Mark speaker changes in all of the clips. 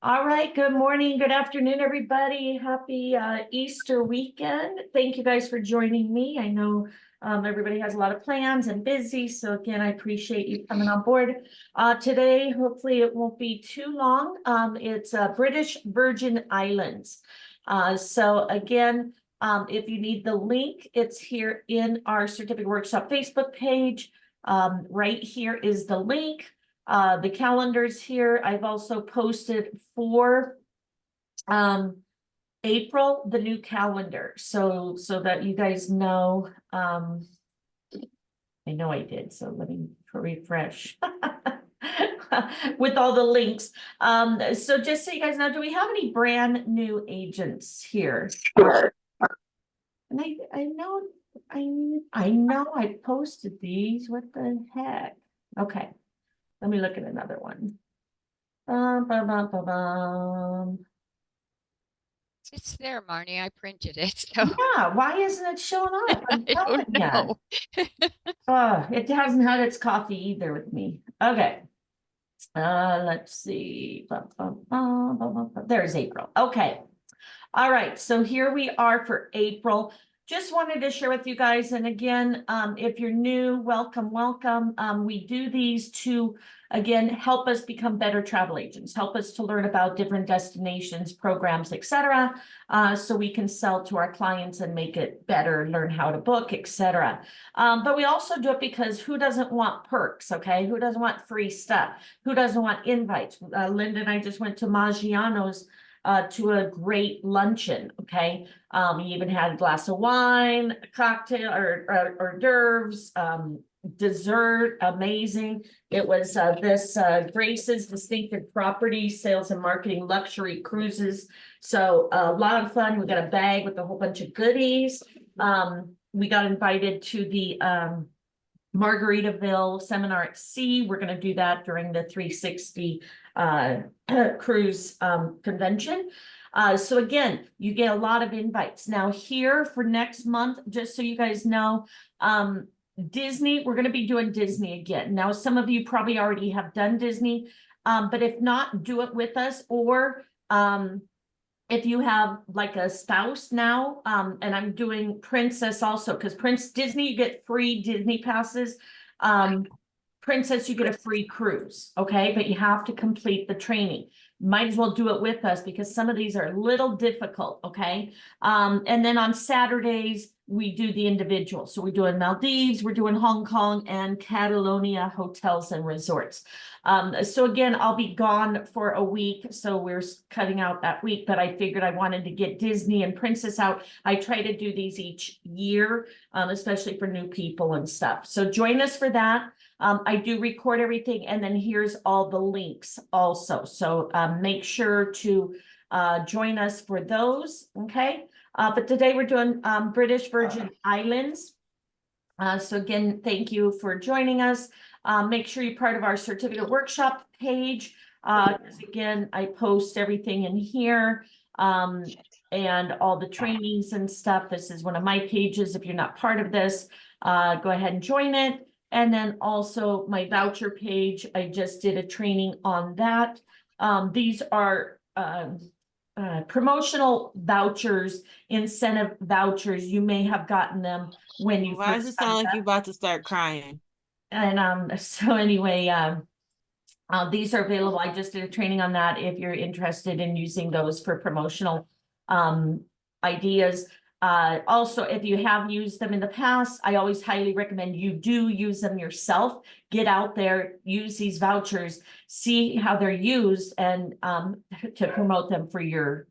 Speaker 1: All right, good morning, good afternoon, everybody. Happy Easter weekend. Thank you guys for joining me. I know everybody has a lot of plans and busy, so again, I appreciate you coming on board. Today, hopefully it won't be too long. It's British Virgin Islands. So again, if you need the link, it's here in our Certificate Workshop Facebook page. Right here is the link. The calendars here, I've also posted for April, the new calendar, so that you guys know. I know I did, so let me refresh with all the links. So just so you guys know, do we have any brand new agents here? And I know I posted these. What the heck? Okay. Let me look at another one.
Speaker 2: It's there, Marnie. I printed it. So
Speaker 1: Yeah, why isn't it showing up? I'm
Speaker 2: I
Speaker 1: telling
Speaker 2: don't
Speaker 1: you.
Speaker 2: know.
Speaker 1: It hasn't had its coffee either with me. Okay. Let's see. There's April. Okay. All right, so here we are for April. Just wanted to share with you guys, and again, if you're new, welcome. We do these to, again, help us become better travel agents, help us to learn about different destinations, programs, etc., so we can sell to our clients and make it better, learn how to book, etc. But we also do it because who doesn't want perks, okay? Who doesn't want free stuff? Who doesn't want invites? Linda and I just went to Maggiano's to a great luncheon. Okay. We even had a glass of wine, a cocktail or hors d'oeuvres, dessert, amazing. It was this Grace's Distinctive Property Sales and Marketing Luxury Cruises. So a lot of fun. We got a bag with a whole bunch of goodies. We got invited to the Margaritaville Seminar at Sea. We're going to do that during the 360 cruise convention. So again, you get a lot of invites. Now here for next month, just so you guys know, Disney, we're going to be doing Disney again. Now, some of you probably already have done Disney, but if not, do it with us, or if you have like a spouse now, and I'm doing Princess also, because Disney, you get free Disney passes. Princess, you get a free cruise, okay? But you have to complete the training. Might as well do it with us because some of these are a little difficult, okay? And then on Saturdays, we do the individual. So we're doing Maldives, we're doing Hong Kong and Catalonia hotels and resorts. So again, I'll be gone for a week, so we're cutting out that week, but I figured I wanted to get Disney and Princess out. I try to do these each year, especially for new people and stuff. So join us for that. I do record everything, and then here's all the links also. So make sure to join us for those, okay? But today we're doing British Virgin Islands. So again, thank you for joining us. Make sure you're part of our certificate workshop page. Because again, I post everything in here and all the trainings and stuff. This is one of my pages. If you're not part of this, go ahead and join it. And then also my voucher page, I just did a training on that. These are promotional vouchers, incentive vouchers. You may have gotten them when you
Speaker 3: Why does
Speaker 1: first
Speaker 3: it sound like
Speaker 1: signed
Speaker 3: you're about to start crying?
Speaker 1: And so anyway, these are available. I just did a training on that if you're interested in using those for promotional ideas. Also, if you have used them in the past, I always highly recommend you do use them yourself. Get out there, use these vouchers, see how they're used, and to promote them for your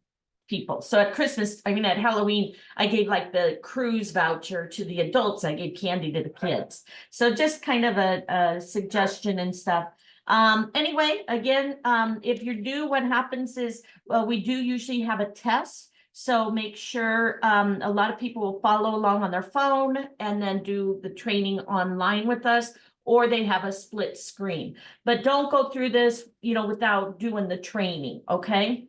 Speaker 1: people. So at Christmas, I mean, at Halloween, I gave like the cruise voucher to the adults. I gave candy to the kids. So just kind of a suggestion and stuff. Anyway, again, if you're new, what happens is, well, we do usually have a test. So make sure a lot of people will follow along on their phone and then do the training online with us, or they have a split screen. But don't go through this, without doing the training, okay?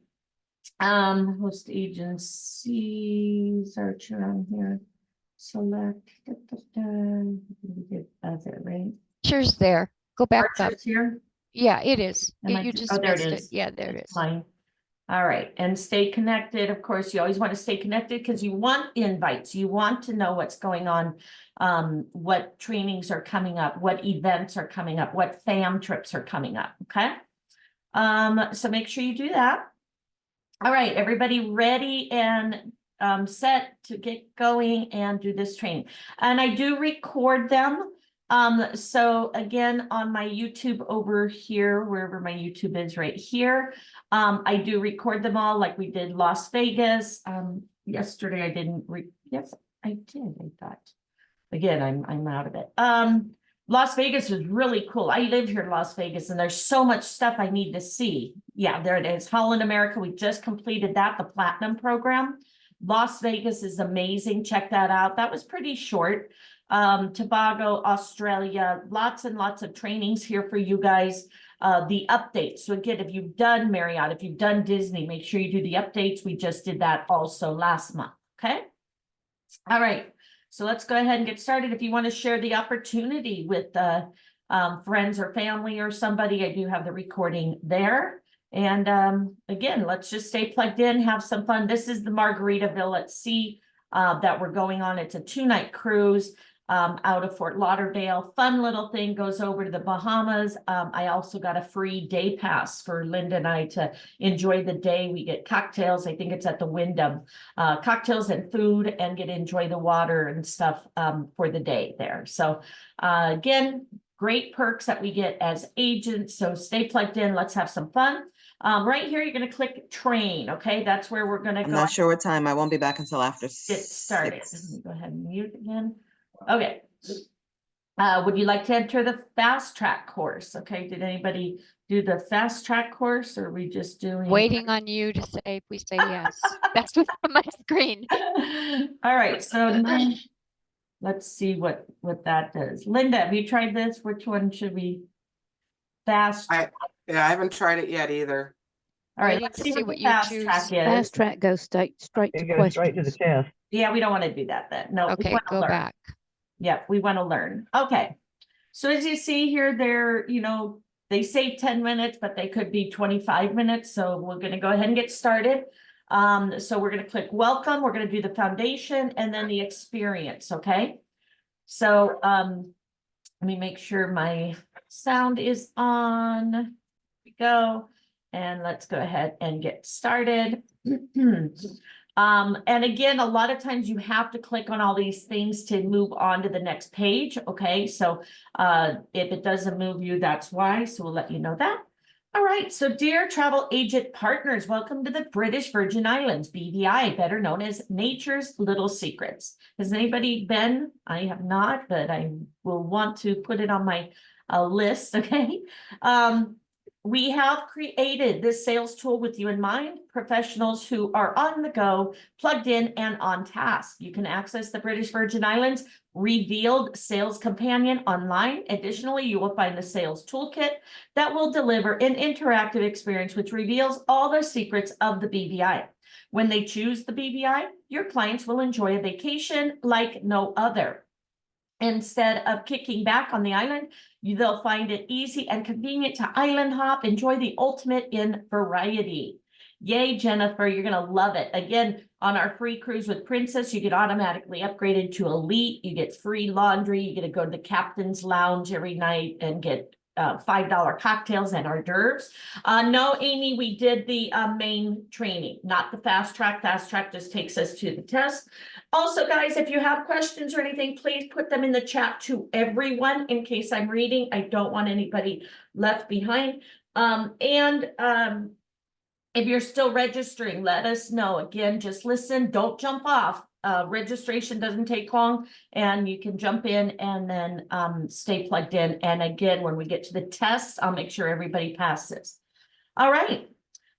Speaker 1: Host agency, search around here, select, that's it, right?
Speaker 2: Cheers there. Go back up.
Speaker 1: Archer's here.
Speaker 2: Yeah, it is.
Speaker 1: Am I
Speaker 2: You
Speaker 1: oh,
Speaker 2: just
Speaker 1: there it
Speaker 2: missed it.
Speaker 1: is.
Speaker 2: Yeah, there it
Speaker 1: It's
Speaker 2: is.
Speaker 1: mine. All right, and stay connected. Of course, you always want to stay connected because you want invites. You want to know what's going on, what trainings are coming up, what events are coming up, what fam trips are coming up. Okay. So make sure you do that. All right, everybody ready and set to get going and do this training. And I do record them. So again, on my YouTube over here, wherever my YouTube is right here, I do record them all like we did Las Vegas. Yesterday I didn't yes, I did, I thought. Again, I'm out of it. Las Vegas was really cool. I live here in Las Vegas and there's so much stuff I need to see. Yeah, there it is. Holland America. We just completed that, the Platinum program. Las Vegas is amazing. Check that out. That was pretty short. Tobago, Australia, lots and lots of trainings here for you guys. The updates. So again, if you've done Marriott, if you've done Disney, make sure you do the updates. We just did that also last month. Okay. All right. So let's go ahead and get started. If you want to share the opportunity with friends or family or somebody, I do have the recording there. And again, let's just stay plugged in, have some fun. This is the Margaritaville at Sea that we're going on. It's a 2-night cruise out of Fort Lauderdale. Fun little thing, goes over to the Bahamas. I also got a free day pass for Linda and I to enjoy the day. We get cocktails. I think it's at the Wyndham. Cocktails and food, and get to enjoy the water and stuff for the day there. So again, great perks that we get as agents. So stay plugged in. Let's have some fun. Right here, you're going to click train. Okay, that's where we're going to go.
Speaker 3: I'm not sure what time. I won't be back until after
Speaker 1: Get started.
Speaker 3: 6.
Speaker 1: Let me go ahead and mute again. Okay. Would you like to enter the fast track course? Okay, did anybody do the fast track course, or are we just doing?
Speaker 2: Waiting on you to say, please say yes. That's what's on my screen.
Speaker 1: All right, so let's see what that does. Linda, have you tried this? Which one should we fast?
Speaker 4: Yeah, I haven't tried it yet either.
Speaker 1: All right,
Speaker 2: Waiting
Speaker 1: let's
Speaker 2: to
Speaker 1: see
Speaker 2: see
Speaker 1: what
Speaker 2: what
Speaker 1: the
Speaker 2: you
Speaker 1: fast
Speaker 2: choose.
Speaker 1: track is.
Speaker 5: Fast track goes straight to
Speaker 6: It goes straight to the
Speaker 5: questions.
Speaker 6: test.
Speaker 1: Yeah, we don't want to do that then. No, we
Speaker 2: Okay,
Speaker 1: want to
Speaker 2: go
Speaker 1: learn.
Speaker 2: back.
Speaker 1: Yep, we want to learn. Okay. So as you see here, they're, they say 10 minutes, but they could be 25 minutes. So we're going to go ahead and get started. So we're going to click welcome. We're going to do the foundation and then the experience. Okay. So let me make sure my sound is on. Here we go. And let's go ahead and get started. And again, a lot of times you have to click on all these things to move on to the next page. Okay, so if it doesn't move you, that's why. So we'll let you know that. All right, so dear travel agent partners, welcome to the British Virgin Islands, BVI, better known as Nature's Little Secrets. Has anybody been? I have not, but I will want to put it on my list, okay? We have created this sales tool with you in mind, professionals who are on the go, plugged in, and on task. You can access the British Virgin Islands Revealed Sales Companion online. Additionally, you will find the sales toolkit that will deliver an interactive experience which reveals all the secrets of the BVI. When they choose the BVI, your clients will enjoy a vacation like no other. Instead of kicking back on the island, they'll find it easy and convenient to island hop, enjoy the ultimate in variety. Yay, Jennifer, you're going to love it. Again, on our free cruise with Princess, you get automatically upgraded to Elite. You get free laundry. You get to go to the captain's lounge every night and get $5 cocktails and hors d'oeuvres. No, Amy, we did the main training, not the fast track. Fast track just takes us to the test. Also, guys, if you have questions or anything, please put them in the chat to everyone in case I'm reading. I don't want anybody left behind. If you're still registering, let us know. Again, just listen, don't jump off. Registration doesn't take long, and you can jump in and then stay plugged in. And again, when we get to the test, I'll make sure everybody passes. All right.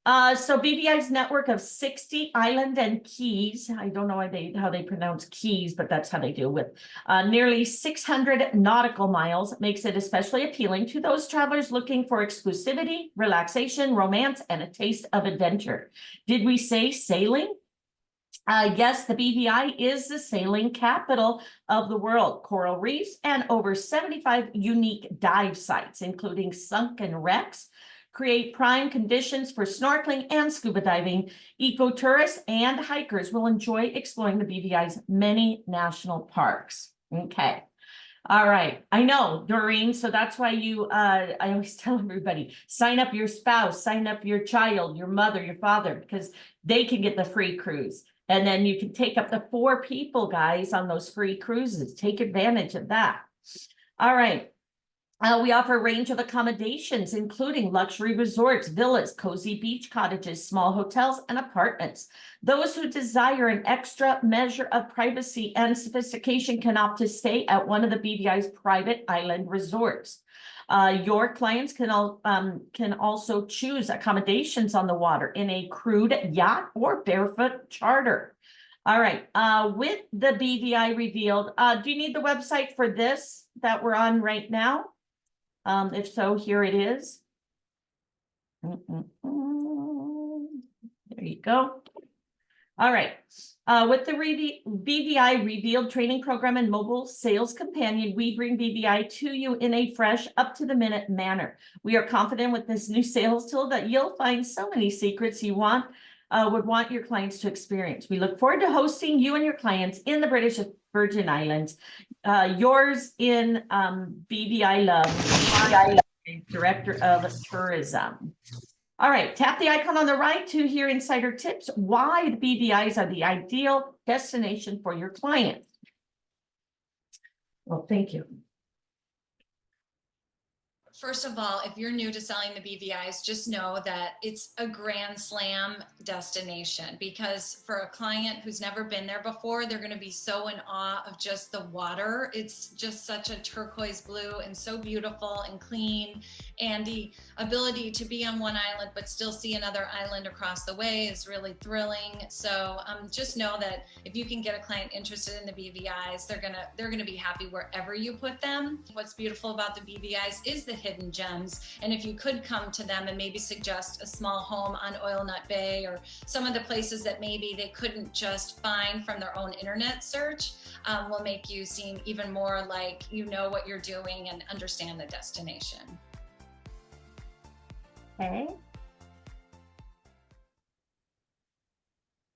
Speaker 1: So BVI's network of 60 island and keys. I don't know how they pronounce keys, but that's how they do with nearly 600 nautical miles makes it especially appealing to those travelers looking for exclusivity, relaxation, romance, and a taste of adventure. Did we say sailing? Yes, the BVI is the sailing capital of the world. Coral reefs and over 75 unique dive sites, including sunken wrecks, create prime conditions for snorkeling and scuba diving. Ecotourists and hikers will enjoy exploring the BVI's many national parks. Okay. All right, I know, Doreen, so that's why I always tell everybody, sign up your spouse, sign up your child, your mother, your father, because they can get the free cruise. And then you can take up to 4 people, guys, on those free cruises. Take advantage of that. All right. We offer a range of accommodations, including luxury resorts, villas, cozy beach cottages, small hotels, and apartments. Those who desire an extra measure of privacy and sophistication can opt to stay at one of the BVI's private island resorts. Your clients can also choose accommodations on the water in a crewed yacht or barefoot charter. All right, with the BVI revealed, do you need the website for this that we're on right now? If so, here it is. There you go. All right. With the BVI Revealed Training Program and Mobile Sales Companion, we bring BVI to you in a fresh, up-to-the-minute manner. We are confident with this new sales tool that you'll find so many secrets you would want your clients to experience. We look forward to hosting you and your clients in the British Virgin Islands. Yours in BVI Love, Director of Tourism. All right, tap the icon on the right to hear insider tips why the BVIs are the ideal destination for your client. Well, thank you.
Speaker 6: First of all, if you're new to selling the BVIs, just know that it's a grand slam destination, because for a client who's never been there before, they're going to be so in awe of just the water. It's just such a turquoise blue and so beautiful and clean. And the ability to be on one island but still see another island across the way is really thrilling. So just know that if you can get a client interested in the BVIs, they're gonna be happy wherever you put them. What's beautiful about the BVIs is the hidden gems. And if you could come to them and maybe suggest a small home on Oil Nut Bay or some of the places that maybe they couldn't just find from their own internet search, will make you seem even more like you know what you're doing and understand the destination.
Speaker 1: Okay.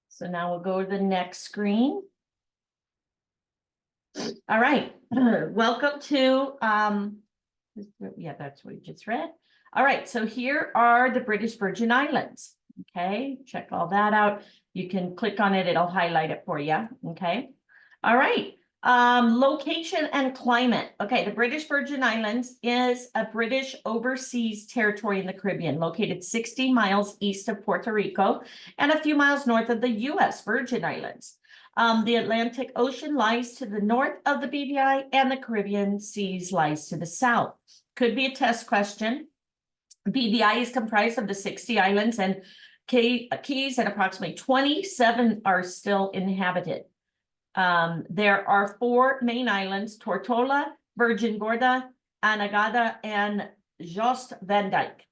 Speaker 1: So now we'll go to the next screen. All right, welcome to, yeah, that's what we just read. All right, so here are the British Virgin Islands. Okay, check all that out. You can click on it, it'll highlight it for you. Okay, all right. Location and climate. Okay, the British Virgin Islands is a British overseas territory in the Caribbean, located 60 miles east of Puerto Rico and a few miles north of the U.S. Virgin Islands. The Atlantic Ocean lies to the north of the BVI and the Caribbean seas lies to the south. Could be a test question. BVI is comprised of the 60 islands and keys, and approximately 27 are still inhabited. There are 4 main islands: Tortola, Virgin Gorda, Anegada, and Jost Van Dyke.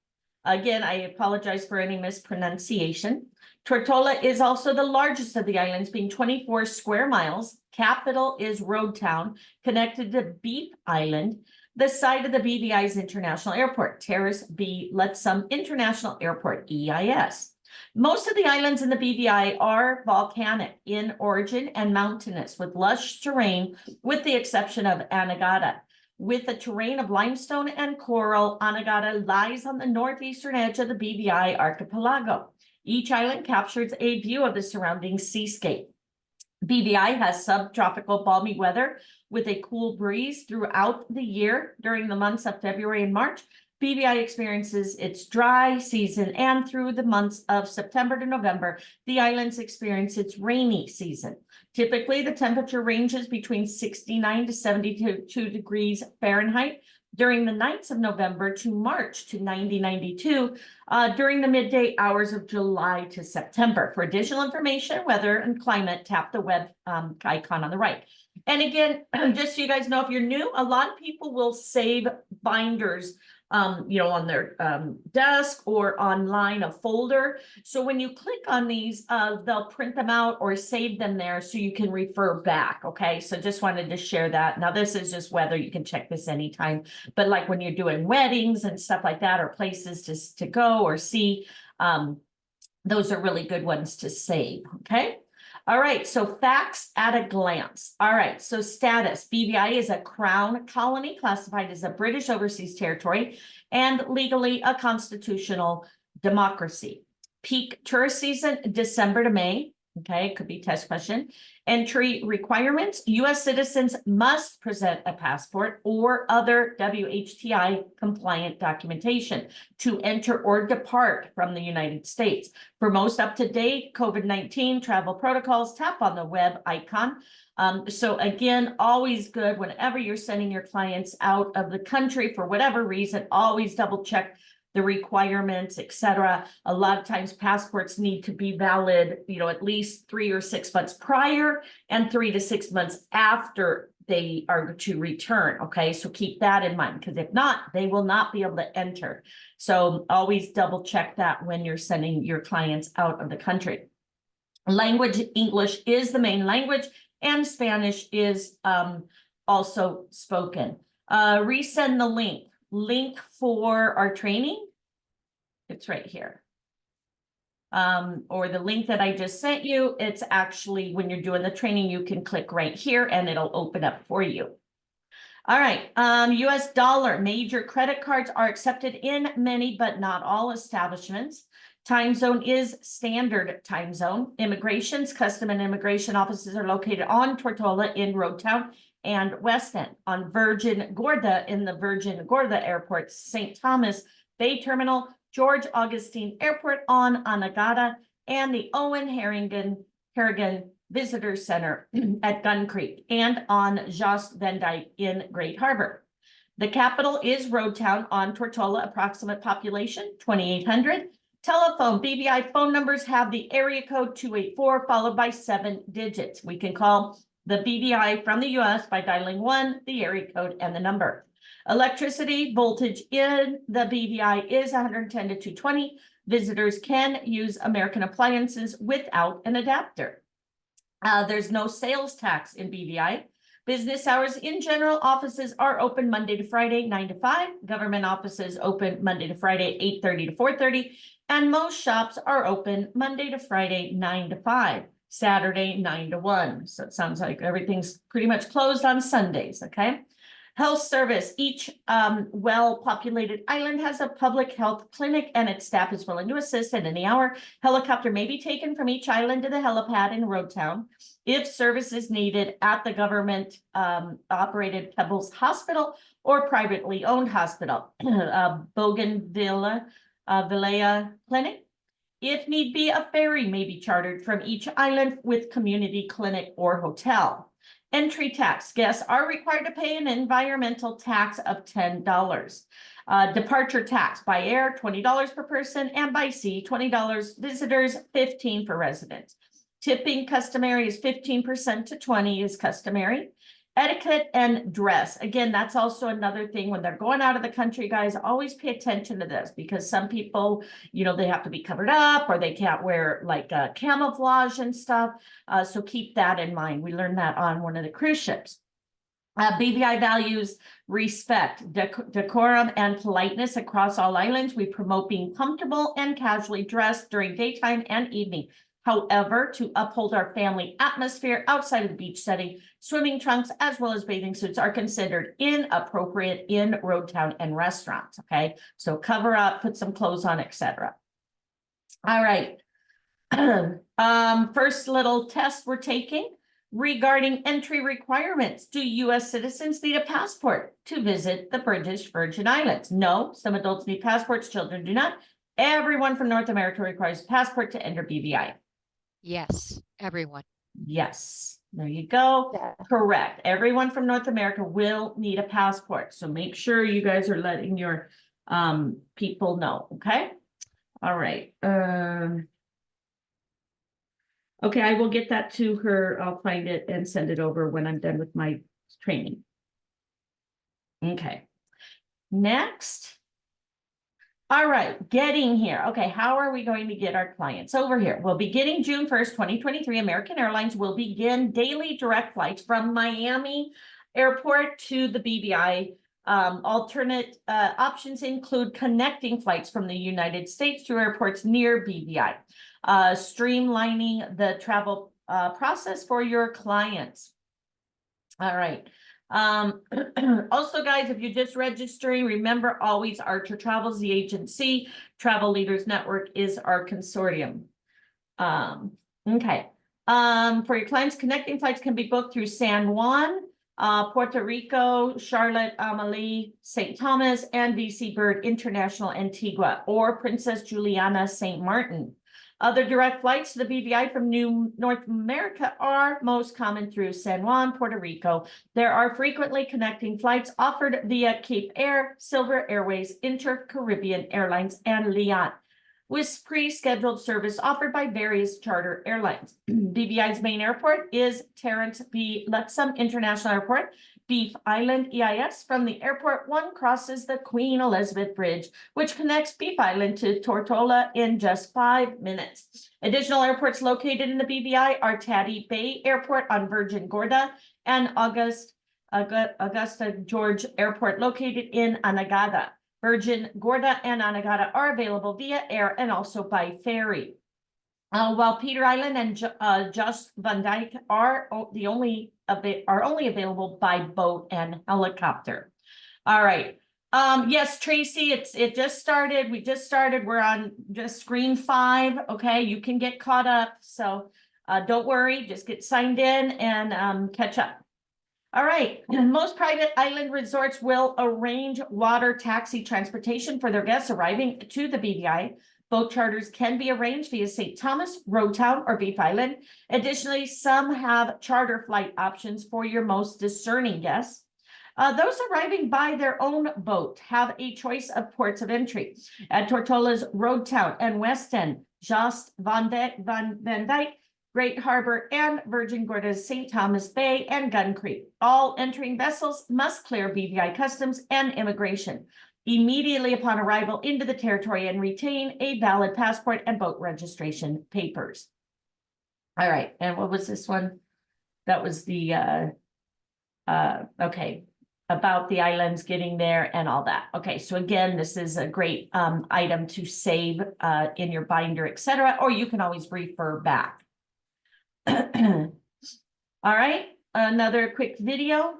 Speaker 1: Again, I apologize for any mispronunciation. Tortola is also the largest of the islands, being 24 square miles. Capital is Road Town, connected to Beep Island, the site of the BVI's International Airport, Terrace B. Letsum International Airport, EIS. Most of the islands in the BVI are volcanic in origin and mountainous, with lush terrain, with the exception of Anegada. With a terrain of limestone and coral, Anegada lies on the northeastern edge of the BVI archipelago. Each island captures a view of the surrounding seascape. BVI has subtropical balmy weather with a cool breeze throughout the year. During the months of February and March, BVI experiences its dry season, and through the months of September to November, the islands experience its rainy season. Typically, the temperature ranges between 69 to 72 degrees Fahrenheit during the nights of November to March, to 92 during the midday hours of July to September. For additional information, weather and climate, tap the web icon on the right. And again, just so you guys know, if you're new, a lot of people will save binders on their desk or online, a folder. So when you click on these, they'll print them out or save them there so you can refer back. Okay, so just wanted to share that. Now this is just weather, you can check this anytime, but like when you're doing weddings and stuff like that, or places to go or see, those are really good ones to save. Okay. All right, so facts at a glance. All right, so status. BVI is a crown colony classified as a British overseas territory and legally a constitutional democracy. Peak tourist season, December to May. Okay, could be test question. Entry requirements. U.S. citizens must present a passport or other WHTI compliant documentation to enter or depart from the United States. For most up-to-date COVID-19 travel protocols, tap on the web icon. So again, always good whenever you're sending your clients out of the country for whatever reason, always double check the requirements, etc. A lot of times passports need to be valid, at least 3 or 6 months prior and 3 to 6 months after they are to return. Okay, so keep that in mind, because if not, they will not be able to enter. So always double check that when you're sending your clients out of the country. Language, English is the main language, and Spanish is also spoken. Resend the link for our training. It's right here. Or the link that I just sent you, it's actually when you're doing the training, you can click right here and it'll open up for you. All right, US dollar, major credit cards are accepted in many, but not all establishments. Time zone is standard time zone. Immigrations, custom and immigration offices are located on Tortola in Roadtown and West End, on Virgin Gorda in the Virgin Gorda Airport, St. Thomas Bay Terminal, George Augustine Airport on Anegada, and the Owen Harrigan Visitor Center at Gun Creek, and on Jost Van Dyke in Great Harbor. The capital is Roadtown on Tortola, approximate population 2,800. Telephone, BVI phone numbers have the area code 284 followed by 7 digits. We can call the BVI from the US by dialing 1, the area code, and the number. Electricity voltage in the BVI is 110 to 220. Visitors can use American appliances without an adapter. There's no sales tax in BVI. Business hours in general, offices are open Monday to Friday, 9 to 5. Government offices open Monday to Friday, 8:30 to 4:30. And most shops are open Monday to Friday, 9 to 5. Saturday, 9 to 1. So it sounds like everything's pretty much closed on Sundays, okay? Health service. Each well-populated island has a public health clinic and its staff is willing to assist at any hour. Helicopter may be taken from each island to the helipad in Roadtown. If service is needed at the government operated Pebbles Hospital or privately owned hospital, Bougainvillea Clinic. If need be, a ferry may be chartered from each island with community clinic or hotel. Entry tax. Guests are required to pay an environmental tax of $10. Departure tax by air, $20 per person, and by sea, $20. Visitors, $15 for residents. Tipping customary is 15% to 20% is customary. Etiquette and dress. Again, that's also another thing when they're going out of the country, guys, always pay attention to this because some people, they have to be covered up or they can't wear like camouflage and stuff. So keep that in mind. We learned that on one of the cruise ships. BVI values respect, decorum, and politeness across all islands. We promote being comfortable and casually dressed during daytime and evening. However, to uphold our family atmosphere outside of the beach setting, swimming trunks as well as bathing suits are considered inappropriate in Roadtown and restaurants. Okay, so cover up, put some clothes on, etc. All right. First little test we're taking regarding entry requirements. Do U.S. citizens need a passport to visit the British Virgin Islands? No, some adults need passports, children do not. Everyone from North America requires a passport to enter BVI.
Speaker 2: Yes, everyone.
Speaker 1: Yes, there you go.
Speaker 5: Yeah.
Speaker 1: Correct. Everyone from North America will need a passport. So make sure you guys are letting your people know. Okay. All right. Okay, I will get that to her. I'll find it and send it over when I'm done with my training. Okay. Next, All right, getting here. Okay, how are we going to get our clients over here? Well, beginning June 1st, 2023, American Airlines will begin daily direct flights from Miami Airport to the BVI. Alternate options include connecting flights from the United States to airports near BVI, streamlining the travel process for your clients. All right. Also, guys, if you're just registering, remember always Archer Travel's the agency. Travel Leaders Network is our consortium. Okay. For your clients, connecting flights can be booked through San Juan, Puerto Rico, Charlotte, Amalie, St. Thomas, and VC Bird International Antigua, or Princess Juliana St. Martin. Other direct flights to the BVI from North America are most common through San Juan, Puerto Rico. There are frequently connecting flights offered via Cape Air, Silver Airways, Inter-Caribbean Airlines, and Liat, with pre-scheduled service offered by various charter airlines. BVI's main airport is Terrence B. Luxem International Airport, Beef Island, EIS. From the airport, one crosses the Queen Elizabeth Bridge, which connects Beef Island to Tortola in just 5 minutes. Additional airports located in the BVI are Taddy Bay Airport on Virgin Gorda and Augusta George Airport located in Anegada. Virgin Gorda and Anegada are available via air and also by ferry. While Peter Island and Just Van Dyke are only available by boat and helicopter. All right. Yes, Tracy, it just started. We just started. We're on just screen 5. Okay, you can get caught up. So don't worry, just get signed in and catch up. All right, most private island resorts will arrange water taxi transportation for their guests arriving to the BVI. Boat charters can be arranged via St. Thomas, Roadtown, or Beef Island. Additionally, some have charter flight options for your most discerning guests. Those arriving by their own boat have a choice of ports of entry. At Tortola's Roadtown and West End, Just Van Dyke, Great Harbor, and Virgin Gorda's St. Thomas Bay and Gun Creek. All entering vessels must clear BVI customs and immigration immediately upon arrival into the territory and retain a valid passport and boat registration papers. All right, and what was this one? That was the, okay, about the islands getting there and all that. Okay, so again, this is a great item to save in your binder, etc., or you can always refer back. All right, another quick video.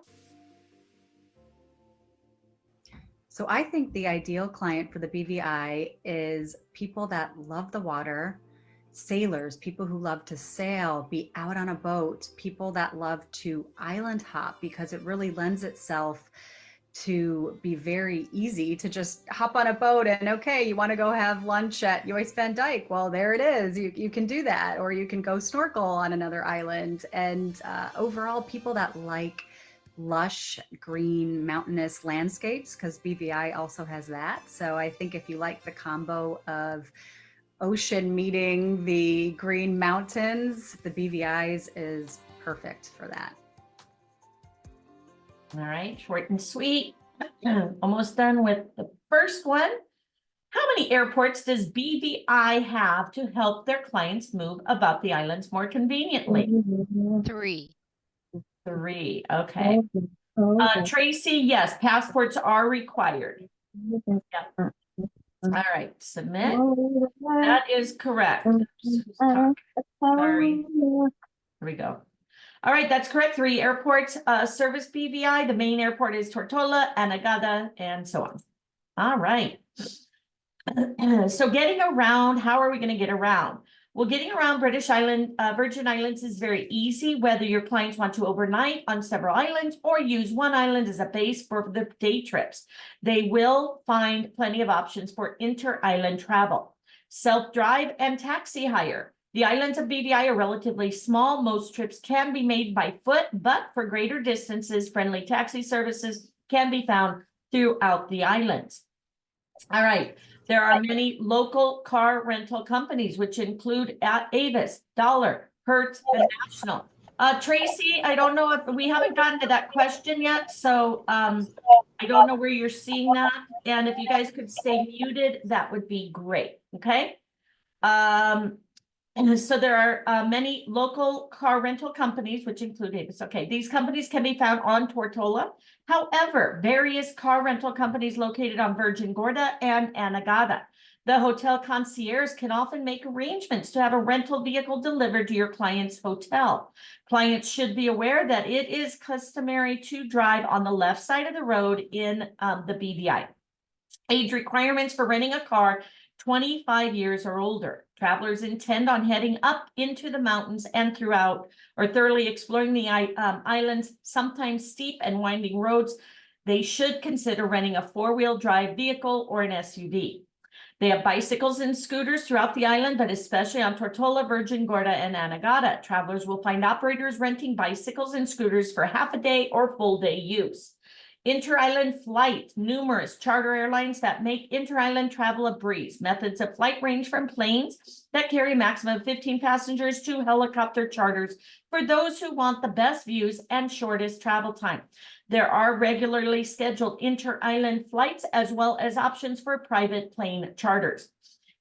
Speaker 7: So I think the ideal client for the BVI is people that love the water, sailors, people who love to sail, be out on a boat, people that love to island hop, because it really lends itself to be very easy to just hop on a boat and, okay, you want to go have lunch at Joyce Van Dyke? Well, there it is. You can do that, or you can go snorkel on another island. And overall, people that like lush, green, mountainous landscapes, because BVI also has that. So I think if you like the combo of ocean meeting the green mountains, the BVI's is perfect for that.
Speaker 1: All right, short and sweet. Almost done with the first one. How many airports does BVI have to help their clients move about the islands more conveniently?
Speaker 2: 3.
Speaker 1: 3, okay. Tracy, yes, passports are required. Yep. All right, submit. That is correct. Sorry. Here we go. All right, that's correct. 3 airports service BVI. The main airport is Tortola, Anegada, and so on. All right. So getting around, how are we going to get around? Well, getting around Virgin Islands is very easy, whether your clients want to overnight on several islands or use one island as a base for the day trips. They will find plenty of options for inter-island travel. Self-drive and taxi hire. The islands of BVI are relatively small. Most trips can be made by foot, but for greater distances, friendly taxi services can be found throughout the islands. All right. There are many local car rental companies, which include Avis, Dollar, Hertz, and National. Tracy, I don't know if we haven't gotten to that question yet. So I don't know where you're seeing that, and if you guys could stay muted, that would be great, okay? And so there are many local car rental companies, which include Avis. Okay, these companies can be found on Tortola. However, various car rental companies located on Virgin Gorda and Anegada. The hotel concierge can often make arrangements to have a rental vehicle delivered to your client's hotel. Clients should be aware that it is customary to drive on the left side of the road in the BVI. Age requirements for renting a car, 25 years or older. Travelers intend on heading up into the mountains and throughout or thoroughly exploring the island's sometimes steep and winding roads. They should consider renting a four-wheel drive vehicle or an SUV. They have bicycles and scooters throughout the island, but especially on Tortola, Virgin Gorda, and Anegada. Travelers will find operators renting bicycles and scooters for half a day or full day use. Inter-island flight, numerous charter airlines that make inter-island travel a breeze. Methods of flight range from planes that carry a maximum of 15 passengers to helicopter charters for those who want the best views and shortest travel time. There are regularly scheduled inter-island flights as well as options for private plane charters.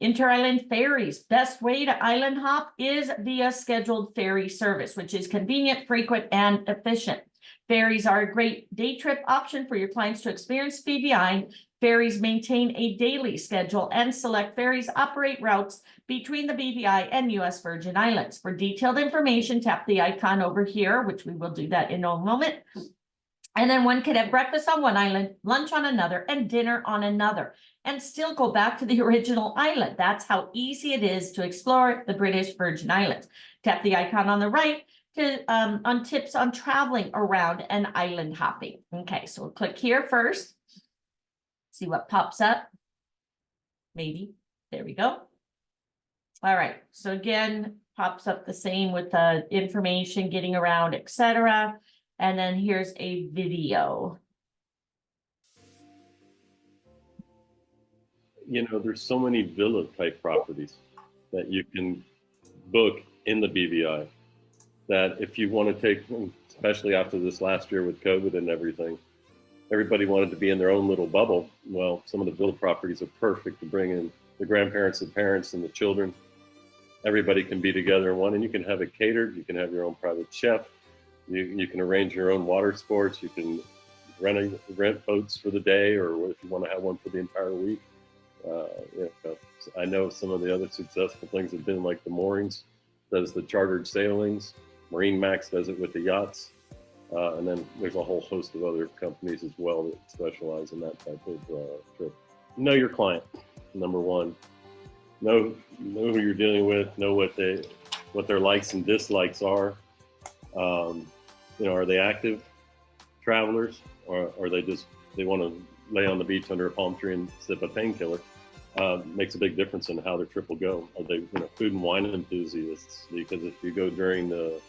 Speaker 1: Inter-island ferries, best way to island hop is via scheduled ferry service, which is convenient, frequent, and efficient. Ferries are a great day trip option for your clients to experience BVI. Ferries maintain a daily schedule and select ferries operate routes between the BVI and U.S. Virgin Islands. For detailed information, tap the icon over here, which we will do that in a moment. And then one could have breakfast on one island, lunch on another, and dinner on another, and still go back to the original island. That's how easy it is to explore the British Virgin Islands. Tap the icon on the right to on tips on traveling around and island hopping. Okay, so we'll click here first. See what pops up. Maybe. There we go. All right. So again, pops up the same with the information, getting around, etc. And then here's a video.
Speaker 8: You know, there's so many villa type properties that you can book in the BVI that if you want to take, especially after this last year with COVID and everything, everybody wanted to be in their own little bubble. Well, some of the villa properties are perfect to bring in the grandparents, the parents, and the children. Everybody can be together in one, and you can have it catered. You can have your own private chef. You can arrange your own water sports. You can rent boats for the day, or if you want to have one for the entire week. I know some of the other successful things have been like the Moorings does the chartered sailings. Marine Max does it with the yachts. And then there's a whole host of other companies as well that specialize in that type of trip. Know your client, number one. Know who you're dealing with. Know what their likes and dislikes are. Are they active travelers, or are they want to lay on the beach under a palm tree and sip a painkiller? Makes a big difference in how their trip will go. Are they food and wine enthusiasts? Because if you go during the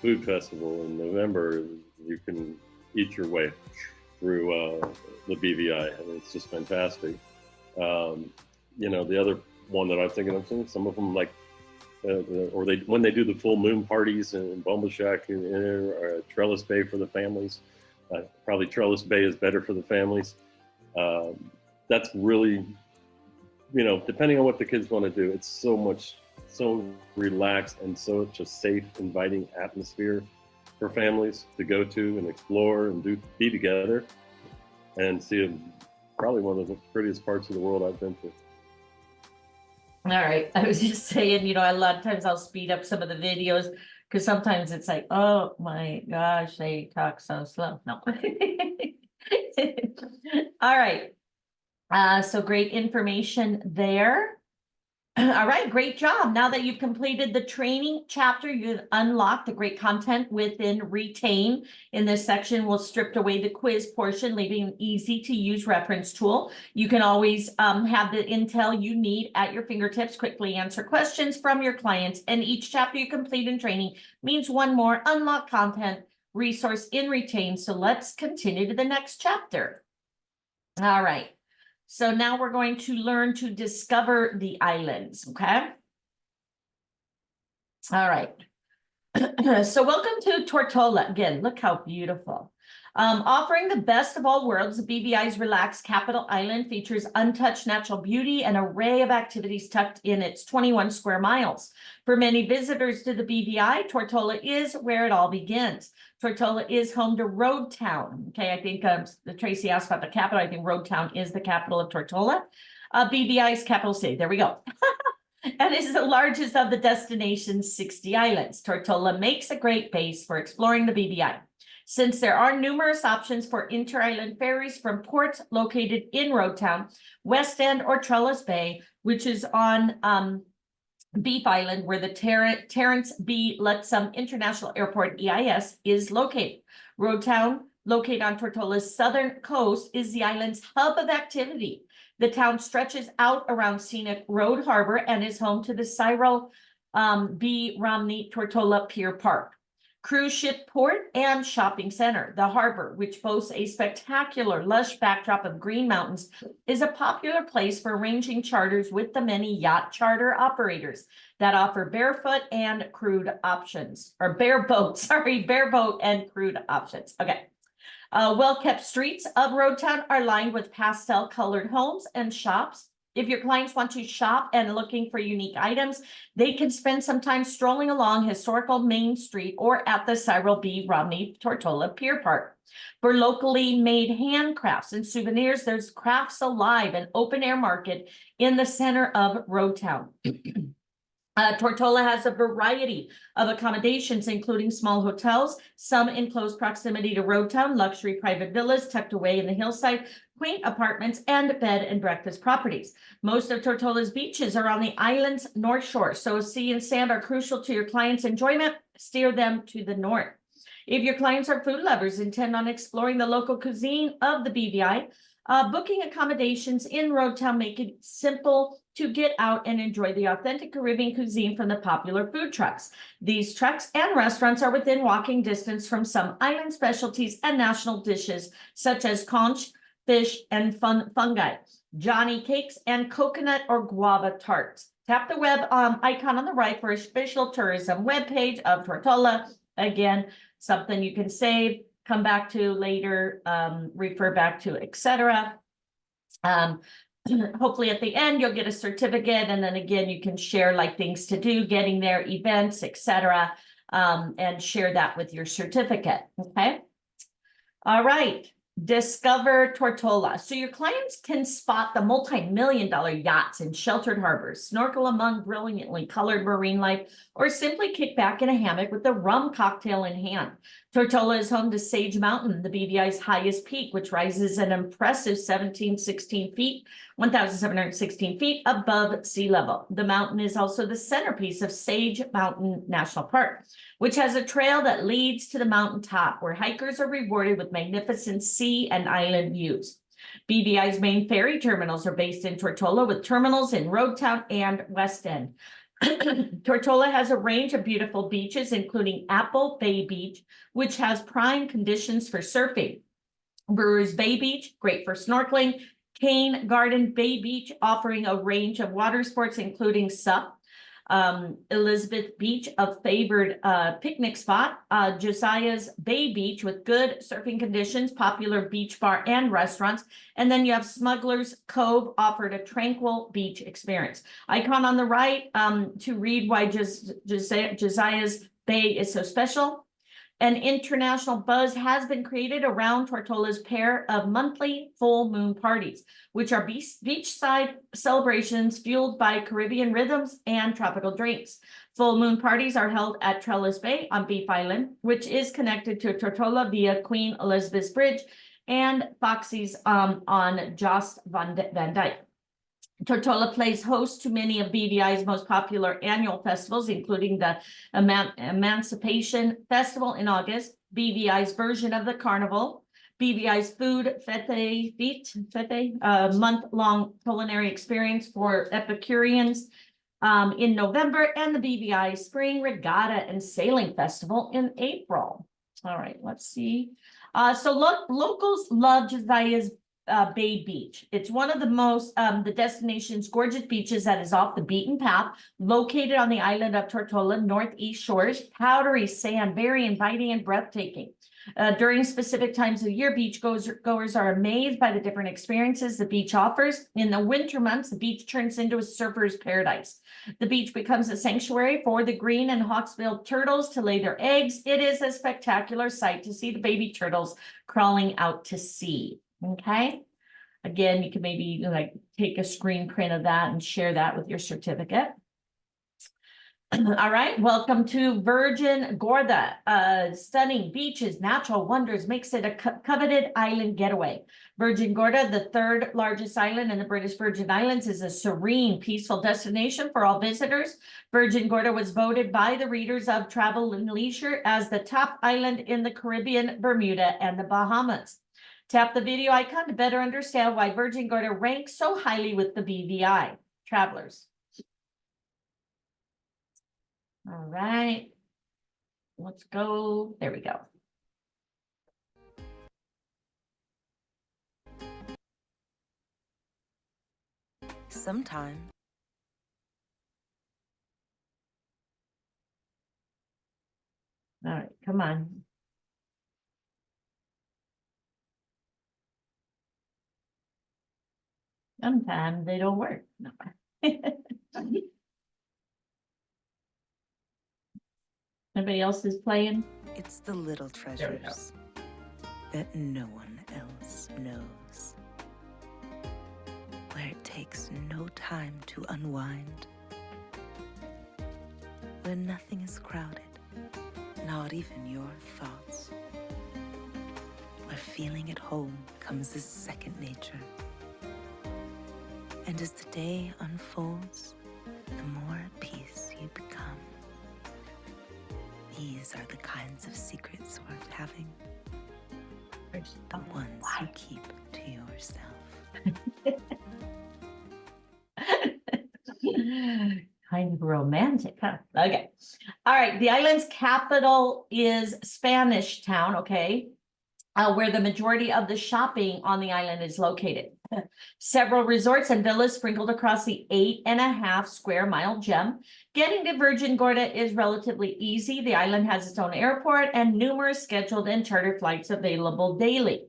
Speaker 8: food festival in November, you can eat your way through the BVI, and it's just fantastic. The other one that I'm thinking of, some of them when they do the full moon parties in Bumble Shack or Trellis Bay for the families. Probably Trellis Bay is better for the families. That's really, depending on what the kids want to do, it's so relaxed and such a safe, inviting atmosphere for families to go to and explore and be together and see probably one of the prettiest parts of the world I've been to.
Speaker 1: All right. I was just saying, a lot of times I'll speed up some of the videos because sometimes it's like, oh my gosh, they talk so slow. No. All right. So great information there. All right, great job. Now that you've completed the training chapter, you've unlocked the great content within Retain. In this section, we'll strip away the quiz portion, leaving an easy to use reference tool. You can always have the intel you need at your fingertips, quickly answer questions from your clients, and each chapter you complete in training means one more unlocked content resource in Retain. So let's continue to the next chapter. All right. So now we're going to learn to discover the islands, okay? All right. So welcome to Tortola. Again, look how beautiful. Offering the best of all worlds, the BVI's relaxed Capital Island features untouched natural beauty and array of activities tucked in its 21 square miles. For many visitors to the BVI, Tortola is where it all begins. Tortola is home to Road Town. Okay, I think Tracy asked about the capital. I think Road Town is the capital of Tortola. BVI's capital city. There we go. And is the largest of the destination's 60 islands. Tortola makes a great base for exploring the BVI. Since there are numerous options for inter-island ferries from ports located in Road Town, West End, or Trellis Bay, which is on Beef Island, where the Terrence B. Lutzum International Airport, EIS, is located. Road Town, located on Tortola's southern coast, is the island's hub of activity. The town stretches out around scenic Road Harbor and is home to the Cyril B. Romney Tortola Pier Park, cruise ship port, and shopping center. The harbor, which boasts a spectacular lush backdrop of green mountains, is a popular place for arranging charters with the many yacht charter operators that offer barefoot and crude options, or bareboat and crude options. Okay. Well-kept streets of Road Town are lined with pastel-colored homes and shops. If your clients want to shop and looking for unique items, they can spend some time strolling along historical Main Street or at the Cyril B. Romney Tortola Pier Park. For locally made handcrafts and souvenirs, there's Crafts Alive, an open-air market in the center of Road Town. Tortola has a variety of accommodations, including small hotels, some in close proximity to Road Town, luxury private villas tucked away in the hillside, quaint apartments, and bed and breakfast properties. Most of Tortola's beaches are on the island's north shore, so sea and sand are crucial to your clients' enjoyment. Steer them to the north. If your clients are food lovers, intend on exploring the local cuisine of the BVI, booking accommodations in Road Town make it simple to get out and enjoy the authentic Caribbean cuisine from the popular food trucks. These trucks and restaurants are within walking distance from some island specialties and national dishes, such as conch, fish, and fungi, Johnny cakes, and coconut or guava tarts. Tap the web icon on the right for official tourism webpage of Tortola. Again, something you can save, come back to later, refer back to, etc. Hopefully at the end, you'll get a certificate. And then again, you can share like things to do, getting there, events, etc. And share that with your certificate. Okay. All right. Discover Tortola. So your clients can spot the multi-million-dollar yachts in sheltered harbors, snorkel among brilliantly colored marine life, or simply kick back in a hammock with a rum cocktail in hand. Tortola is home to Sage Mountain, the BVI's highest peak, which rises an impressive 1,716 feet above sea level. The mountain is also the centerpiece of Sage Mountain National Park, which has a trail that leads to the mountaintop, where hikers are rewarded with magnificent sea and island views. BVI's main ferry terminals are based in Tortola, with terminals in Road Town and West End. Tortola has a range of beautiful beaches, including Apple Bay Beach, which has prime conditions for surfing. Brewers Bay Beach, great for snorkeling. Cane Garden Bay Beach, offering a range of water sports, including SUP. Elizabeth Beach, a favored picnic spot. Josiah's Bay Beach, with good surfing conditions, popular beach bar and restaurants. And then you have Smuggler's Cove, offered a tranquil beach experience. Icon on the right to read why Josiah's Bay is so special. An international buzz has been created around Tortola's pair of monthly full moon parties, which are beachside celebrations fueled by Caribbean rhythms and tropical drinks. Full moon parties are held at Trellis Bay on Beef Island, which is connected to Tortola via Queen Elizabeth's Bridge, and Foxy's on Jost Van Dyke. Tortola plays host to many of BVI's most popular annual festivals, including the Emancipation Festival in August, BVI's version of the Carnival, BVI's Food Fete, month-long culinary experience for Epicureans in November, and the BVI Spring Regatta and Sailing Festival in April. All right, let's see. So locals love Josiah's Bay Beach. It's one of the most, the destination's gorgeous beaches that is off the beaten path, located on the island of Tortola, northeast shores, powdery sand, very inviting and breathtaking. During specific times of the year, goers are amazed by the different experiences the beach offers. In the winter months, the beach turns into a surfer's paradise. The beach becomes a sanctuary for the green and hawksbill turtles to lay their eggs. It is a spectacular sight to see the baby turtles crawling out to sea. Okay. Again, you can maybe like take a screen print of that and share that with your certificate. All right, welcome to Virgin Gorda. Stunning beaches, natural wonders makes it a coveted island getaway. Virgin Gorda, the third largest island in the British Virgin Islands, is a serene, peaceful destination for all visitors. Virgin Gorda was voted by the readers of Travel and Leisure as the top island in the Caribbean, Bermuda, and the Bahamas. Tap the video icon to better understand why Virgin Gorda ranks so highly with the BVI. Travelers. All right, let's go. There we go.
Speaker 9: Sometimes.
Speaker 1: All right, come on. Sometimes they don't work. No. Anybody else is playing?
Speaker 9: It's the little treasures that no one else knows. Where it takes no time to unwind. Where nothing is crowded, not even your thoughts. Where feeling at home comes as second nature. And as the day unfolds, the more at peace you become. These are the kinds of secrets worth having. The ones you keep to yourself.
Speaker 1: Kind of romantic, huh? Okay. All right. The island's capital is Spanish Town, okay, where the majority of the shopping on the island is located. Several resorts and villas sprinkled across the 8.5 square mile gem. Getting to Virgin Gorda is relatively easy. The island has its own airport and numerous scheduled and charter flights available daily.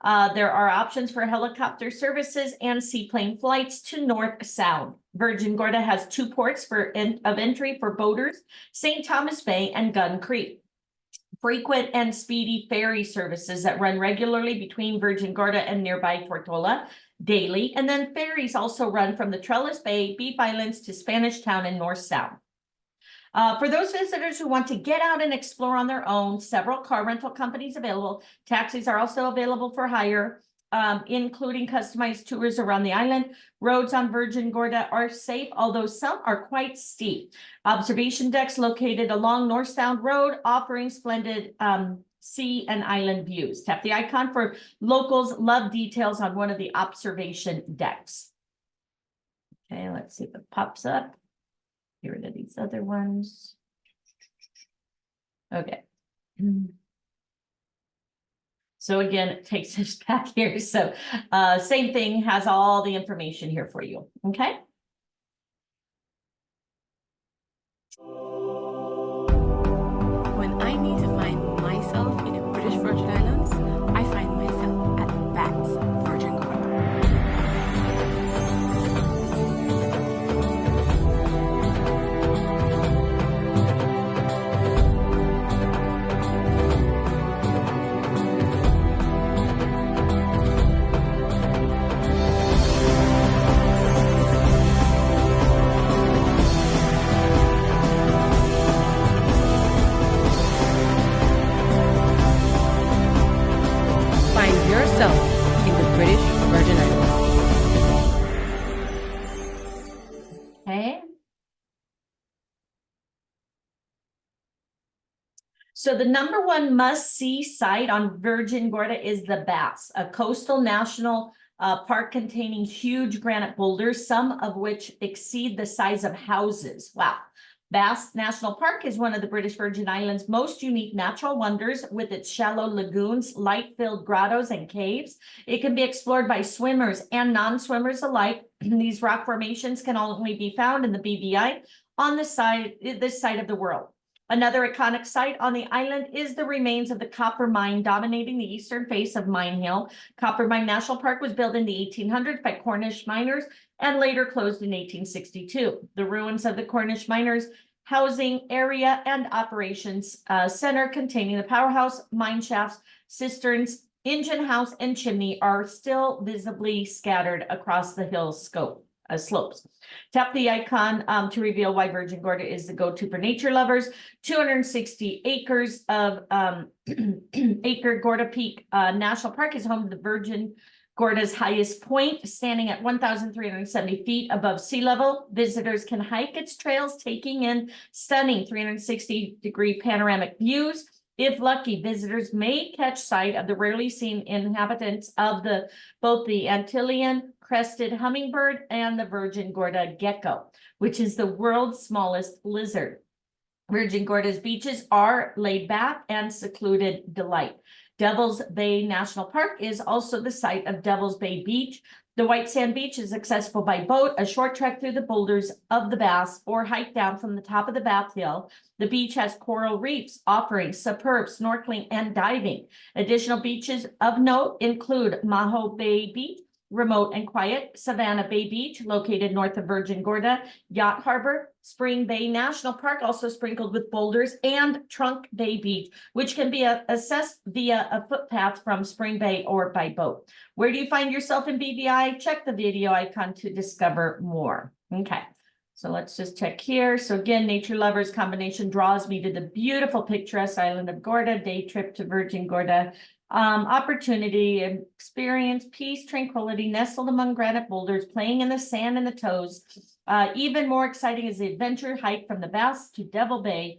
Speaker 1: There are options for helicopter services and seaplane flights to North Sound. Virgin Gorda has 2 ports of entry for boaters, St. Thomas Bay and Gun Creek. Frequent and speedy ferry services that run regularly between Virgin Gorda and nearby Tortola daily. And then ferries also run from the Trellis Bay, Beef Islands to Spanish Town and North Sound. For those visitors who want to get out and explore on their own, several car rental companies available. Taxis are also available for hire, including customized tours around the island. Roads on Virgin Gorda are safe, although some are quite steep. Observation decks located along North Sound Road, offering splendid sea and island views. Tap the icon for locals love details on one of the observation decks. Okay, let's see if it pops up. Get rid of these other ones. Okay. So again, it takes us back here. So same thing, has all the information here for you. Okay.
Speaker 10: When I need to find myself in the British Virgin Islands, I find myself at the Bats Virgin Gorda. Find yourself in the British Virgin Islands.
Speaker 1: Okay. So the #1 must-see site on Virgin Gorda is the Bats, a coastal national park containing huge granite boulders, some of which exceed the size of houses. Wow. Bass National Park is one of the British Virgin Islands' most unique natural wonders with its shallow lagoons, light-filled grottos, and caves. It can be explored by swimmers and non-swimmers alike. These rock formations can only be found in the BVI on this side of the world. Another iconic site on the island is the remains of the copper mine dominating the eastern face of Mine Hill. Copper Mine National Park was built in the 1800s by Cornish miners and later closed in 1862. The ruins of the Cornish miners' housing area and operations center containing the powerhouse, mine shafts, cisterns, engine house, and chimney are still visibly scattered across the hill's slopes. Tap the icon to reveal why Virgin Gorda is the go-to for nature lovers. 260 acres of acre Gorda Peak National Park is home to the Virgin Gorda's highest point, standing at 1,370 feet above sea level. Visitors can hike its trails, taking in stunning 360-degree panoramic views. If lucky, visitors may catch sight of the rarely seen inhabitants of both the Antillean crested hummingbird and the Virgin Gorda gecko, which is the world's smallest lizard. Virgin Gorda's beaches are laid back and secluded delight. Devil's Bay National Park is also the site of Devil's Bay Beach. The white sand beach is accessible by boat, a short trek through the boulders of the Bass, or hike down from the top of the Bath Hill. The beach has coral reefs offering superb snorkeling and diving. Additional beaches of note include Maho Bay Beach, remote and quiet, Savannah Bay Beach, located north of Virgin Gorda, Yacht Harbor, Spring Bay National Park, also sprinkled with boulders, and Trunk Bay Beach, which can be accessed via a footpath from Spring Bay or by boat. Where do you find yourself in BVI? Check the video icon to discover more. Okay, so let's just check here. So again, nature lovers combination draws me to the beautiful picturesque island of Gorda, day trip to Virgin Gorda. Opportunity, experience, peace, tranquility, nestled among granite boulders, playing in the sand and the toes. Even more exciting is the adventure hike from the Bass to Devil Bay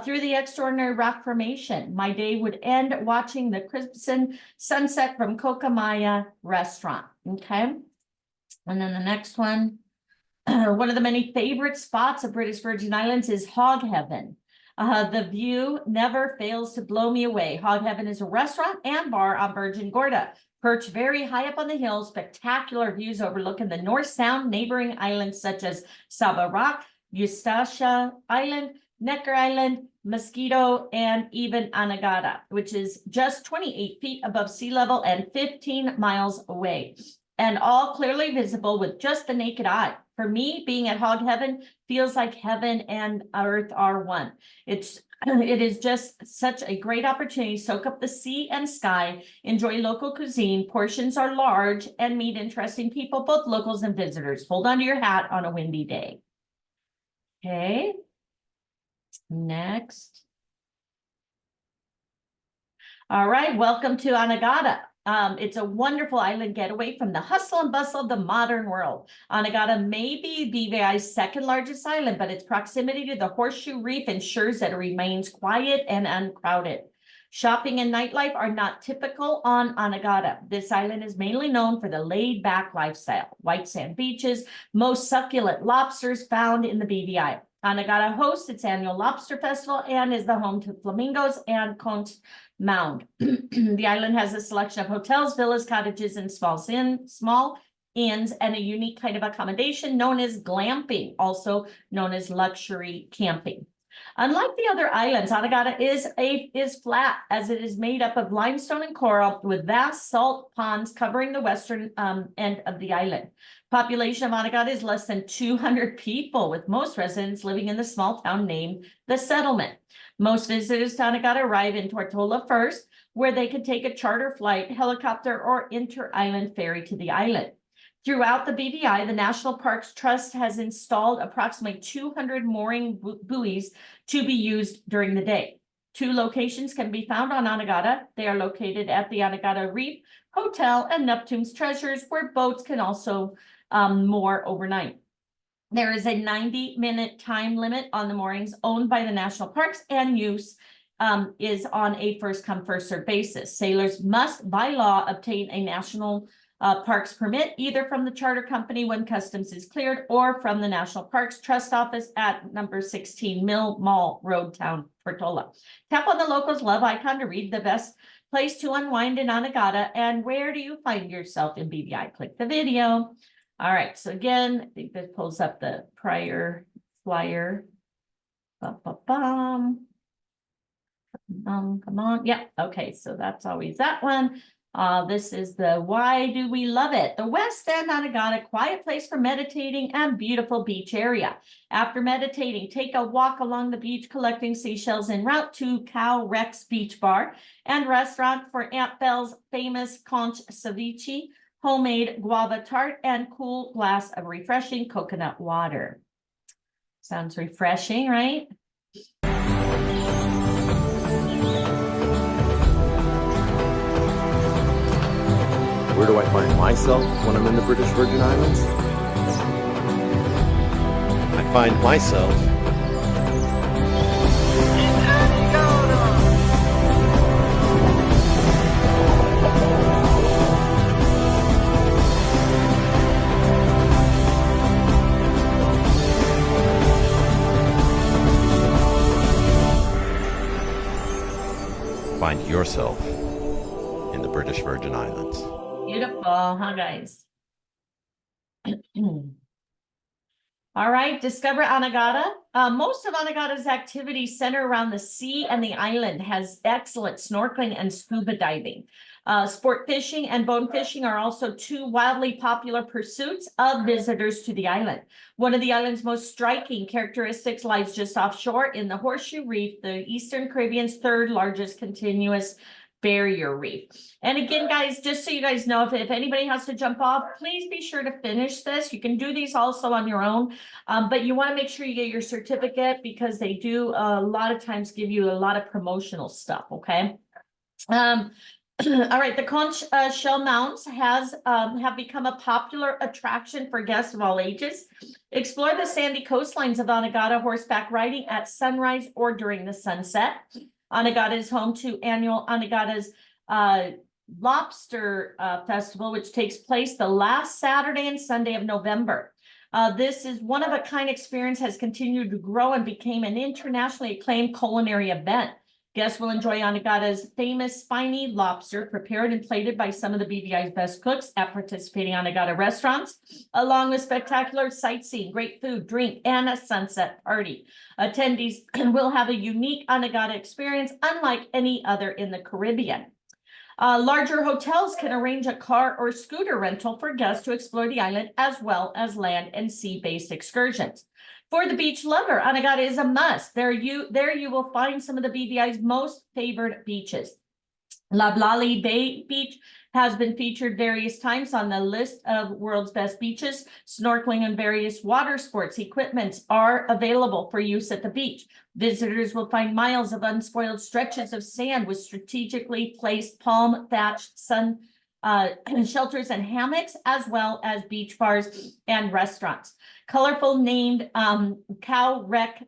Speaker 1: through the extraordinary rock formation. My day would end watching the crimson sunset from Kokamaya restaurant. Okay. And then the next one, one of the many favorite spots of British Virgin Islands is Hog Heaven. The view never fails to blow me away. Hog Heaven is a restaurant and bar on Virgin Gorda. Perched very high up on the hill, spectacular views overlooking the North Sound, neighboring islands such as Saba Rock, Eustacia Island, Necker Island, Mosquito, and even Anegada, which is just 28 feet above sea level and 15 miles away, and all clearly visible with just the naked eye. For me, being at Hog Heaven feels like heaven and earth are one. It is just such a great opportunity to soak up the sea and sky, enjoy local cuisine. Portions are large and meet interesting people, both locals and visitors. Hold on to your hat on a windy day. Okay. Next. All right, welcome to Anegada. It's a wonderful island getaway from the hustle and bustle of the modern world. Anegada may be BVI's second largest island, but its proximity to the Horseshoe Reef ensures that it remains quiet and uncrowded. Shopping and nightlife are not typical on Anegada. This island is mainly known for the laid-back lifestyle, white sand beaches, most succulent lobsters found in the BVI. Anegada hosts its annual lobster festival and is the home to flamingos and conch mound. The island has a selection of hotels, villas, cottages, and small inns, and a unique kind of accommodation known as glamping, also known as luxury camping. Unlike the other islands, Anegada is flat, as it is made up of limestone and coral with vast salt ponds covering the western end of the island. Population of Anegada is less than 200 people, with most residents living in the small town named The Settlement. Most visitors to Anegada arrive in Tortola first, where they can take a charter flight, helicopter, or inter-island ferry to the island. Throughout the BVI, the National Parks Trust has installed approximately 200 mooring buoys to be used during the day. 2 locations can be found on Anegada. They are located at the Anegada Reef Hotel and Neptune's Treasures, where boats can also moor overnight. There is a 90-minute time limit on the moorings owned by the national parks, and use is on a first-come, first-served basis. Sailors must, by law, obtain a national parks permit, either from the charter company when customs is cleared or from the National Parks Trust Office at number 16 Mill Mall Road, Town, Portola. Tap on the locals love icon to read the best place to unwind in Anegada and where do you find yourself in BVI. Click the video. All right, so again, I think this pulls up the prior flyer. Come on. Yeah, okay, so that's always that one. This is the why do we love it? The West End Anegada, quiet place for meditating and beautiful beach area. After meditating, take a walk along the beach collecting seashells en route to Cow Rex Beach Bar and Restaurant for Aunt Belle's famous conch ceviche, homemade guava tart, and cool glass of refreshing coconut water. Sounds refreshing, right?
Speaker 11: Where do I find myself when I'm in the British Virgin Islands? I find myself find yourself in the British Virgin Islands.
Speaker 1: Beautiful, huh, guys? All right, discover Anegada. Most of Anegada's activities center around the sea, and the island has excellent snorkeling and scuba diving. Sport fishing and bone fishing are also two wildly popular pursuits of visitors to the island. One of the island's most striking characteristics lies just offshore in the Horseshoe Reef, the Eastern Caribbean's third largest continuous barrier reef. And again, guys, just so you guys know, if anybody has to jump off, please be sure to finish this. You can do these also on your own, but you want to make sure you get your certificate because they do a lot of times give you a lot of promotional stuff. Okay. All right, the conch shell mounts have become a popular attraction for guests of all ages. Explore the sandy coastlines of Anegada horseback riding at sunrise or during the sunset. Anegada is home to annual Anegada's Lobster Festival, which takes place the last Saturday and Sunday of November. This is one of a kind experience, has continued to grow and became an internationally acclaimed culinary event. Guests will enjoy Anegada's famous spiny lobster, prepared and plated by some of the BVI's best cooks at participating Anegada restaurants, along with spectacular sightseeing, great food, drink, and a sunset party. Attendees will have a unique Anegada experience unlike any other in the Caribbean. Larger hotels can arrange a car or scooter rental for guests to explore the island, as well as land and sea-based excursions. For the beach lover, Anegada is a must. There you will find some of the BVI's most favored beaches. Lablali Bay Beach has been featured various times on the list of world's best beaches. Snorkeling and various water sports equipments are available for use at the beach. Visitors will find miles of unspoiled stretches of sand with strategically placed palm thatched sun shelters and hammocks, as well as beach bars and restaurants. Colorful named Cow Wreck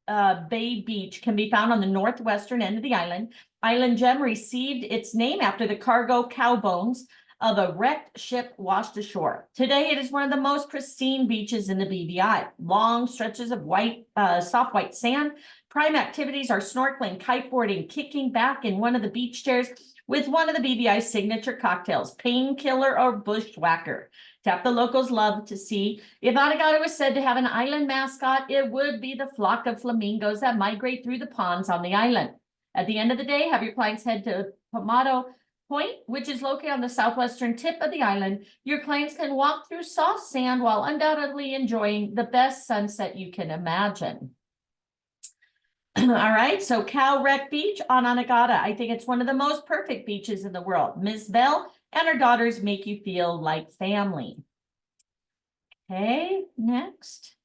Speaker 1: Bay Beach can be found on the northwestern end of the island. Island Gem received its name after the cargo cow bones of a wrecked ship washed ashore. Today, it is one of the most pristine beaches in the BVI. Long stretches of white, soft white sand. Prime activities are snorkeling, kiteboarding, kicking back in one of the beach chairs with one of the BVI's signature cocktails, painkiller or bushwhacker. Tap the locals love to see. If Anegada was said to have an island mascot, it would be the flock of flamingos that migrate through the ponds on the island. At the end of the day, have your clients head to Pomado Point, which is located on the southwestern tip of the island. Your clients can walk through soft sand while undoubtedly enjoying the best sunset you can imagine. All right, so Cow Wreck Beach on Anegada. I think it's one of the most perfect beaches in the world. Ms. Bell and her daughters make you feel like family. Okay, next.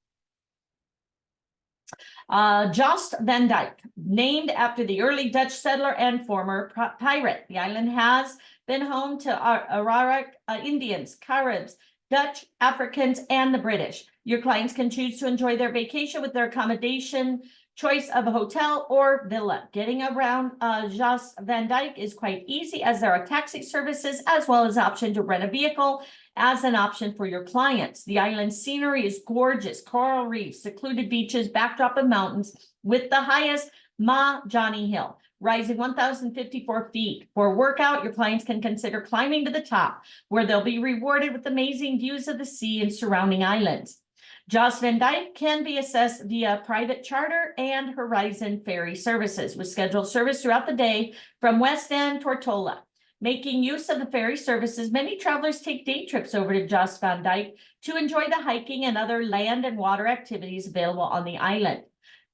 Speaker 1: Jost van Dyke, named after the early Dutch settler and former pirate. The island has been home to Ararak Indians, Caribs, Dutch, Africans, and the British. Your clients can choose to enjoy their vacation with their accommodation choice of a hotel or villa. Getting around Jas Van Dyke is quite easy as there are taxi services as well as option to rent a vehicle as an option for your clients. The island scenery is gorgeous, coral reefs, secluded beaches, backdrop of mountains with the highest Ma Johnny Hill, rising 1,054 feet. For a workout, your clients can consider climbing to the top, where they'll be rewarded with amazing views of the sea and surrounding islands. Jas Van Dyke can be accessed via private charter and Horizon ferry services with scheduled service throughout the day from West End, Tortola. Making use of the ferry services, many travelers take day trips over to Jas Van Dyke to enjoy the hiking and other land and water activities available on the island.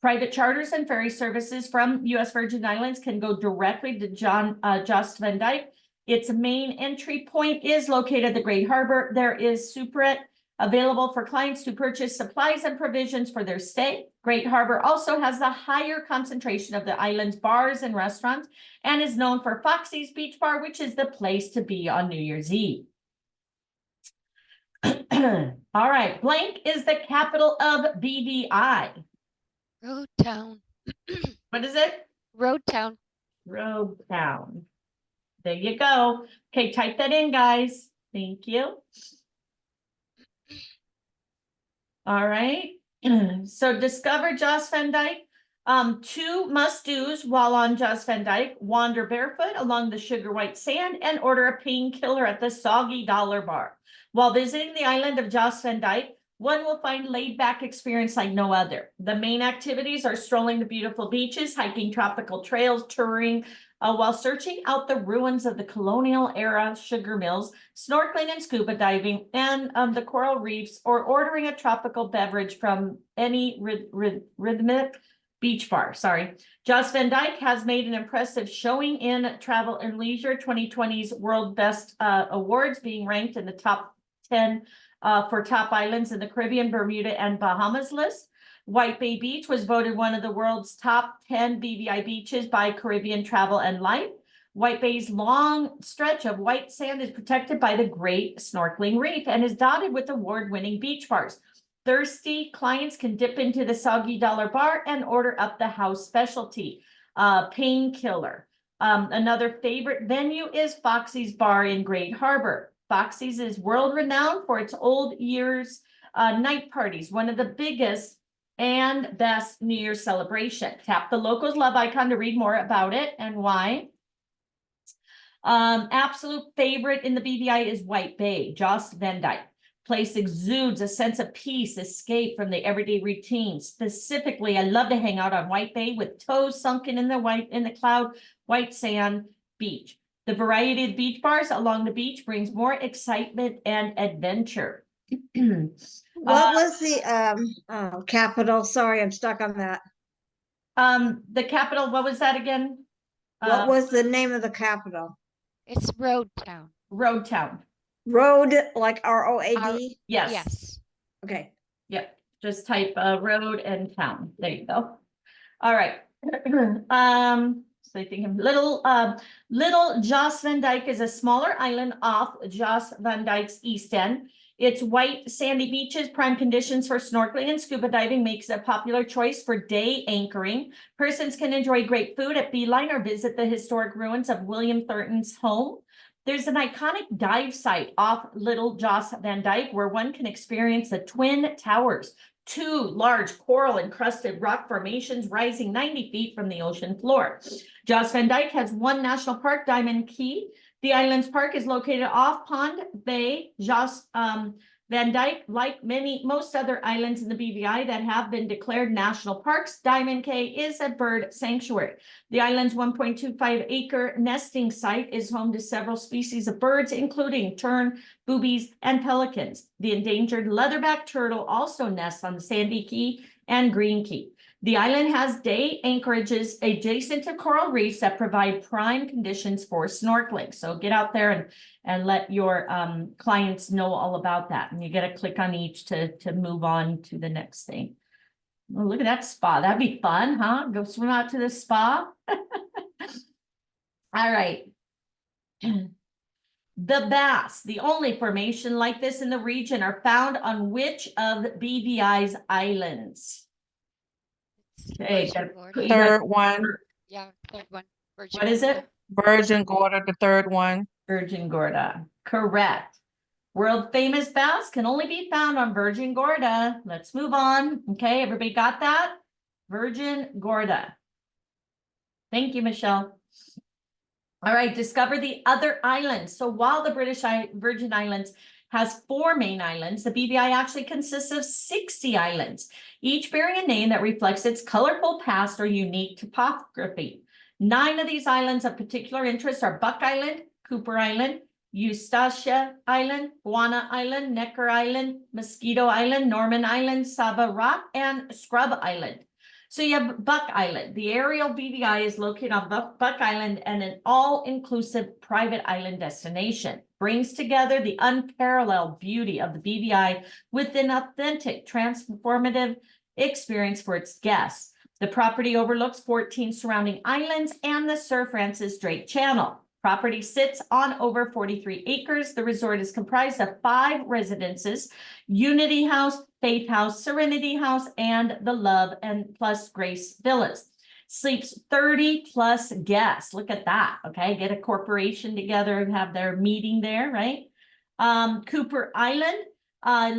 Speaker 1: Private charters and ferry services from U.S. Virgin Islands can go directly to Jas Van Dyke. Its main entry point is located at the Great Harbor. There is Supret available for clients to purchase supplies and provisions for their stay. Great Harbor also has the higher concentration of the island's bars and restaurants and is known for Foxy's Beach Bar, which is the place to be on New Year's Eve. All right, blank is the capital of BVI.
Speaker 2: Road Town.
Speaker 1: What is it?
Speaker 2: Road Town.
Speaker 1: Road Town. There you go. Okay, type that in, guys. Thank you. All right. So discover Jas Van Dyke. 2 must-dos while on Jas Van Dyke: wander barefoot along the sugar white sand and order a painkiller at the Soggy Dollar Bar. While visiting the island of Jas Van Dyke, one will find laid-back experience like no other. The main activities are strolling the beautiful beaches, hiking tropical trails, touring while searching out the ruins of the colonial era sugar mills, snorkeling and scuba diving, and the coral reefs, or ordering a tropical beverage from any rhythmic beach bar. Jas Van Dyke has made an impressive showing in Travel and Leisure 2020's World Best Awards, being ranked in the top 10 for top islands in the Caribbean, Bermuda, and Bahamas list. White Bay Beach was voted one of the world's top 10 BVI beaches by Caribbean Travel and Life. White Bay's long stretch of white sand is protected by the Great Snorkeling Reef and is dotted with award-winning beach bars. Thirsty clients can dip into the Soggy Dollar Bar and order up the house specialty, painkiller. Another favorite venue is Foxy's Bar in Great Harbor. Foxy's is world-renowned for its old year's night parties, one of the biggest and best New Year's celebration. Tap the locals love icon to read more about it and why. Absolute favorite in the BVI is White Bay. Jas Van Dyke place exudes a sense of peace, escape from the everyday routine. Specifically, I love to hang out on White Bay with toes sunken in the cloud white sand beach. The variety of beach bars along the beach brings more excitement and adventure.
Speaker 12: What was the capital? Sorry, I'm stuck on that.
Speaker 1: The capital, what was that again?
Speaker 12: What was the name of the capital?
Speaker 2: It's Road Town.
Speaker 1: Road Town.
Speaker 12: Road, like ROAD?
Speaker 1: Yes.
Speaker 2: Yes.
Speaker 12: Okay.
Speaker 1: Yep. Just type road and town. There you go. All right. So I think little Jas Van Dyke is a smaller island off Jas Van Dyke's east end. Its white sandy beaches, prime conditions for snorkeling and scuba diving, makes a popular choice for day anchoring. Persons can enjoy great food at Beeline or visit the historic ruins of William Thornton's home. There's an iconic dive site off Little Jas Van Dyke where one can experience the Twin Towers, 2 large coral encrusted rock formations rising 90 feet from the ocean floor. Jas Van Dyke has 1 national park, Diamond Key. The island's park is located off Pond Bay. Jas Van Dyke, like most other islands in the BVI that have been declared national parks, Diamond Cay is a bird sanctuary. The island's 1.25-acre nesting site is home to several species of birds, including tern, boobies, and pelicans. The endangered leatherback turtle also nests on the Sandy Key and Green Key. The island has day anchorages adjacent to coral reefs that provide prime conditions for snorkeling. So get out there and let your clients know all about that. And you get to click on each to move on to the next thing. Oh, look at that spa. That'd be fun, huh? Go swim out to the spa. All right. The bass, the only formation like this in the region, are found on which of BVI's islands? Okay,
Speaker 2: Virgin
Speaker 1: you
Speaker 2: Gorda.
Speaker 1: got-
Speaker 13: Third one,
Speaker 2: Yeah, third one. Virgin
Speaker 1: what is
Speaker 2: Gorda.
Speaker 1: it?
Speaker 13: Virgin Gorda, the third one.
Speaker 1: Virgin Gorda, correct. World famous bass can only be found on Virgin Gorda. Let's move on. Okay, everybody got that? Virgin Gorda. Thank you, Michelle. All right, discover the other islands. So while the Virgin Islands has 4 main islands, the BVI actually consists of 60 islands, each bearing a name that reflects its colorful past or unique topography. 9 of these islands of particular interest are Buck Island, Cooper Island, Eustacia Island, Guana Island, Necker Island, Mosquito Island, Norman Island, Saba Rock, and Scrub Island. So you have Buck Island. The aerial BVI is located on Buck Island and an all-inclusive private island destination. Brings together the unparalleled beauty of the BVI with an authentic, transformative experience for its guests. The property overlooks 14 surrounding islands and the Sir Francis Drake Channel. Property sits on over 43 acres. The resort is comprised of 5 residences: Unity House, Faith House, Serenity House, and the Love and Plus Grace Villas. Sleeps 30 plus guests. Look at that. Okay, get a corporation together and have their meeting there, right? Cooper Island,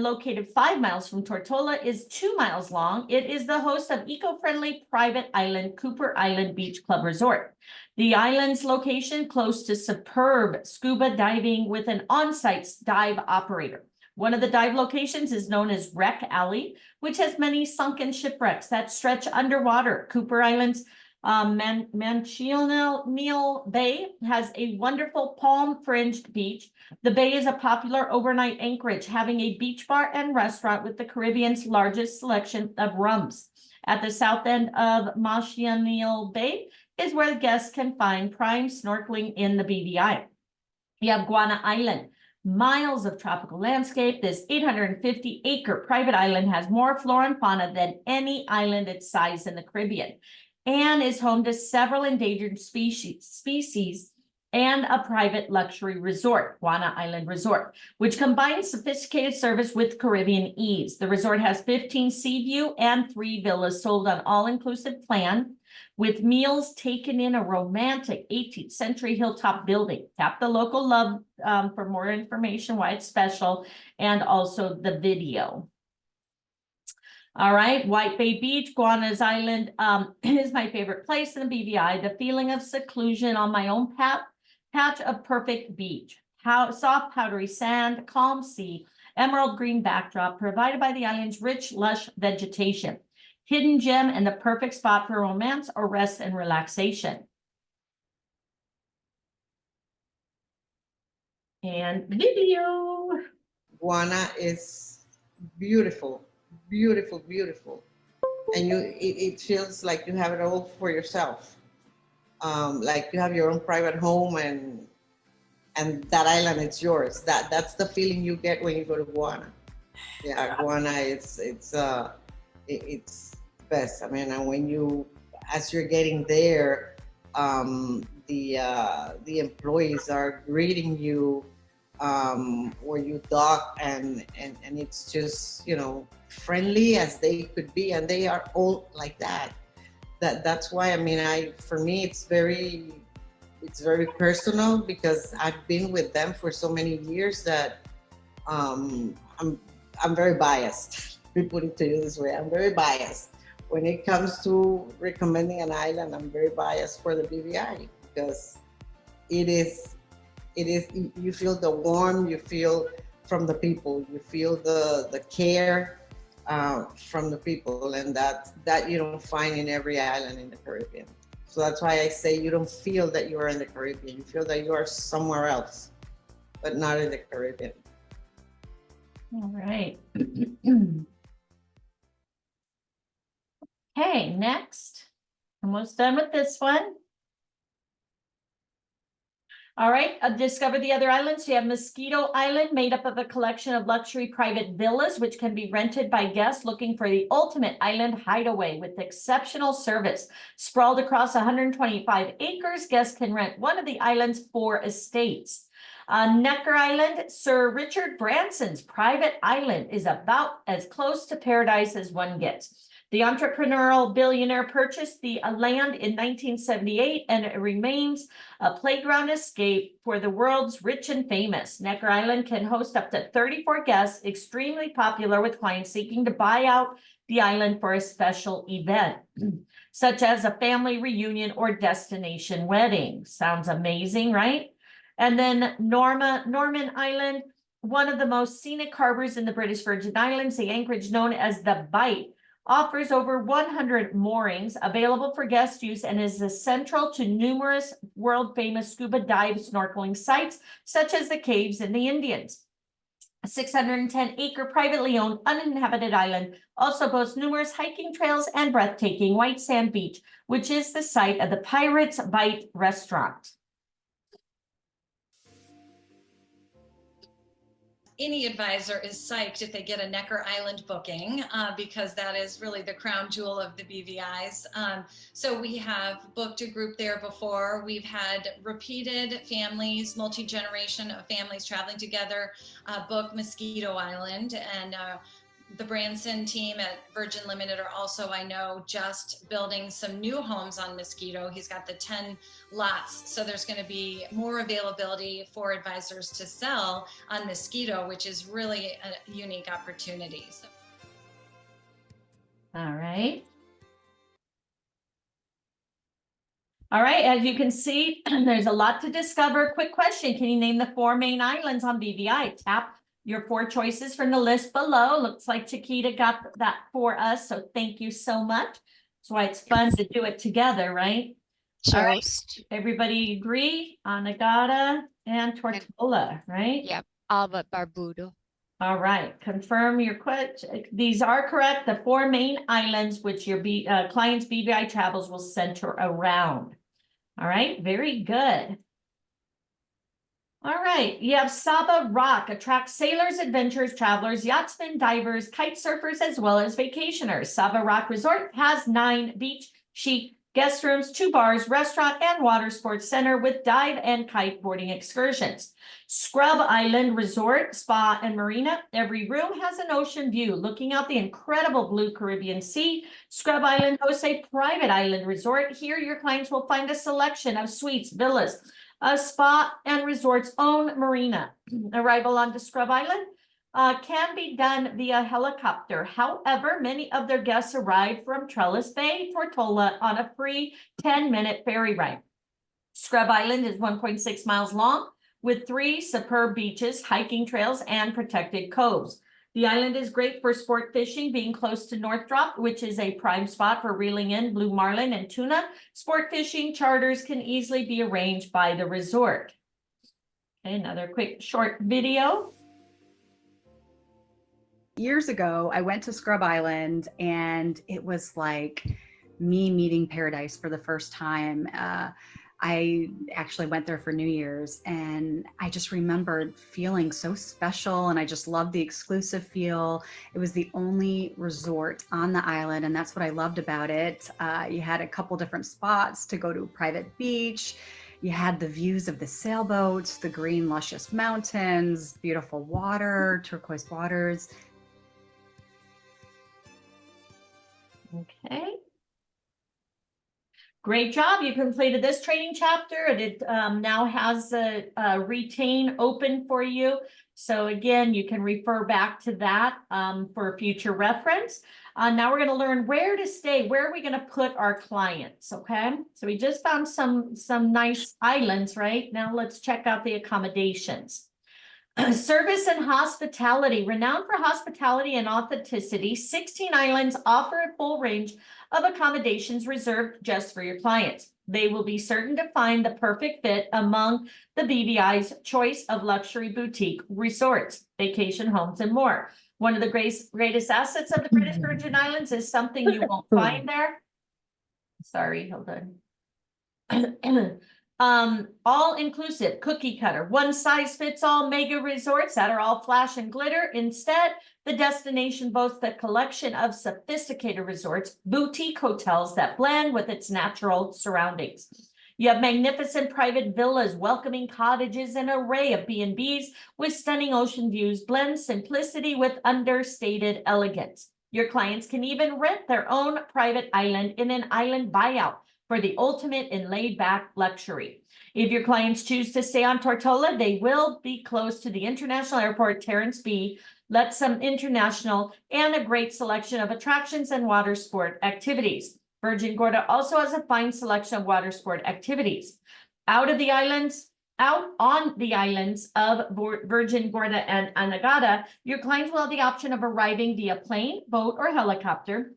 Speaker 1: located 5 miles from Tortola, is 2 miles long. It is the host of eco-friendly private island Cooper Island Beach Club Resort. The island's location close to superb scuba diving with an on-site dive operator. One of the dive locations is known as Wreck Alley, which has many sunken shipwrecks that stretch underwater. Cooper Island's Manchineal Bay has a wonderful palm-fringed beach. The bay is a popular overnight anchorage, having a beach bar and restaurant with the Caribbean's largest selection of rums. At the south end of Manchineal Bay is where guests can find prime snorkeling in the BVI. You have Guana Island. Miles of tropical landscape. This 850-acre private island has more flora and fauna than any island its size in the Caribbean, and is home to several endangered species and a private luxury resort, Guana Island Resort, which combines sophisticated service with Caribbean ease. The resort has 15 sea view and 3 villas sold on all-inclusive plan, with meals taken in a romantic 18th century hilltop building. Tap the local love for more information why it's special, and also the video. All right, White Bay Beach, Guana's Island is my favorite place in the BVI. The feeling of seclusion on my own patch of perfect beach. Soft powdery sand, calm sea, emerald green backdrop provided by the island's rich, lush vegetation. Hidden gem and the perfect spot for romance or rest and relaxation. And video.
Speaker 14: Guana is beautiful, beautiful, beautiful. And it feels like you have it all for yourself. Like you have your own private home and that island, it's yours. That's the feeling you get when you go to Guana. Yeah, Guana, it's best. I mean, and when as you're getting there, the employees are greeting you where you dock, and it's just, friendly as they could be, and they are all like that. That's why, I mean, for me, it's very personal, because I've been with them for so many years that I'm very biased. We put it to you this way, I'm very biased. When it comes to recommending an island, I'm very biased for the BVI, because it is, you feel the warmth, you feel from the people, you feel the care from the people, and that you don't find in every island in the Caribbean. So that's why I say you don't feel that you are in the Caribbean. You feel that you are somewhere else, but not in the Caribbean.
Speaker 1: All right. Okay, next. Almost done with this one. All right, discover the other islands. You have Mosquito Island, made up of a collection of luxury private villas, which can be rented by guests looking for the ultimate island hideaway with exceptional service. Sprawled across 125 acres, guests can rent one of the island's 4 estates. Necker Island, Sir Richard Branson's private island, is about as close to paradise as one gets. The entrepreneurial billionaire purchased the land in 1978, and it remains a playground escape for the world's rich and famous. Necker Island can host up to 34 guests, extremely popular with clients seeking to buy out the island for a special event, such as a family reunion or destination wedding. Sounds amazing, right? And then Norman Island, one of the most scenic harbors in the British Virgin Islands, the anchorage known as the Bight, offers over 100 moorings available for guest use and is central to numerous world-famous scuba dive snorkeling sites, such as the caves in the Indians. A 610-acre privately owned uninhabited island also boasts numerous hiking trails and breathtaking white sand beach, which is the site of the Pirates Bite restaurant.
Speaker 6: Any advisor is psyched if they get a Necker Island booking because that is really the crown jewel of the BVIs. So we have booked a group there before. We've had repeated families, multi-generation of families traveling together, book Mosquito Island, and the Branson team at Virgin Limited are also, I know, just building some new homes on Mosquito. He's got the 10 lots. So there's going to be more availability for advisors to sell on Mosquito, which is really a unique opportunity. So.
Speaker 1: All right. All right, as you can see, there's a lot to discover. Quick question. Can you name the 4 main islands on BVI? Tap your 4 choices from the list below. Looks like Chiquita got that for us, so thank you so much. That's why it's fun to do it together, right? All right. Everybody agree? Anegada and Tortola, right?
Speaker 2: Yep, all but Barbudo.
Speaker 1: All right, confirm your question. These are correct. The 4 main islands which your client's BVI travels will center around. All right, very good. All right, you have Saba Rock, attracts sailors, adventurers, travelers, yachtsmen, divers, kite surfers, as well as vacationers. Saba Rock Resort has 9 beach chic guest rooms, 2 bars, restaurant, and water sports center with dive and kite boarding excursions. Scrub Island Resort, Spa, and Marina. Every room has an ocean view looking out the incredible blue Caribbean Sea. Scrub Island hosts a private island resort. Here, your clients will find a selection of suites, villas, a spa, and resort's own marina. Arrival onto Scrub Island can be done via helicopter. However, many of their guests arrive from Trellis Bay, Tortola on a free 10-minute ferry ride. Scrub Island is 1.6 miles long with 3 superb beaches, hiking trails, and protected coves. The island is great for sport fishing, being close to North Drop, which is a prime spot for reeling in blue marlin and tuna. Sport fishing charters can easily be arranged by the resort. Okay, another quick short video.
Speaker 7: Years ago, I went to Scrub Island and it was like me meeting paradise for the first time. I actually went there for New Year's and I just remembered feeling so special and I just loved the exclusive feel. It was the only resort on the island and that's what I loved about it. You had a couple different spots to go to a private beach. You had the views of the sailboats, the green luscious mountains, beautiful water, turquoise waters.
Speaker 1: Okay. Great job. You completed this training chapter and it now has a retain open for you. So again, you can refer back to that for future reference. Now we're going to learn where to stay. Where are we going to put our clients? Okay. So we just found some nice islands, right? Now let's check out the accommodations. Service and hospitality. Renowned for hospitality and authenticity, 16 islands offer a full range of accommodations reserved just for your clients. They will be certain to find the perfect fit among the BVI's choice of luxury boutique resorts, vacation homes, and more. One of the greatest assets of the British Virgin Islands is something you won't find there. Sorry, hold on. All inclusive, cookie cutter, one size fits all mega resorts that are all flash and glitter. Instead, the destination boasts a collection of sophisticated resorts, boutique hotels that blend with its natural surroundings. You have magnificent private villas, welcoming cottages, and an array of B&Bs with stunning ocean views blend simplicity with understated elegance. Your clients can even rent their own private island in an island buyout for the ultimate in laid-back luxury. If your clients choose to stay on Tortola, they will be close to the International Airport, Terrence B. Let some international and a great selection of attractions and water sport activities. Virgin Gorda also has a fine selection of water sport activities. Out on the islands of Virgin Gorda and Anegada, your clients will have the option of arriving via plane, boat, or helicopter.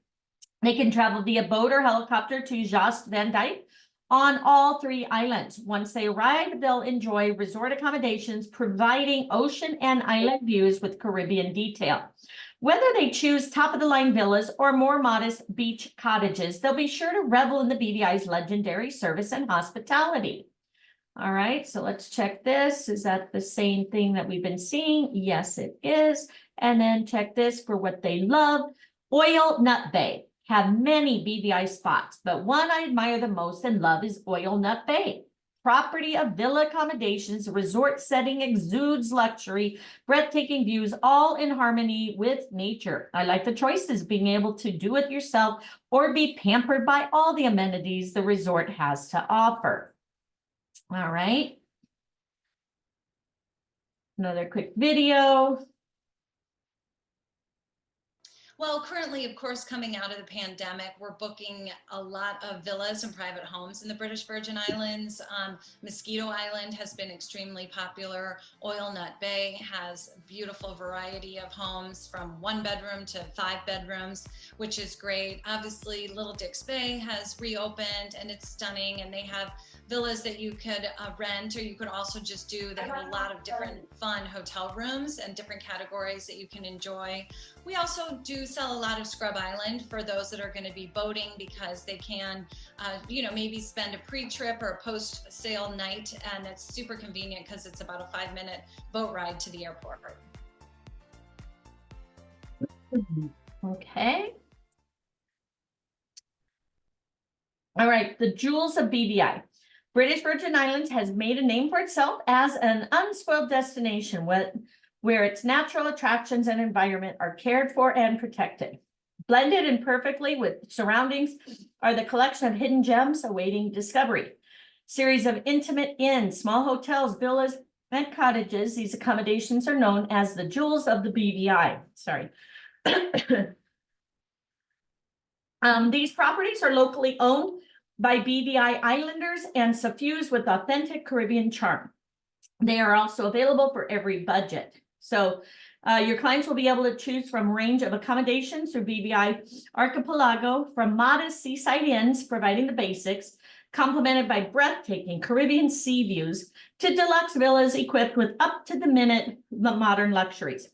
Speaker 1: They can travel via boat or helicopter to Jast Van Dyke on all 3 islands. Once they arrive, they'll enjoy resort accommodations, providing ocean and island views with Caribbean detail. Whether they choose top-of-the-line villas or more modest beach cottages, they'll be sure to revel in the BVI's legendary service and hospitality. All right, so let's check this. Is that the same thing that we've been seeing? Yes, it is. And then check this for what they love. Oil Nut Bay have many BVI spots, but one I admire the most and love is Oil Nut Bay. Property of villa accommodations, resort setting exudes luxury, breathtaking views, all in harmony with nature. I like the choices, being able to do it yourself or be pampered by all the amenities the resort has to offer. All right. Another quick video.
Speaker 6: Well, currently, of course, coming out of the pandemic, we're booking a lot of villas and private homes in the British Virgin Islands. Mosquito Island has been extremely popular. Oil Nut Bay has a beautiful variety of homes from 1 bedroom to 5 bedrooms, which is great. Obviously, Little Dix Bay has reopened and it's stunning, and they have villas that you could rent, or you could also just do. They have a lot of different fun hotel rooms and different categories that you can enjoy. We also do sell a lot of Scrub Island for those that are going to be boating, because they can, maybe spend a pre-trip or a post-sail night, and it's super convenient because it's about a 5-minute boat ride to the airport.
Speaker 1: Okay. All right, the jewels of BVI. British Virgin Islands has made a name for itself as an unspoiled destination where its natural attractions and environment are cared for and protected. Blended in perfectly with surroundings are the collection of hidden gems awaiting discovery. Series of intimate inns, small hotels, villas, and cottages. These accommodations are known as the jewels of the BVI. Sorry. These properties are locally owned by BVI Islanders and suffused with authentic Caribbean charm. They are also available for every budget. So your clients will be able to choose from a range of accommodations through BVI Archipelago, from modest seaside inns providing the basics, complemented by breathtaking Caribbean sea views, to deluxe villas equipped with up-to-the-minute modern luxuries.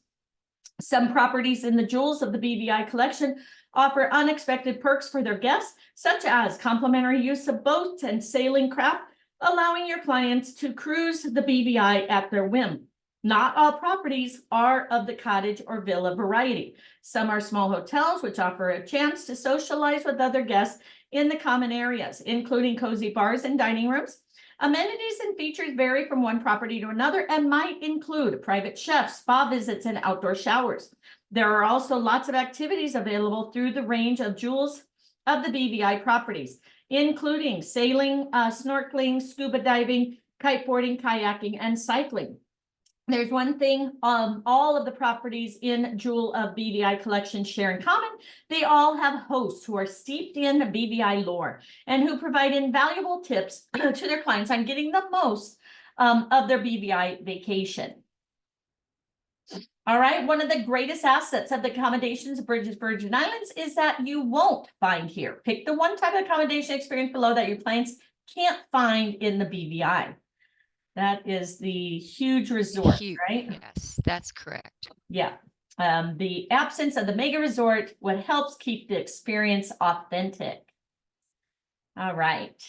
Speaker 1: Some properties in the jewels of the BVI collection offer unexpected perks for their guests, such as complimentary use of boats and sailing craft, allowing your clients to cruise the BVI at their whim. Not all properties are of the cottage or villa variety. Some are small hotels, which offer a chance to socialize with other guests in the common areas, including cozy bars and dining rooms. Amenities and features vary from one property to another and might include private chefs, spa visits, and outdoor showers. There are also lots of activities available through the range of jewels of the BVI properties, including sailing, snorkeling, scuba diving, kiteboarding, kayaking, and cycling. There's one thing all of the properties in Jewel of BVI collection share in common. They all have hosts who are steeped in BVI lore and who provide invaluable tips to their clients on getting the most of their BVI vacation. All right, one of the greatest assets of the accommodations of British Virgin Islands is that you won't find here. Pick the one type of accommodation experience below that your clients can't find in the BVI. That is the huge resort, right?
Speaker 2: Yes, that's correct.
Speaker 1: Yeah. The absence of the mega resort, what helps keep the experience authentic. All right.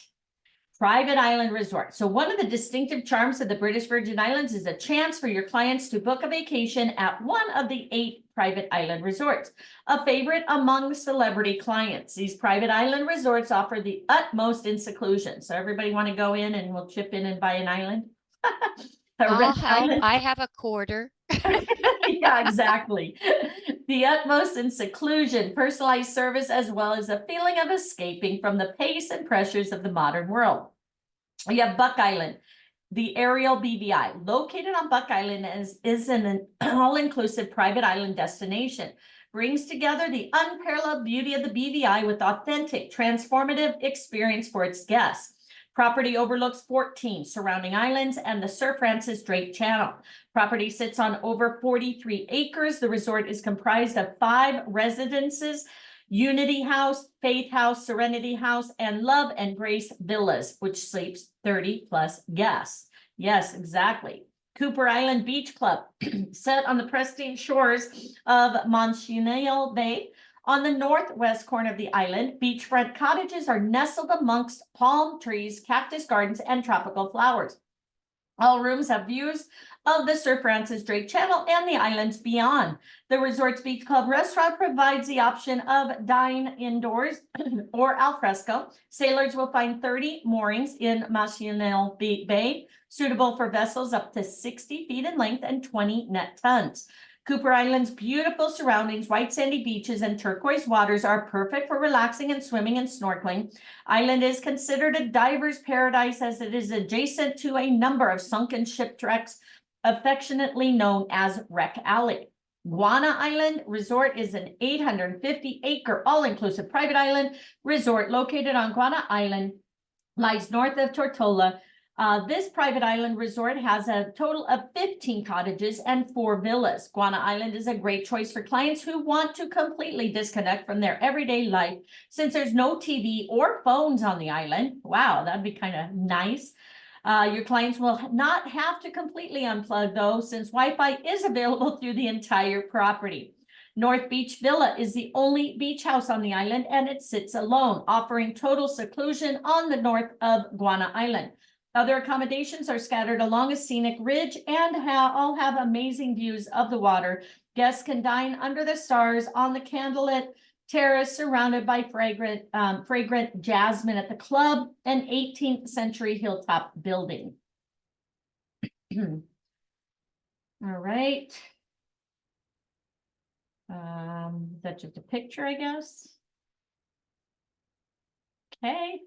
Speaker 1: Private island resort. So one of the distinctive charms of the British Virgin Islands is a chance for your clients to book a vacation at one of the 8 private island resorts, a favorite among celebrity clients. These private island resorts offer the utmost in seclusion. So everybody want to go in and we'll chip in and buy an island?
Speaker 2: I'll help. I have a quarter.
Speaker 1: Yeah, exactly. The utmost in seclusion, personalized service, as well as a feeling of escaping from the pace and pressures of the modern world. We have Buck Island, the aerial BVI. Located on Buck Island is an all-inclusive private island destination. Brings together the unparalleled beauty of the BVI with authentic, transformative experience for its guests. Property overlooks 14 surrounding islands and the Sir Francis Drake Channel. Property sits on over 43 acres. The resort is comprised of 5 residences, Unity House, Faith House, Serenity House, and Love and Grace Villas, which sleeps 30 plus guests. Yes, exactly. Cooper Island Beach Club, set on the pristine shores of Montchneel Bay. On the northwest corner of the island, beachfront cottages are nestled amongst palm trees, cactus gardens, and tropical flowers. All rooms have views of the Sir Francis Drake Channel and the islands beyond. The resort's beach club restaurant provides the option of dine indoors or al fresco. Sailors will find 30 moorings in Montchneel Bay, suitable for vessels up to 60 feet in length and 20 net tons. Cooper Island's beautiful surroundings, white sandy beaches, and turquoise waters are perfect for relaxing and swimming and snorkeling. Island is considered a diver's paradise as it is adjacent to a number of sunken shipwrecks, affectionately known as Wreck Alley. Guana Island Resort is an 850-acre all-inclusive private island resort located on Guana Island, lies north of Tortola. This private island resort has a total of 15 cottages and 4 villas. Guana Island is a great choice for clients who want to completely disconnect from their everyday life since there's no TV or phones on the island. Wow, that'd be kind of nice. Your clients will not have to completely unplug though, since Wi-Fi is available through the entire property. North Beach Villa is the only beach house on the island and it sits alone, offering total seclusion on the north of Guana Island. Other accommodations are scattered along a scenic ridge and all have amazing views of the water. Guests can dine under the stars on the candlelit terrace surrounded by fragrant jasmine at the club, an 18th century hilltop building. All right. That's just a picture, I guess. Okay.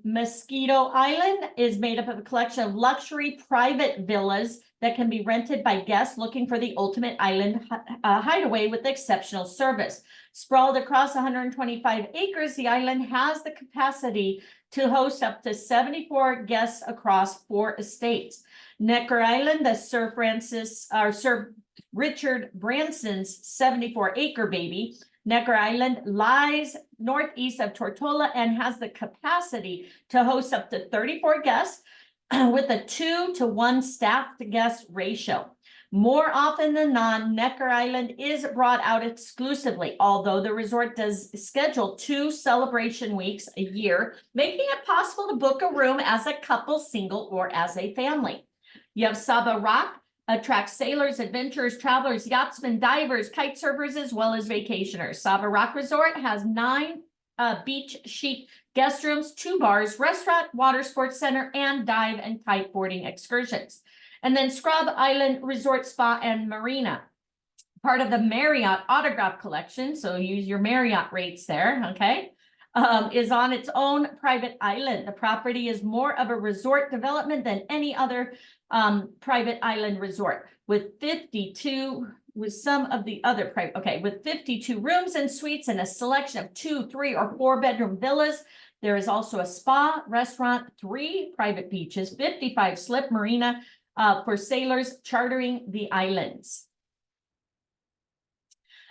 Speaker 1: Mosquito Island is made up of a collection of luxury private villas that can be rented by guests looking for the ultimate island hideaway with exceptional service. Sprawled across 125 acres, the island has the capacity to host up to 74 guests across 4 estates. Necker Island, the Sir Richard Branson's 74-acre baby. Necker Island lies northeast of Tortola and has the capacity to host up to 34 guests with a 2-to-1 staff to guest ratio. More often than not, Necker Island is brought out exclusively, although the resort does schedule 2 celebration weeks a year, making it possible to book a room as a couple, single, or as a family. You have Saba Rock, attracts sailors, adventurers, travelers, yachtsmen, divers, kite surfers, as well as vacationers. Saba Rock Resort has 9 beach chic guest rooms, 2 bars, restaurant, water sports center, and dive and kiteboarding excursions. And then Scrub Island Resort Spa and Marina, part of the Marriott Autograph Collection, so use your Marriott rates there, okay, is on its own private island. The property is more of a resort development than any other private island resort, with 52 with some of the other private, okay, with 52 rooms and suites and a selection of 2, 3, or 4 bedroom villas. There is also a spa, restaurant, 3 private beaches, 55 slip marina for sailors chartering the islands.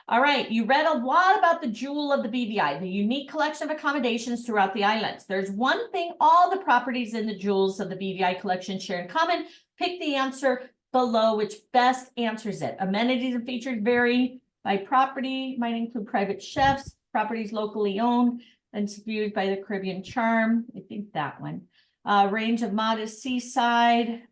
Speaker 1: All right, you read a lot about the jewel of the BVI, the unique collection of accommodations throughout the islands. There's one thing all the properties in the jewels of the BVI collection share in common. Pick the answer below which best answers it. Amenities and features vary by property, might include private chefs, properties locally owned, and viewed by the Caribbean charm. I think that one. Range of modest seaside.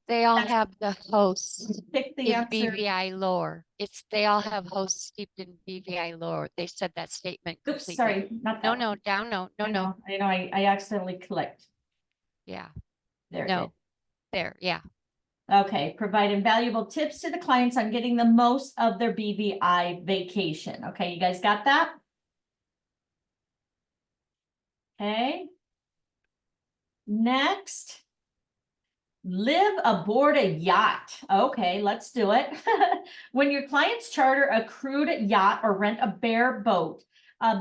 Speaker 2: They all
Speaker 1: That's-
Speaker 2: have the hosts
Speaker 1: Pick the
Speaker 2: in
Speaker 1: answer.
Speaker 2: BVI lore. They all have hosts steeped in BVI lore. They said that statement
Speaker 1: Oops,
Speaker 2: completely.
Speaker 1: sorry, not that
Speaker 2: No,
Speaker 1: one.
Speaker 2: no, down, no, no, no.
Speaker 1: I know, I accidentally clicked.
Speaker 2: Yeah,
Speaker 1: There it
Speaker 2: no,
Speaker 1: is.
Speaker 2: there, yeah.
Speaker 1: Okay, provide invaluable tips to the clients on getting the most of their BVI vacation. Okay, you guys got that? Okay. Next. Live aboard a yacht. Okay, let's do it. When your clients charter a crewed yacht or rent a bare boat,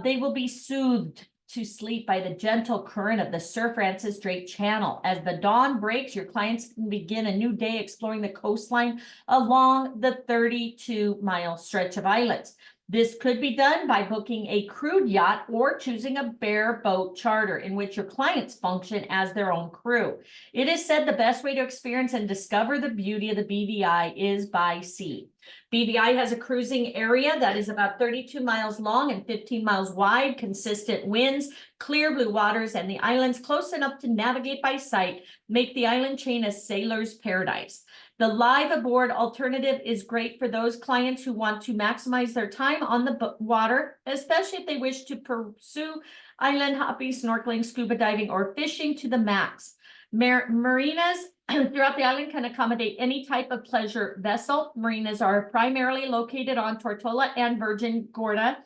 Speaker 1: they will be soothed to sleep by the gentle current of the Sir Francis Drake Channel. As the dawn breaks, your clients can begin a new day exploring the coastline along the 32-mile stretch of islands. This could be done by booking a crewed yacht or choosing a bare boat charter in which your clients function as their own crew. It is said the best way to experience and discover the beauty of the BVI is by sea. BVI has a cruising area that is about 32 miles long and 15 miles wide, consistent winds, clear blue waters, and the islands close enough to navigate by sight make the island chain a sailor's paradise. The live aboard alternative is great for those clients who want to maximize their time on the water, especially if they wish to pursue island hopping, snorkeling, scuba diving, or fishing to the max. Marinas throughout the island can accommodate any type of pleasure vessel. Marinas are primarily located on Tortola and Virgin Gorda.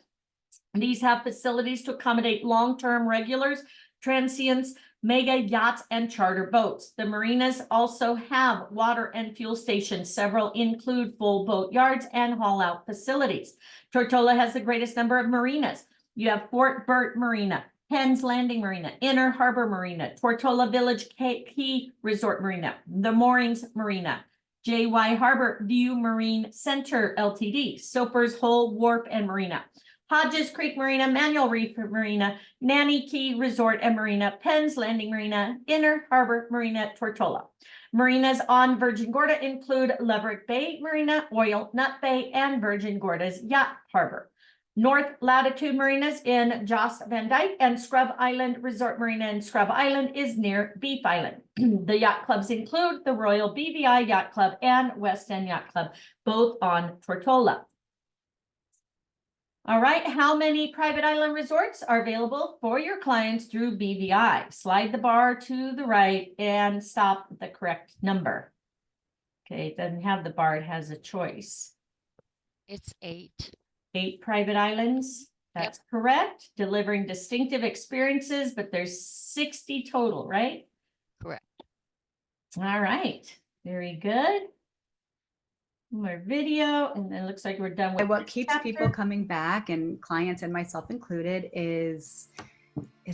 Speaker 1: These have facilities to accommodate long-term regulars, transients, mega yachts, and charter boats. The marinas also have water and fuel stations. Several include full boat yards and haul-out facilities. Tortola has the greatest number of marinas. You have Fort Burt Marina, Penn's Landing Marina, Inner Harbor Marina, Tortola Village Key Resort Marina, the Moorings Marina, JY Harbor View Marine Center Ltd, Soper's Hole Wharf and Marina, Hodges Creek Marina, Manual Reef Marina, Nanny Key Resort and Marina, Penn's Landing Marina, Inner Harbor Marina, Tortola. Marinas on Virgin Gorda include Laverick Bay Marina, Oil Nut Bay, and Virgin Gorda's Yacht Harbor. North Latitude Marinas in Jost Van Dyke and Scrub Island Resort Marina in Scrub Island is near Beef Island. The yacht clubs include the Royal BVI Yacht Club and West End Yacht Club, both on Tortola. All right, how many private island resorts are available for your clients through BVI? Slide the bar to the right and stop at the correct number. Okay, it doesn't have the bar, it has a choice.
Speaker 2: It's 8.
Speaker 1: 8 private islands. That's correct. Delivering distinctive experiences, but there's 60 total, right?
Speaker 2: Correct.
Speaker 1: All right. Very good. More video, and then it looks like we're done with
Speaker 7: What
Speaker 1: this
Speaker 7: keeps
Speaker 1: chapter.
Speaker 7: people coming back, and clients and myself included, is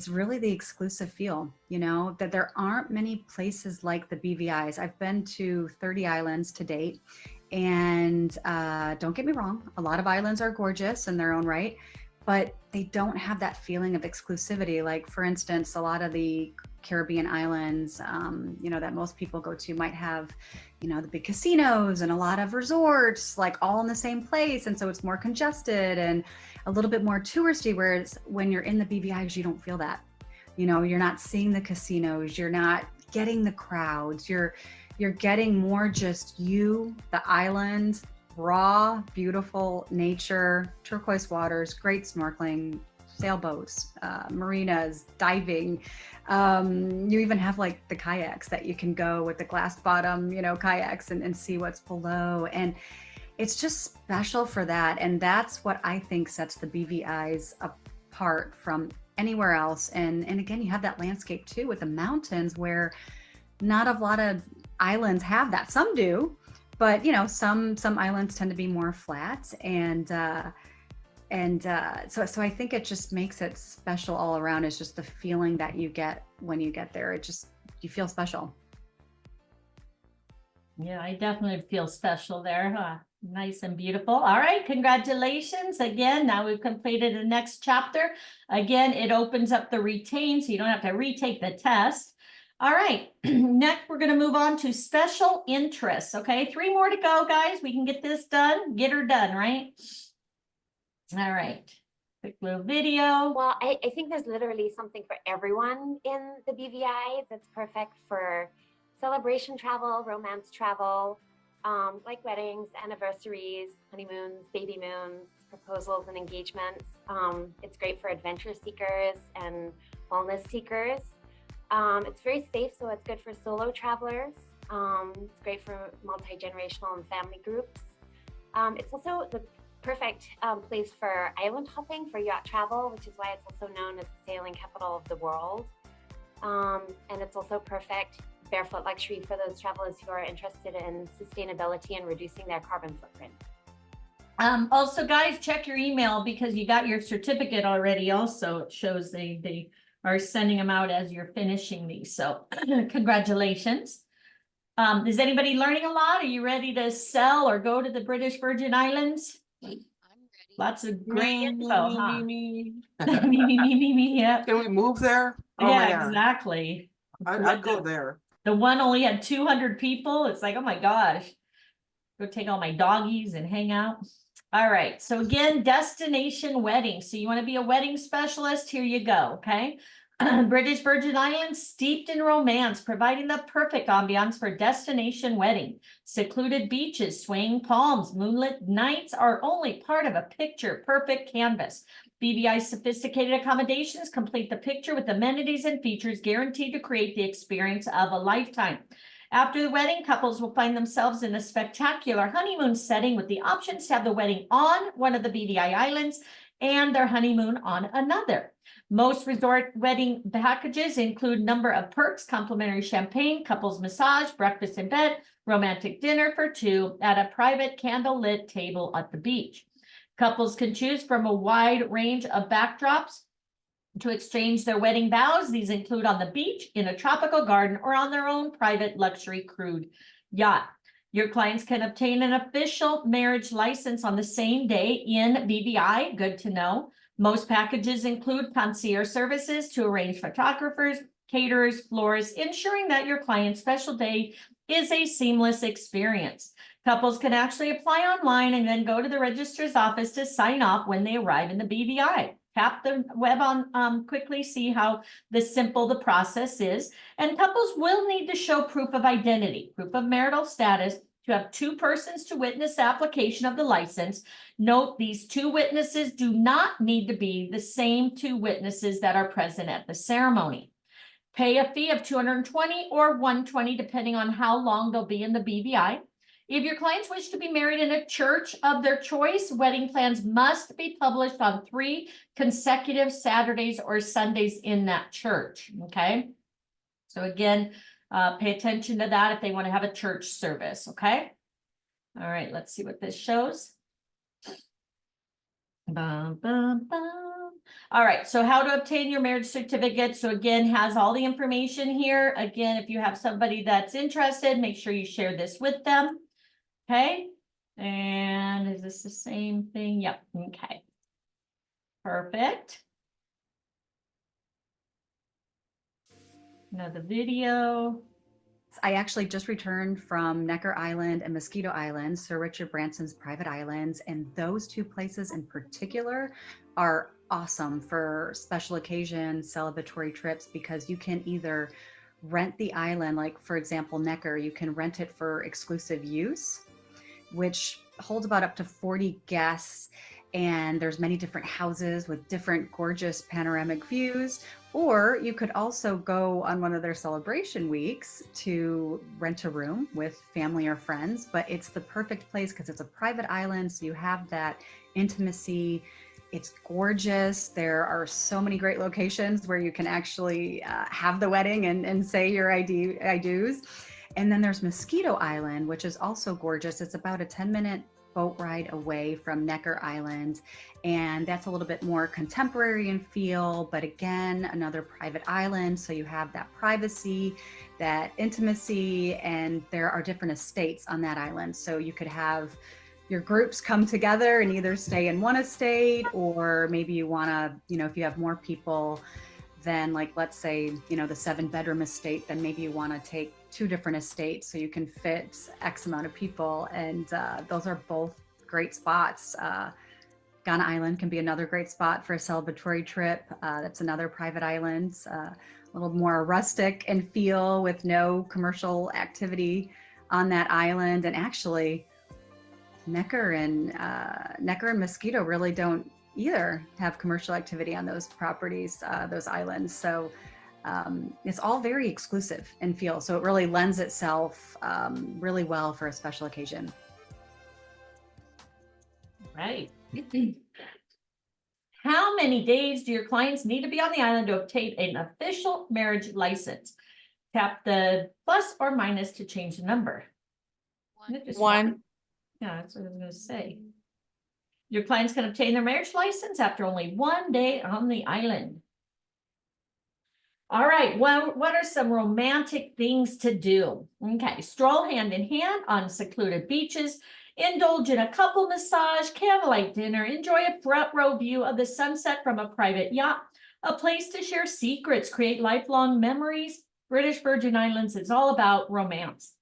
Speaker 7: really the exclusive feel, you know, that there aren't many places like the BVIs. I've been to 30 islands to date, and don't get me wrong, a lot of islands are gorgeous in their own right, but they don't have that feeling of exclusivity. Like, for instance, a lot of the Caribbean islands, you know, that most people go to might have, you know, the big casinos and a lot of resorts, like all in the same place. And so it's more congested and a little bit more touristy, whereas when you're in the BVIs, you don't feel that. You know, you're not seeing the casinos, you're not getting the crowds, you're getting more just you, the island, raw, beautiful nature, turquoise waters, great snorkeling, sailboats, marinas, diving. You even have like the kayaks that you can go with the glass bottom, you know, kayaks and see what's below. And it's just special for that. And that's what I think sets the BVIs apart from anywhere else. And again, you have that landscape too with the mountains, where not a lot of islands have that. Some do, but you know, some islands tend to be more flat, and so I think it just makes it special all around. It's just the feeling that you get when you get there. You feel special.
Speaker 1: Yeah, I definitely feel special there, huh? Nice and beautiful. All right, congratulations. Again, now we've completed the next chapter. Again, it opens up the retain, so you don't have to retake the test. All right, next we're going to move on to special interests. Okay, 3 more to go, guys. We can get this done, get her done, right? All right, quick little video.
Speaker 15: Well, I think there's literally something for everyone in the BVI that's perfect for celebration travel, romance travel, like weddings, anniversaries, honeymoons, baby moons, proposals and engagements. It's great for adventure seekers and wellness seekers. It's very safe, so it's good for solo travelers. It's great for multi-generational and family groups. It's also the perfect place for island hopping, for yacht travel, which is why it's also known as the sailing capital of the world. And it's also perfect barefoot luxury for those travelers who are interested in sustainability and reducing their carbon footprint.
Speaker 1: Also, guys, check your email because you got your certificate already. Also, it shows they are sending them out as you're finishing these. So congratulations. Is anybody learning a lot? Are you ready to sell or go to the British Virgin Islands?
Speaker 2: I'm ready.
Speaker 1: Lots of great info, huh?
Speaker 4: Me.
Speaker 1: Me, yeah.
Speaker 4: Can we move there? Oh,
Speaker 1: Yeah,
Speaker 4: man.
Speaker 1: exactly.
Speaker 4: I'd go there.
Speaker 1: The one only had 200 people. It's like, oh my gosh. Go take all my doggies and hang out. All right. So again, destination wedding. So you want to be a wedding specialist? Here you go. Okay. British Virgin Islands, steeped in romance, providing the perfect ambiance for destination wedding. Secluded beaches, swaying palms, moonlit nights are only part of a picture-perfect canvas. BVI's sophisticated accommodations complete the picture with amenities and features guaranteed to create the experience of a lifetime. After the wedding, couples will find themselves in a spectacular honeymoon setting with the options to have the wedding on one of the BVI islands and their honeymoon on another. Most resort wedding packages include number of perks, complimentary champagne, couples massage, breakfast in bed, romantic dinner for two at a private candlelit table at the beach. Couples can choose from a wide range of backdrops to exchange their wedding vows. These include on the beach, in a tropical garden, or on their own private luxury crude yacht. Your clients can obtain an official marriage license on the same day in BVI. Good to know. Most packages include concierge services to arrange photographers, caterers, florists, ensuring that your client's special day is a seamless experience. Couples can actually apply online and then go to the registrar's office to sign off when they arrive in the BVI. Tap the web on quickly, see how simple the process is. And couples will need to show proof of identity, proof of marital status, to have two persons to witness the application of the license. Note, these two witnesses do not need to be the same two witnesses that are present at the ceremony. Pay a fee of $220 or $120, depending on how long they'll be in the BVI. If your clients wish to be married in a church of their choice, wedding plans must be published on 3 consecutive Saturdays or Sundays in that church. Okay. So again, pay attention to that if they want to have a church service. Okay. All right. Let's see what this shows. Bum, bum, bum. All right. So how to obtain your marriage certificate. So again, has all the information here. Again, if you have somebody that's interested, make sure you share this with them. Okay. And is this the same thing? Yep. Okay. Perfect. Another video.
Speaker 7: I actually just returned from Necker Island and Mosquito Island, Sir Richard Branson's private islands, and those two places in particular are awesome for special occasion celebratory trips because you can either rent the island, like for example, Necker, you can rent it for exclusive use, which holds about up to 40 guests. And there's many different houses with different gorgeous panoramic views. Or you could also go on one of their celebration weeks to rent a room with family or friends. But it's the perfect place because it's a private island. So you have that intimacy. It's gorgeous. There are so many great locations where you can actually have the wedding and say your I do's. And then there's Mosquito Island, which is also gorgeous. It's about a 10-minute boat ride away from Necker Island. And that's a little bit more contemporary in feel, but again, another private island. So you have that privacy, that intimacy, and there are different estates on that island. So you could have your groups come together and either stay in one estate, or maybe you wanna, if you have more people than, like, let's say, the 7-bedroom estate, then maybe you wanna take 2 different estates so you can fit X amount of people. And those are both great spots Ghana Island can be another great spot for a celebratory trip. That's another private island, a little more rustic in feel with no commercial activity on that island. And actually, Necker and Mosquito really don't either have commercial activity on those properties, those islands. So it's all very exclusive in feel. So it really lends itself really well for a special occasion.
Speaker 1: Right. How many days do your clients need to be on the island to obtain an official marriage license? Tap the plus or minus to change the number.
Speaker 13: One.
Speaker 1: Yeah, that's what I was gonna say. Your clients can obtain their marriage license after only 1 day on the island. All right, well, what are some romantic things to do? Okay, stroll hand in hand on secluded beaches, indulge in a couple massage, candlelight dinner, enjoy a front row view of the sunset from a private yacht, a place to share secrets, create lifelong memories. British Virgin Islands is all about romance.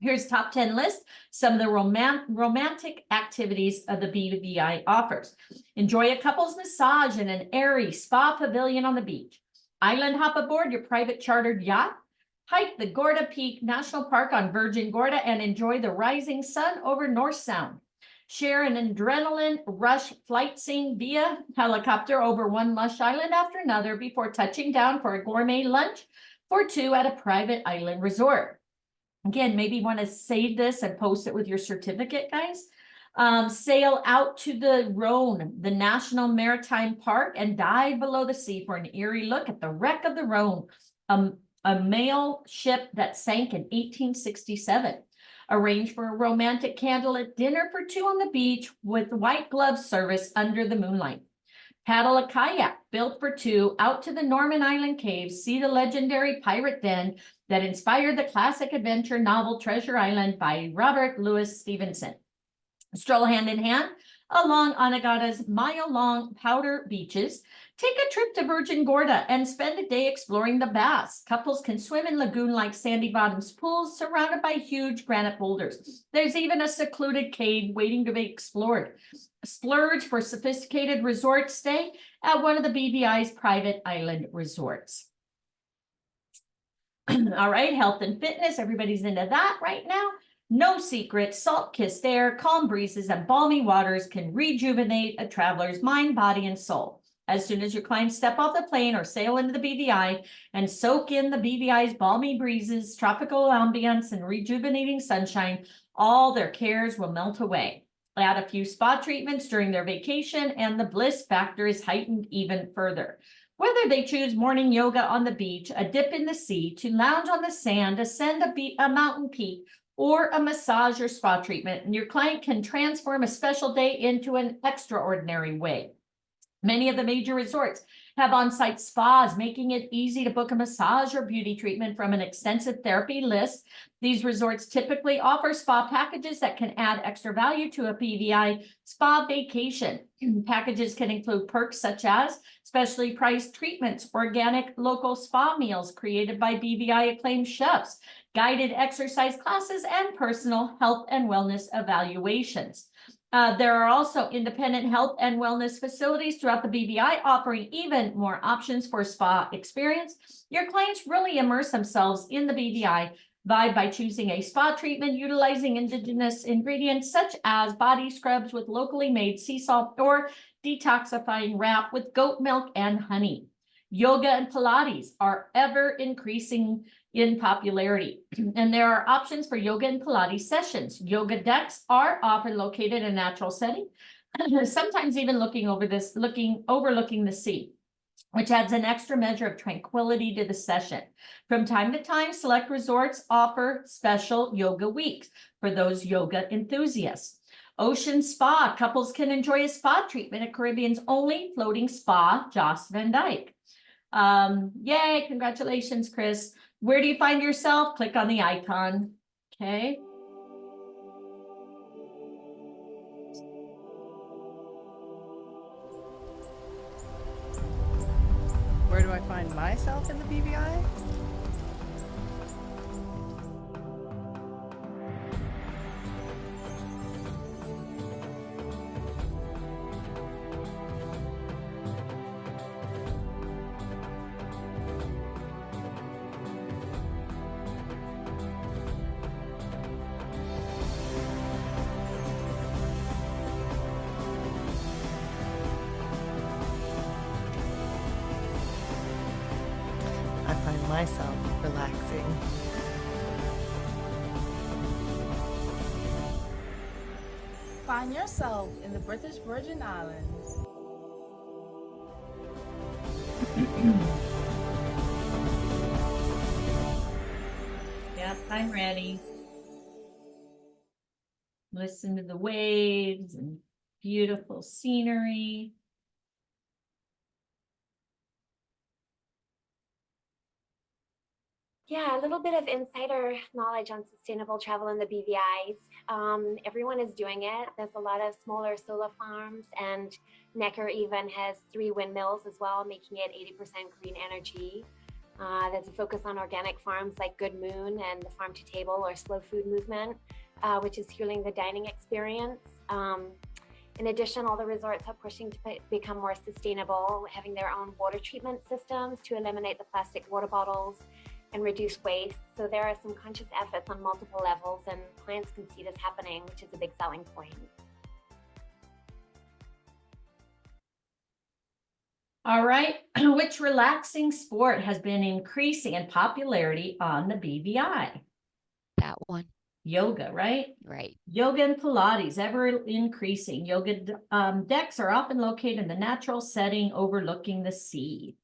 Speaker 1: Here's top 10 list, some of the romantic activities of the BVI offers. Enjoy a couple's massage in an airy spa pavilion on the beach. Island hop aboard your private chartered yacht. Hike the Gorda Peak National Park on Virgin Gorda and enjoy the rising sun over North Sound. Share an adrenaline rush flight scene via helicopter over one lush island after another before touching down for a gourmet lunch for two at a private island resort. Again, maybe you want to save this and post it with your certificate, guys. Sail out to the Rhone, the National Maritime Park, and dive below the sea for an eerie look at the wreck of the Rhone, a mail ship that sank in 1867. Arrange for a romantic candlelit dinner for two on the beach with white glove service under the moonlight. Paddle a kayak built for two out to the Norman Island caves, see the legendary pirate den that inspired the classic adventure novel Treasure Island by Robert Louis Stevenson. Stroll hand in hand along Anegada's mile-long powder beaches. Take a trip to Virgin Gorda and spend a day exploring the bass. Couples can swim in lagoon-like sandy bottoms pools surrounded by huge granite boulders. There's even a secluded cave waiting to be explored. Splurge for sophisticated resort stay at one of the BVI's private island resorts. All right, health and fitness. Everybody's into that right now. No secret, salt-kissed air, calm breezes, and balmy waters can rejuvenate a traveler's mind, body, and soul. As soon as your clients step off the plane or sail into the BVI and soak in the BVI's balmy breezes, tropical ambience, and rejuvenating sunshine, all their cares will melt away. Add a few spa treatments during their vacation, and the bliss factor is heightened even further. Whether they choose morning yoga on the beach, a dip in the sea, to lounge on the sand, ascend a mountain peak, or a massage or spa treatment, and your client can transform a special day into an extraordinary way. Many of the major resorts have on-site spas, making it easy to book a massage or beauty treatment from an extensive therapy list. These resorts typically offer spa packages that can add extra value to a BVI spa vacation. Packages can include perks such as specially priced treatments, organic local spa meals created by BVI acclaimed chefs, guided exercise classes, and personal health and wellness evaluations. There are also independent health and wellness facilities throughout the BVI offering even more options for spa experience. Your clients really immerse themselves in the BVI vibe by choosing a spa treatment utilizing indigenous ingredients such as body scrubs with locally made sea salt or detoxifying wrap with goat milk and honey. Yoga and Pilates are ever increasing in popularity, and there are options for yoga and Pilates sessions. Yoga decks are often located in a natural setting, sometimes even overlooking the sea, which adds an extra measure of tranquility to the session. From time to time, select resorts offer special yoga weeks for those yoga enthusiasts. Ocean Spa, couples can enjoy a spa treatment at Caribbean's only floating spa, Joss Van Dyke. Yay, congratulations, Chris. Where do you find yourself? Click on the icon. Okay.
Speaker 13: Where do I find myself in the BVI? I find myself relaxing. Find yourself in the British Virgin Islands.
Speaker 1: Yep, I'm ready. Listen to the waves and beautiful scenery.
Speaker 15: Yeah, a little bit of insider knowledge on sustainable travel in the BVIs. Everyone is doing it. There's a lot of smaller solar farms, and Necker even has 3 windmills as well, making it 80% green energy. There's a focus on organic farms like Good Moon and the Farm to Table or Slow Food movement, which is fueling the dining experience. In addition, all the resorts are pushing to become more sustainable, having their own water treatment systems to eliminate the plastic water bottles and reduce waste. So there are some conscious efforts on multiple levels, and clients can see this happening, which is a big selling point.
Speaker 1: All right, which relaxing sport has been increasing in popularity on the BVI?
Speaker 2: That one.
Speaker 1: Yoga, right?
Speaker 2: Right.
Speaker 1: Yoga and Pilates, ever increasing. Yoga decks are often located in the natural setting overlooking the sea.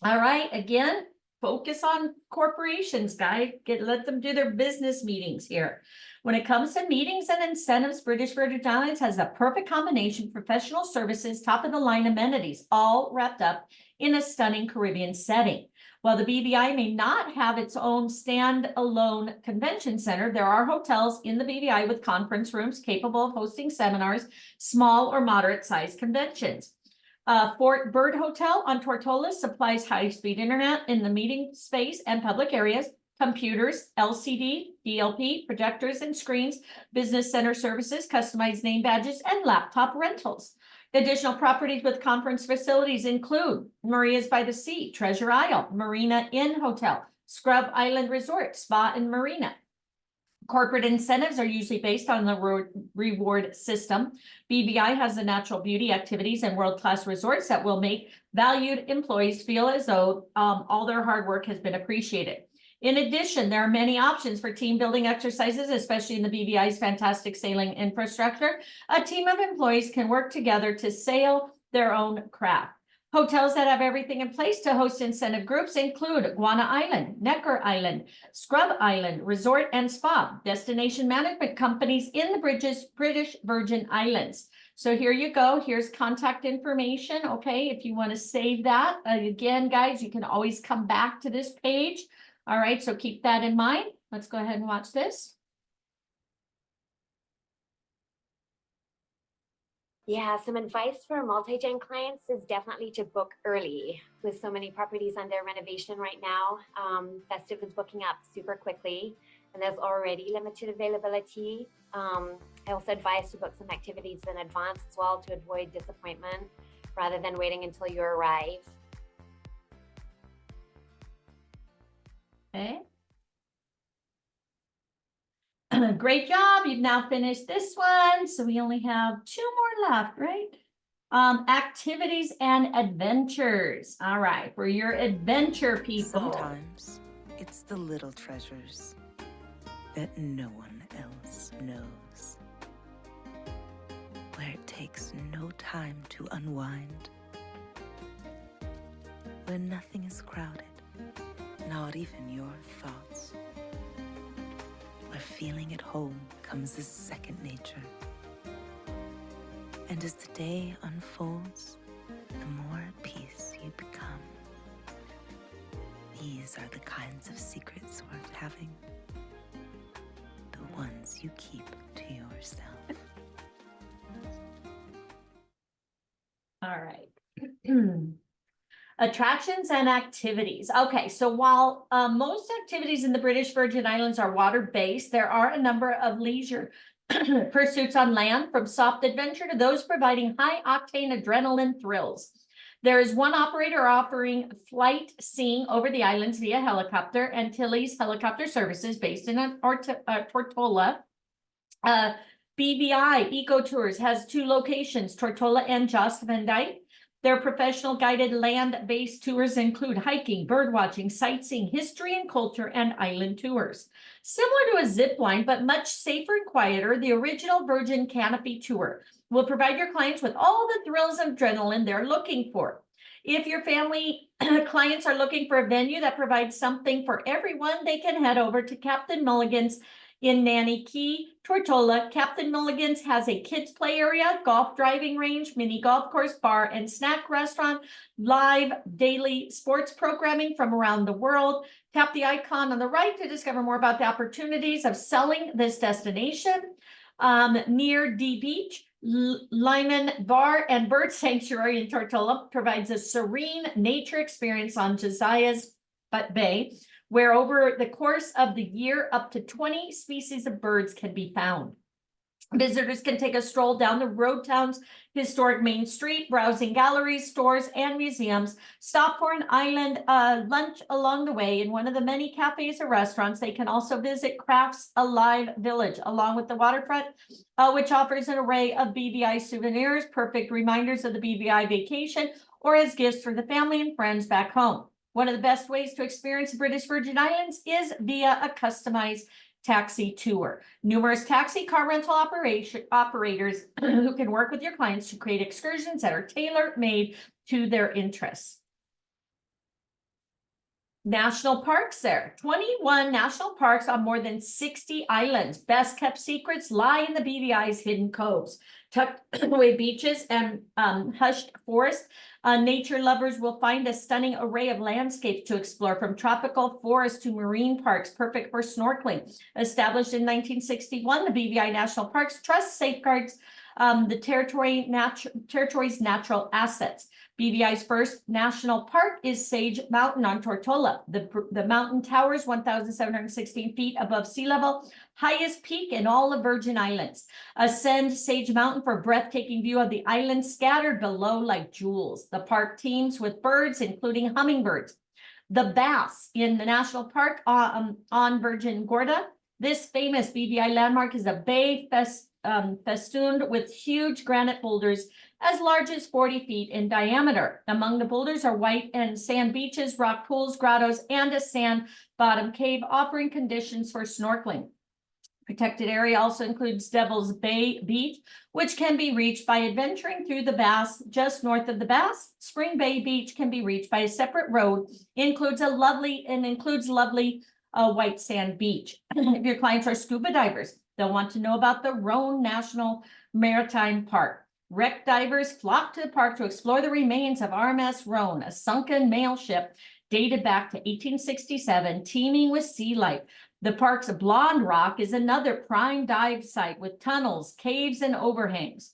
Speaker 1: All right, again, focus on corporations, guys. Let them do their business meetings here. When it comes to meetings and incentives, British Virgin Islands has a perfect combination of professional services, top-of-the-line amenities, all wrapped up in a stunning Caribbean setting. While the BVI may not have its own standalone convention center, there are hotels in the BVI with conference rooms capable of hosting seminars, small or moderate-sized conventions. Fort Bird Hotel on Tortola supplies high-speed internet in the meeting space and public areas, computers, LCD, DLP, projectors and screens, business center services, customized name badges, and laptop rentals. Additional properties with conference facilities include Maria's by the Sea, Treasure Isle, Marina Inn Hotel, Scrub Island Resort, Spa and Marina. Corporate incentives are usually based on the reward system. BVI has the natural beauty activities and world-class resorts that will make valued employees feel as though all their hard work has been appreciated. In addition, there are many options for team building exercises, especially in the BVI's fantastic sailing infrastructure. A team of employees can work together to sail their own craft. Hotels that have everything in place to host incentive groups include Guana Island, Necker Island, Scrub Island, Resort and Spa, destination management companies in the British Virgin Islands. So here you go. Here's contact information. Okay, if you want to save that. Again, guys, you can always come back to this page. All right, so keep that in mind. Let's go ahead and watch this.
Speaker 15: Yeah, some advice for multi-gen clients is definitely to book early. With so many properties under renovation right now, Festive is booking up super quickly, and there's already limited availability. I also advise to book some activities in advance as well to avoid disappointment rather than waiting until you arrive.
Speaker 1: Okay. Great job. You've now finished this one. So we only have 2 more left, right? Activities and adventures. All right, for your adventure people.
Speaker 9: Sometimes it's the little treasures that no one else knows. Where it takes no time to unwind. Where nothing is crowded, not even your thoughts. Where feeling at home comes as second nature. And as the day unfolds, the more at peace you become. These are the kinds of secrets worth having. The ones you keep to yourself.
Speaker 1: All right. Attractions and activities. Okay, so while most activities in the British Virgin Islands are water-based, there are a number of leisure pursuits on land, from soft adventure to those providing high-octane adrenaline thrills. There is one operator offering flight seeing over the islands via helicopter, Antilles Helicopter Services, based in Tortola. BVI Eco Tours has 2 locations, Tortola and Jost Van Dyke. Their professional guided land-based tours include hiking, birdwatching, sightseeing, history and culture, and island tours. Similar to a zip line, but much safer and quieter, the original Virgin Canopy Tour will provide your clients with all the thrills and adrenaline they're looking for. If your family clients are looking for a venue that provides something for everyone, they can head over to Captain Mulligan's in Nanny Key, Tortola. Captain Mulligan's has a kids play area, golf driving range, mini golf course, bar and snack restaurant, live daily sports programming from around the world. Tap the icon on the right to discover more about the opportunities of selling this destination. Near D Beach, Lyman Bar and Bird Sanctuary in Tortola provides a serene nature experience on Josiah's Bay, where over the course of the year, up to 20 species of birds can be found. Visitors can take a stroll down the road town's historic main street, browsing galleries, stores, and museums. Stop for an island lunch along the way in one of the many cafes or restaurants. They can also visit Crafts Alive Village along with the waterfront, which offers an array of BVI souvenirs, perfect reminders of the BVI vacation, or as gifts for the family and friends back home. One of the best ways to experience the British Virgin Islands is via a customized taxi tour. Numerous taxi car rental operators who can work with your clients to create excursions that are tailor-made to their interests. National parks there. 21 national parks on more than 60 islands. Best kept secrets lie in the BVI's hidden coves. Tucked away beaches and hushed forests. Nature lovers will find a stunning array of landscapes to explore, from tropical forests to marine parks, perfect for snorkeling. Established in 1961, the BVI National Parks Trust safeguards the territory's natural assets. BVI's first national park is Sage Mountain on Tortola. The mountain towers 1,716 feet above sea level, highest peak in all of Virgin Islands. Ascend Sage Mountain for a breathtaking view of the islands scattered below like jewels. The park teems with birds, including hummingbirds. The bass in the national park on Virgin Gorda. This famous BVI landmark is a bay festooned with huge granite boulders as large as 40 feet in diameter. Among the boulders are white and sand beaches, rock pools, grottos, and a sand bottom cave offering conditions for snorkeling. Protected area also includes Devil's Bay Beach, which can be reached by adventuring through the Bass just north of the Bass. Spring Bay Beach can be reached by a separate road, includes lovely white sand beach. If your clients are scuba divers, they'll want to know about the Rhone National Maritime Park. Wreck divers flock to the park to explore the remains of RMS Rhone, a sunken mail ship dated back to 1867, teeming with sea life. The park's Blonde Rock is another prime dive site with tunnels, caves, and overhangs.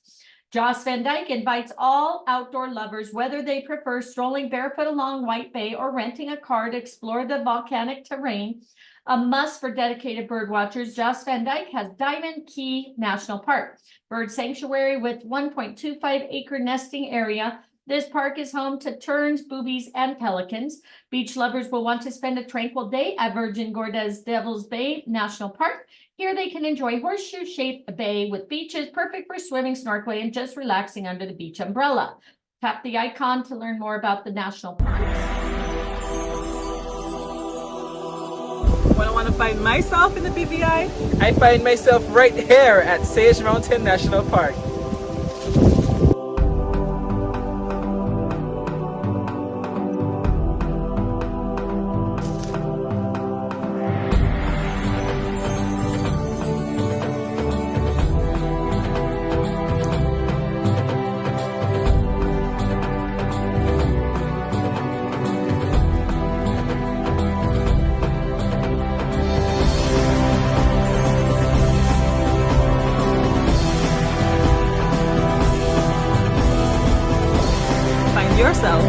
Speaker 1: Joss Van Dyke invites all outdoor lovers, whether they prefer strolling barefoot along White Bay or renting a car to explore the volcanic terrain. A must for dedicated bird watchers, Joss Van Dyke has Diamond Key National Park, bird sanctuary with 1.25 acre nesting area. This park is home to terns, boobies, and pelicans. Beach lovers will want to spend a tranquil day at Virgin Gorda's Devil's Bay National Park. Here they can enjoy horseshoe-shaped bay with beaches perfect for swimming, snorkeling, and just relaxing under the beach umbrella. Tap the icon to learn more about the national parks.
Speaker 4: When I want to find myself in the BVI, I find myself right here at Sage Mountain National Park. Yourself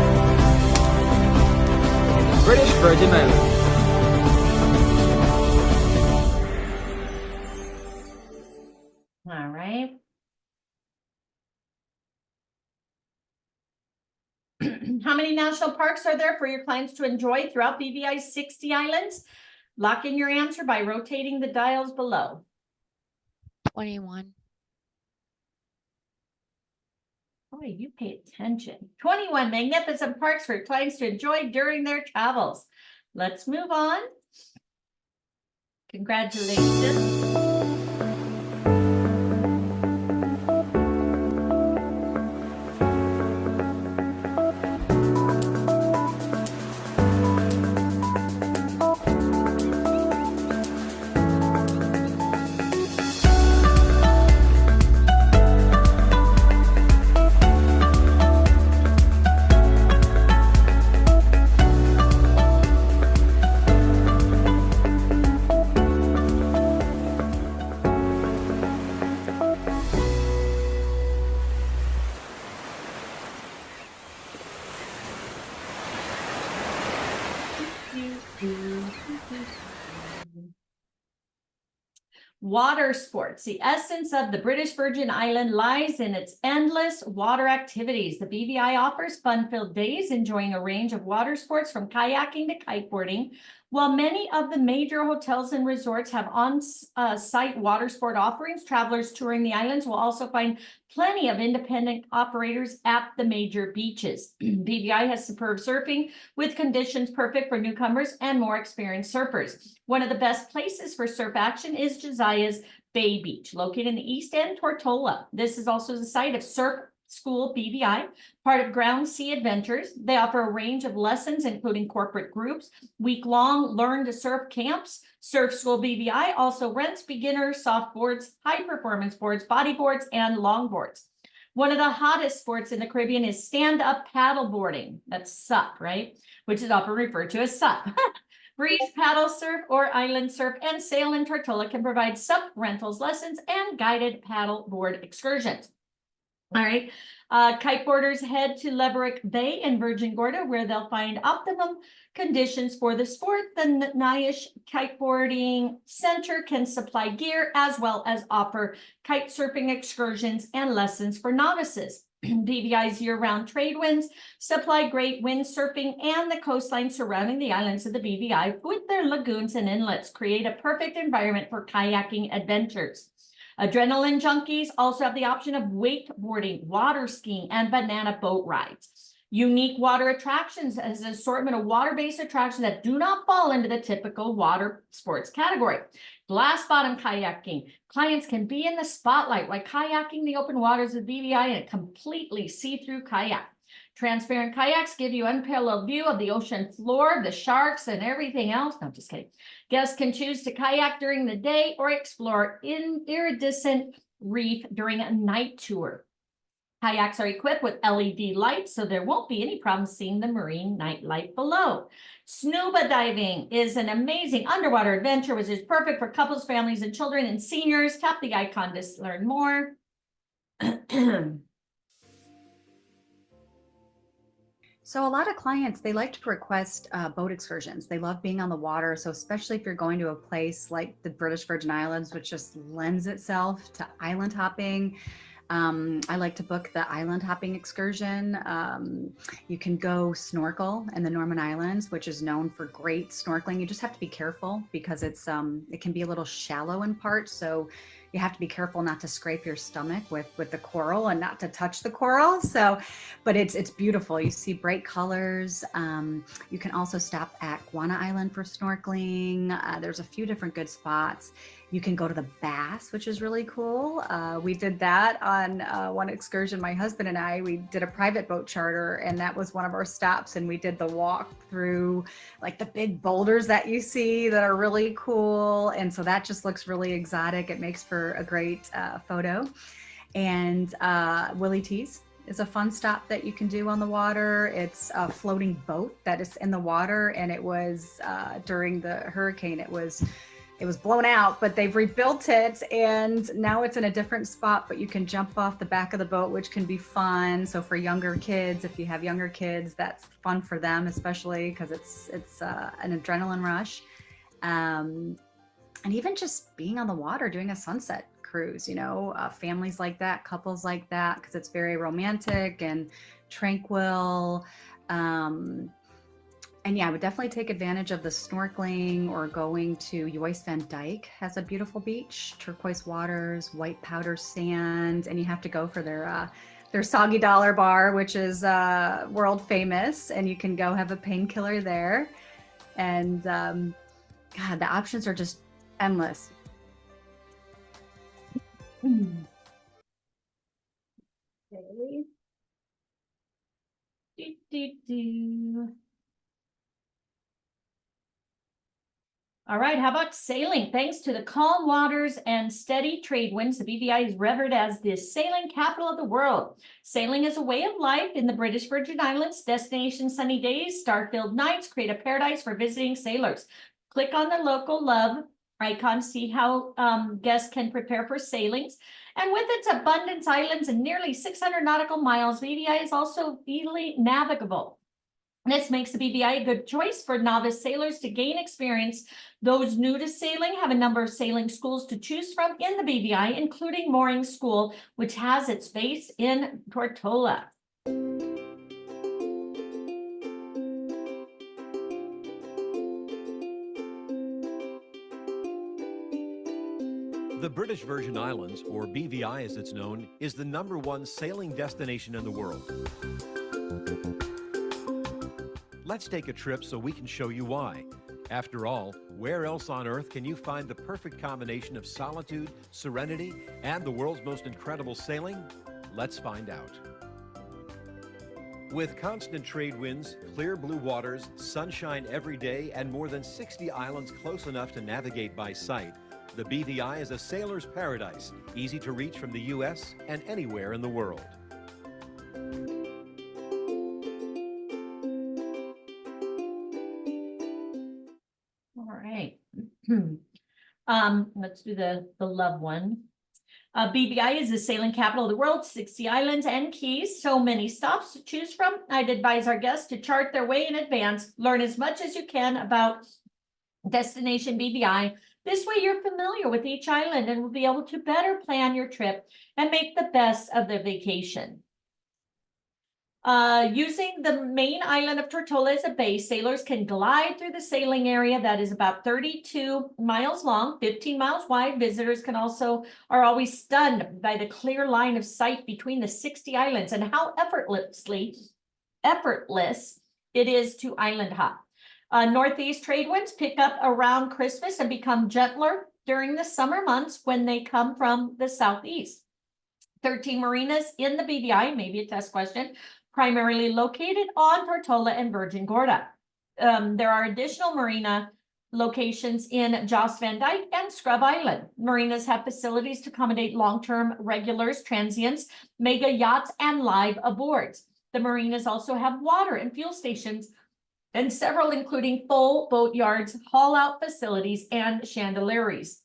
Speaker 4: in the British Virgin Islands.
Speaker 1: All right. How many national parks are there for your clients to enjoy throughout BVI's 60 islands? Lock in your answer by rotating the dials below.
Speaker 2: 21.
Speaker 1: Boy, you pay attention. 21 magnificent parks for clients to enjoy during their travels. Let's move on. Congratulations. Water sports. The essence of the British Virgin Island lies in its endless water activities. The BVI offers fun-filled days enjoying a range of water sports from kayaking to kiteboarding. While many of the major hotels and resorts have on-site water sport offerings, travelers touring the islands will also find plenty of independent operators at the major beaches. BVI has superb surfing with conditions perfect for newcomers and more experienced surfers. One of the best places for surf action is Josiah's Bay Beach, located in the East End, Tortola. This is also the site of Surf School BVI, part of Ground Sea Adventures. They offer a range of lessons, including corporate groups, week-long learn to surf camps. Surf School BVI also rents beginner softboards, high-performance boards, bodyboards, and longboards. One of the hottest sports in the Caribbean is stand-up paddleboarding. That's SUP, right? Which is often referred to as SUP. Breeze, paddle surf, or island surf and sail in Tortola can provide SUP rentals lessons and guided paddleboard excursions. All right, kiteboarders head to Leverick Bay in Virgin Gorda, where they'll find optimum conditions for the sport. The Naish Kiteboarding Center can supply gear as well as offer kite surfing excursions and lessons for novices. BVI's year-round trade winds supply great windsurfing, and the coastline surrounding the islands of the BVI with their lagoons and inlets create a perfect environment for kayaking adventures. Adrenaline junkies also have the option of wakeboarding, water skiing, and banana boat rides. Unique water attractions as an assortment of water-based attractions that do not fall into the typical water sports category. Glass bottom kayaking. Clients can be in the spotlight while kayaking the open waters of BVI in a completely see-through kayak. Transparent kayaks give you unparalleled view of the ocean floor, the sharks, and everything else. No, just kidding. Guests can choose to kayak during the day or explore iridescent reef during a night tour. Kayaks are equipped with LED lights, so there won't be any problem seeing the marine nightlight below. Scuba diving is an amazing underwater adventure, which is perfect for couples, families, and children and seniors. Tap the icon to learn more.
Speaker 7: So a lot of clients, they like to request boat excursions. They love being on the water. So especially if you're going to a place like the British Virgin Islands, which just lends itself to island hopping. I like to book the island hopping excursion. You can go snorkel in the Norman Islands, which is known for great snorkeling. You just have to be careful because it can be a little shallow in parts. So you have to be careful not to scrape your stomach with the coral and not to touch the coral. So, but it's beautiful. You see bright colors. You can also stop at Guana Island for snorkeling. There's a few different good spots. You can go to the Bass, which is really cool. We did that on one excursion. My husband and I, we did a private boat charter, and that was one of our stops. And we did the walk through like the big boulders that you see that are really cool. And so that just looks really exotic. It makes for a great photo. And Willie T's is a fun stop that you can do on the water. It's a floating boat that is in the water, and it was during the hurricane, it was blown out, but they've rebuilt it and now it's in a different spot, but you can jump off the back of the boat, which can be fun. So for younger kids, if you have younger kids, that's fun for them, especially because it's an adrenaline rush. And even just being on the water, doing a sunset cruise, you know, families like that, couples like that, because it's very romantic and tranquil. And yeah, I would definitely take advantage of the snorkeling or going to Joyce Van Dyke has a beautiful beach, turquoise waters, white powder sand, and you have to go for their There's Soggy Dollar Bar, which is world famous, and you can go have a painkiller there. And God, the options are just endless.
Speaker 1: Okay. Do. All right, how about sailing? Thanks to the calm waters and steady trade winds, the BVI is revered as the sailing capital of the world. Sailing is a way of life in the British Virgin Islands. Destination sunny days, star-filled nights create a paradise for visiting sailors. Click on the local love icon, see how guests can prepare for sailings. And with its abundant islands and nearly 600 nautical miles, BVI is also easily navigable. This makes the BVI a good choice for novice sailors to gain experience. Those new to sailing have a number of sailing schools to choose from in the BVI, including Mooring School, which has its base in Tortola.
Speaker 16: The British Virgin Islands, or BVI as it's known, is the #1 sailing destination in the world. Let's take a trip so we can show you why. After all, where else on earth can you find the perfect combination of solitude, serenity, and the world's most incredible sailing? Let's find out. With constant trade winds, clear blue waters, sunshine every day, and more than 60 islands close enough to navigate by sight, the BVI is a sailor's paradise, easy to reach from the U.S. and anywhere in the world.
Speaker 1: All right. Let's do the love one. BVI is the sailing capital of the world, 60 islands and keys, so many stops to choose from. I'd advise our guests to chart their way in advance, learn as much as you can about destination BVI. This way you're familiar with each island and will be able to better plan your trip and make the best of the vacation. Using the main island of Tortola as a base, sailors can glide through the sailing area that is about 32 miles long, 15 miles wide. Visitors are always stunned by the clear line of sight between the 60 islands and how effortless it is to island hop. Northeast trade winds pick up around Christmas and become gentler during the summer months when they come from the southeast. 13 marinas in the BVI, maybe a test question, primarily located on Tortola and Virgin Gorda. There are additional marina locations in Jost Van Dyke and Scrub Island. Marinas have facilities to accommodate long-term regulars, transients, mega yachts, and live aboards. The marinas also have water and fuel stations, and several including full boat yards, haul-out facilities, and chandeliers.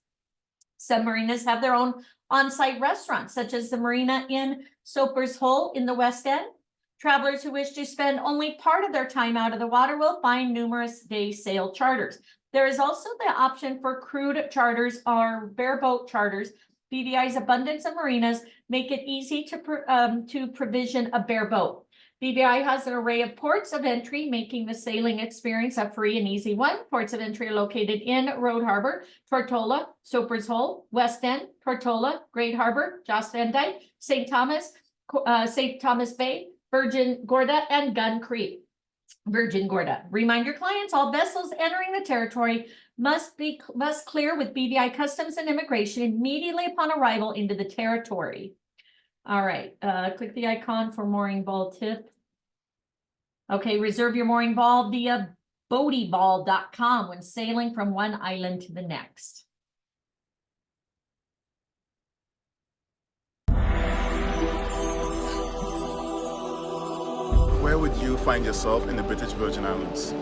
Speaker 1: Some marinas have their own on-site restaurants, such as the marina in Soper's Hole in the West End. Travelers who wish to spend only part of their time out of the water will find numerous day sail charters. There is also the option for crude charters or bareboat charters. BVI's abundance of marinas make it easy to provision a bareboat. BVI has an array of ports of entry, making the sailing experience a free and easy one. Ports of entry are located in Road Harbor, Tortola, Soper's Hole, West End, Tortola, Great Harbor, Jost Van Dyke, St. Thomas Bay, Virgin Gorda, and Gun Creek. Virgin Gorda. Remind your clients all vessels entering the territory must clear with BVI Customs and Immigration immediately upon arrival into the territory. All right, click the icon for mooring ball tip. Okay, reserve your mooring ball via boatyball.com when sailing from one island to the next.
Speaker 17: Where would you find yourself in the British Virgin Islands?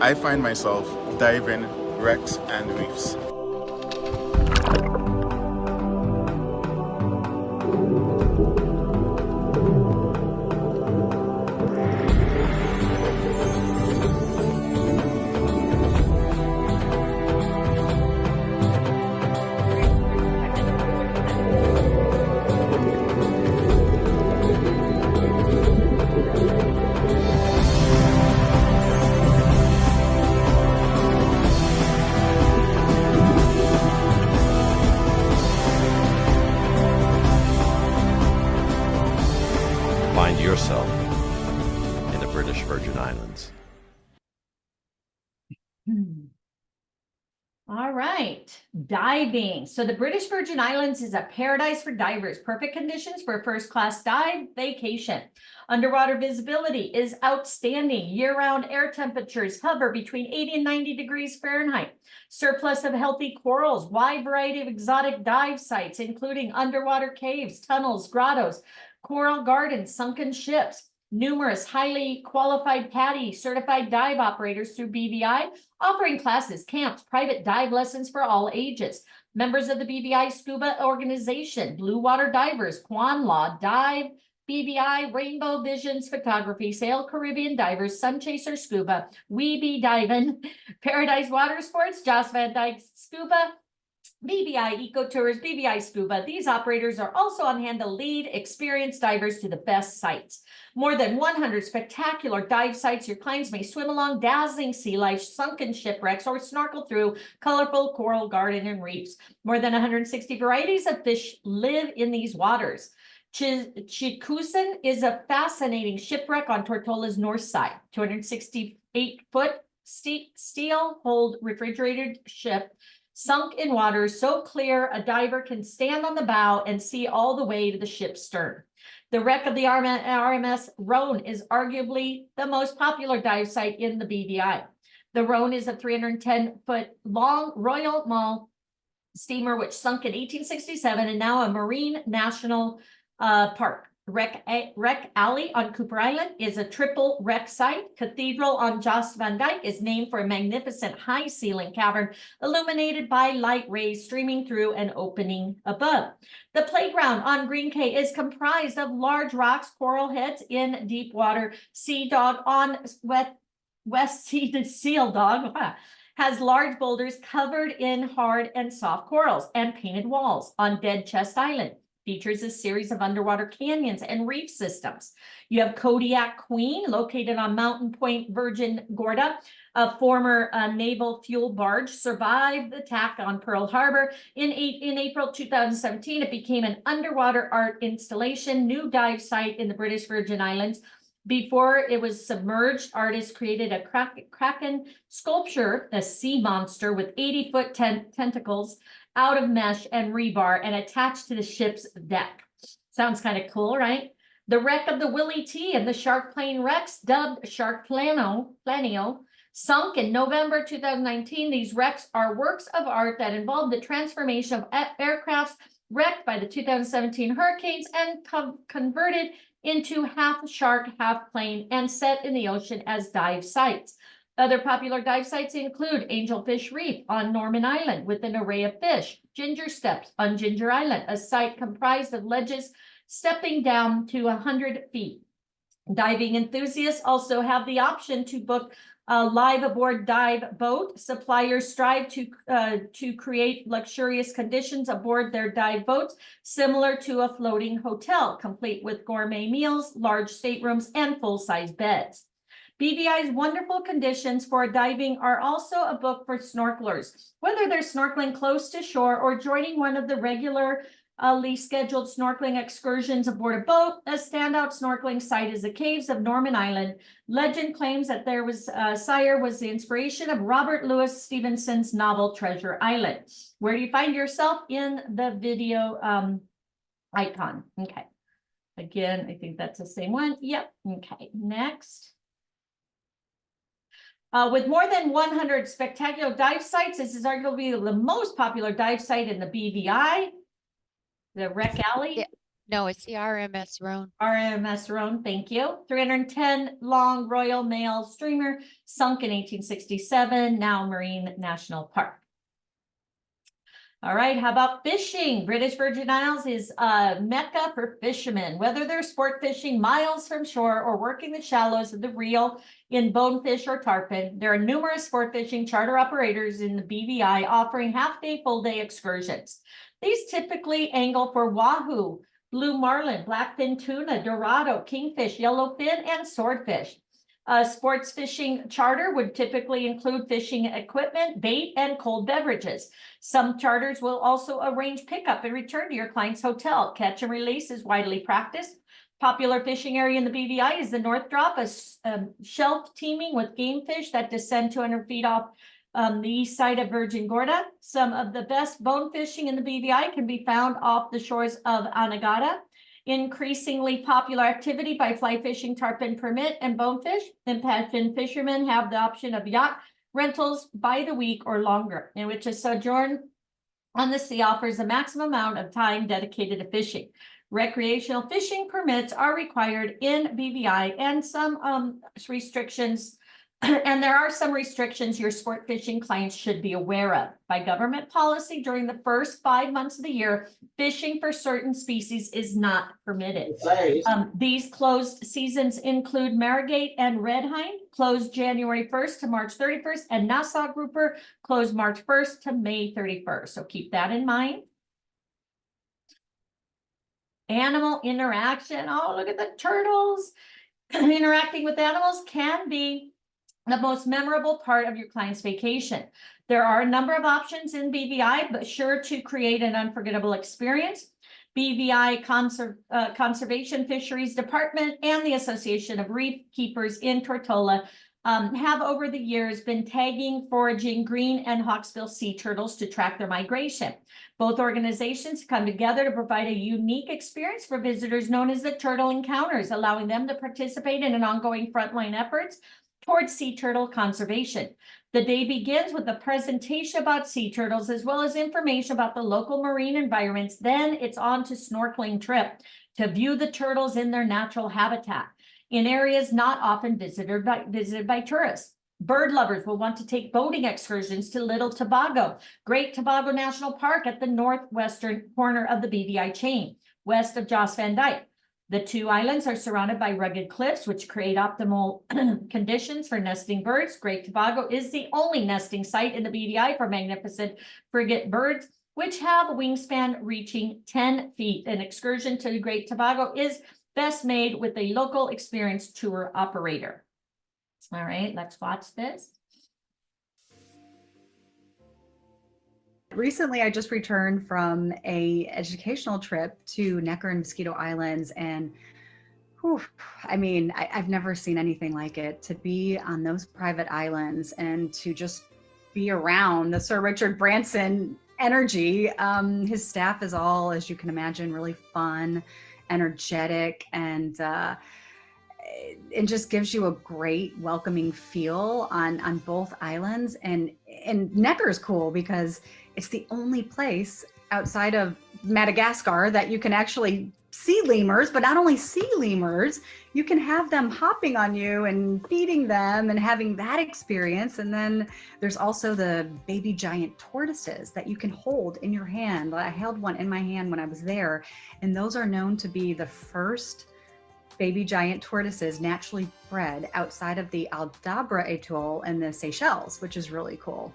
Speaker 17: I find myself diving wrecks and reefs.
Speaker 1: All right, diving. So the British Virgin Islands is a paradise for divers. Perfect conditions for a first-class dive vacation. Underwater visibility is outstanding. Year-round air temperatures hover between 80 and 90 degrees Fahrenheit. Surplus of healthy corals, wide variety of exotic dive sites, including underwater caves, tunnels, grottos, coral gardens, sunken ships. Numerous highly qualified PADI certified dive operators through BVI, offering classes, camps, private dive lessons for all ages. Members of the BVI Scuba Organization, Blue Water Divers, Quan Law, Dive, BVI, Rainbow Visions Photography, Sail Caribbean Divers, Sun Chaser Scuba, We Be Divin', Paradise Water Sports, Joss Van Dyke Scuba, BVI Eco Tours, BVI Scuba. These operators are also on hand to lead experienced divers to the best sites. More than 100 spectacular dive sites your clients may swim along, dazzling sea life, sunken shipwrecks, or snorkel through colorful coral garden and reefs. More than 160 varieties of fish live in these waters. Chikusan is a fascinating shipwreck on Tortola's north side. 268-foot steel-hulled refrigerated ship sunk in water so clear a diver can stand on the bow and see all the way to the ship's stern. The wreck of the RMS Rhone is arguably the most popular dive site in the BVI. The Rhone is a 310-foot long Royal Mall steamer which sunk in 1867 and now a marine national park. Wreck Alley on Cooper Island is a triple wreck site. Cathedral on Joss Van Dyke is named for a magnificent high ceiling cavern illuminated by light rays streaming through an opening above. The playground on Green Cay is comprised of large rocks, coral heads in deep water. Sea Dog on West Sea Seal Dog has large boulders covered in hard and soft corals and painted walls. On Dead Chest Island features a series of underwater canyons and reef systems. You have Kodiak Queen, located on Mountain Point, Virgin Gorda. A former naval fuel barge survived the attack on Pearl Harbor. In April 2017, it became an underwater art installation, new dive site in the British Virgin Islands. Before it was submerged, artists created a kraken sculpture, a sea monster with 80-foot tentacles out of mesh and rebar and attached to the ship's deck. Sounds kind of cool, right? The wreck of the Willie T and the Shark Plane wrecks, dubbed Shark Planio, sunk in November 2019. These wrecks are works of art that involve the transformation of aircrafts wrecked by the 2017 hurricanes and converted into half shark, half plane, and set in the ocean as dive sites. Other popular dive sites include Angelfish Reef on Norman Island with an array of fish, Ginger Steps on Ginger Island, a site comprised of ledges stepping down to 100 feet. Diving enthusiasts also have the option to book a live aboard dive boat. Suppliers strive to create luxurious conditions aboard their dive boats, similar to a floating hotel, complete with gourmet meals, large staterooms, and full-size beds. BVI's wonderful conditions for diving are also a book for snorkelers. Whether they're snorkeling close to shore or joining one of the regularly scheduled snorkeling excursions aboard a boat, a standout snorkeling site is the caves of Norman Island. Legend claims that there was Sire was the inspiration of Robert Louis Stevenson's novel Treasure Island. Where do you find yourself in the video icon? Okay. Again, I think that's the same one. Yep. Okay. Next. With more than 100 spectacular dive sites, this is arguably the most popular dive site in the BVI. The Wreck Alley?
Speaker 2: Yeah. No, it's the RMS Rhone.
Speaker 1: RMS Rhone, thank you. 310 long Royal Mail streamer, sunk in 1867, now Marine National Park. All right, how about fishing? British Virgin Islands is a mecca for fishermen, whether they're sport fishing miles from shore or working the shallows of the reel in bonefish or tarpon. There are numerous sport fishing charter operators in the BVI offering half-day, full-day excursions. These typically angle for wahoo, blue marlin, blackfin tuna, dorado, kingfish, yellowfin, and swordfish. A sports fishing charter would typically include fishing equipment, bait, and cold beverages. Some charters will also arrange pickup and return to your client's hotel. Catch and release is widely practiced. Popular fishing area in the BVI is the North Drop, a shelf teeming with game fish that descend 200 feet off the east side of Virgin Gorda. Some of the best bone fishing in the BVI can be found off the shores of Anegada. Increasingly popular activity by fly fishing, tarpon permit, and bonefish. Impassioned fishermen have the option of yacht rentals by the week or longer, in which a sojourn on the sea offers a maximum amount of time dedicated to fishing. Recreational fishing permits are required in BVI and some restrictions. And there are some restrictions your sport fishing clients should be aware of. By government policy, during the first 5 months of the year, fishing for certain species is not permitted. These closed seasons include Marigate and Red Hind, closed January 1st to March 31st, and Nassau Grouper, closed March 1st to May 31st. So keep that in mind. Animal interaction. Oh, look at the turtles. Interacting with animals can be the most memorable part of your client's vacation. There are a number of options in BVI, but sure to create an unforgettable experience. BVI Conservation Fisheries Department and the Association of Reef Keepers in Tortola have over the years been tagging, foraging green and hawksbill sea turtles to track their migration. Both organizations come together to provide a unique experience for visitors known as the Turtle Encounters, allowing them to participate in an ongoing frontline efforts towards sea turtle conservation. The day begins with a presentation about sea turtles, as well as information about the local marine environments. Then it's on to snorkeling trip to view the turtles in their natural habitat in areas not often visited by tourists. Bird lovers will want to take boating excursions to Little Tobago, Great Tobago National Park at the northwestern corner of the BVI chain, west of Joss Van Dyke. The two islands are surrounded by rugged cliffs, which create optimal conditions for nesting birds. Great Tobago is the only nesting site in the BVI for magnificent frigate birds, which have a wingspan reaching 10 feet. An excursion to Great Tobago is best made with a local experienced tour operator. All right, let's watch this.
Speaker 7: Recently, I just returned from a educational trip to Necker and Mosquito Islands, and whew, I mean, I've never seen anything like it. To be on those private islands and to just be around the Sir Richard Branson energy. His staff is all, as you can imagine, really fun, energetic, and it just gives you a great welcoming feel on both islands. And Necker is cool because it's the only place outside of Madagascar that you can actually see lemurs, but not only see lemurs, you can have them hopping on you and feeding them and having that experience. And then there's also the baby giant tortoises that you can hold in your hand. I held one in my hand when I was there, and those are known to be the first baby giant tortoises naturally bred outside of the Aldabra Atoll and the Seychelles, which is really cool.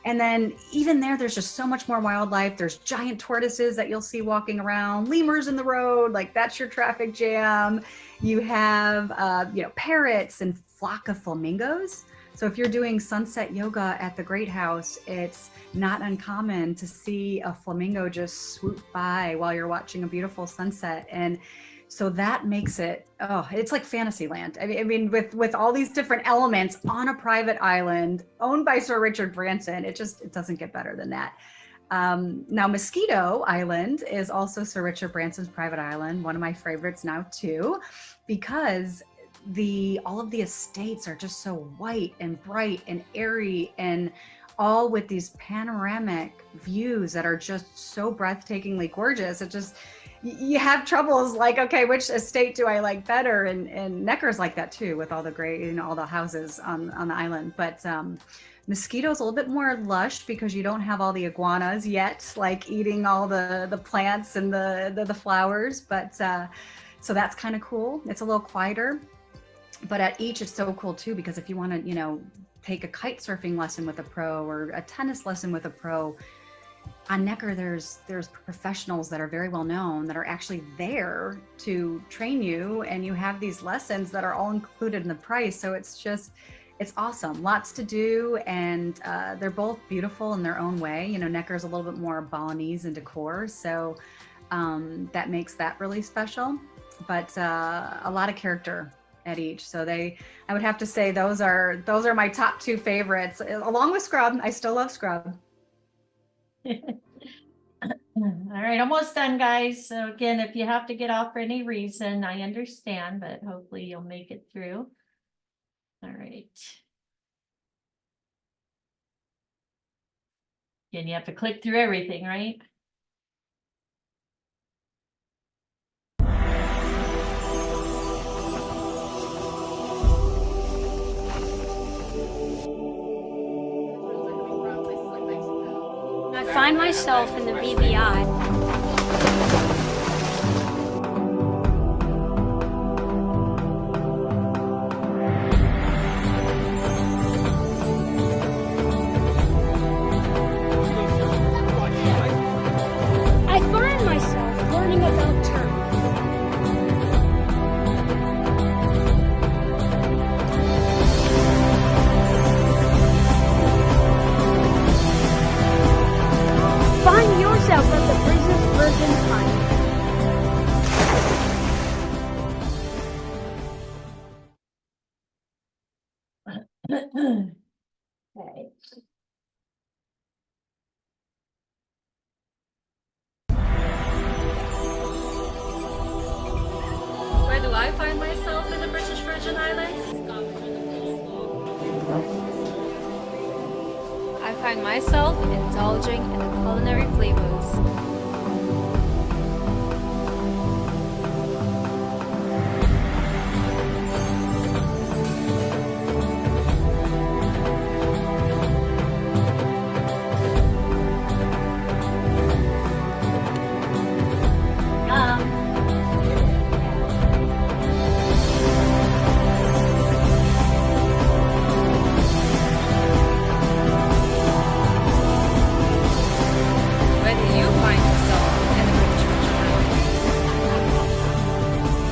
Speaker 7: And then even there's just so much more wildlife. There's giant tortoises that you'll see walking around, lemurs in the road, like that's your traffic jam. You have, parrots and flock of flamingos. So if you're doing sunset yoga at the Great House, it's not uncommon to see a flamingo just swoop by while you're watching a beautiful sunset. And so that makes it, it's like Fantasyland. I mean, with all these different elements on a private island owned by Sir Richard Branson, it doesn't get better than that. Now, Mosquito Island is also Sir Richard Branson's private island, one of my favorites now too, because all of the estates are just so white and bright and airy, and all with these panoramic views that are just so breathtakingly gorgeous. You have troubles like, okay, which estate do I like better? And Necker's like that too, with all the great, all the houses on the island. But Mosquito's a little bit more lush because you don't have all the iguanas yet, like eating all the plants and the flowers. But so that's kind of cool. It's a little quieter. But at each, it's so cool too, because if you want to, take a kite surfing lesson with a pro or a tennis lesson with a pro, on Necker, there's professionals that are very well known that are actually there to train you, and you have these lessons that are all included in the price. So it's awesome. Lots to do, and they're both beautiful in their own way. Necker's a little bit more Balinese in decor, so that makes that really special. But a lot of character at each. So I would have to say those are my top two favorites, along with Scrub. I still love Scrub.
Speaker 1: All right, almost done, guys. So again, if you have to get off for any reason, I understand, but hopefully you'll make it through. All right. Again, you have to click through everything, right?
Speaker 18: I find myself in the BVI. I find myself learning about terms. Find yourself at the British Virgin
Speaker 1: Okay.
Speaker 19: Where do I find myself in the British Virgin Islands? I find myself indulging in the culinary flavors. Where do you find yourself in the British Virgin Islands?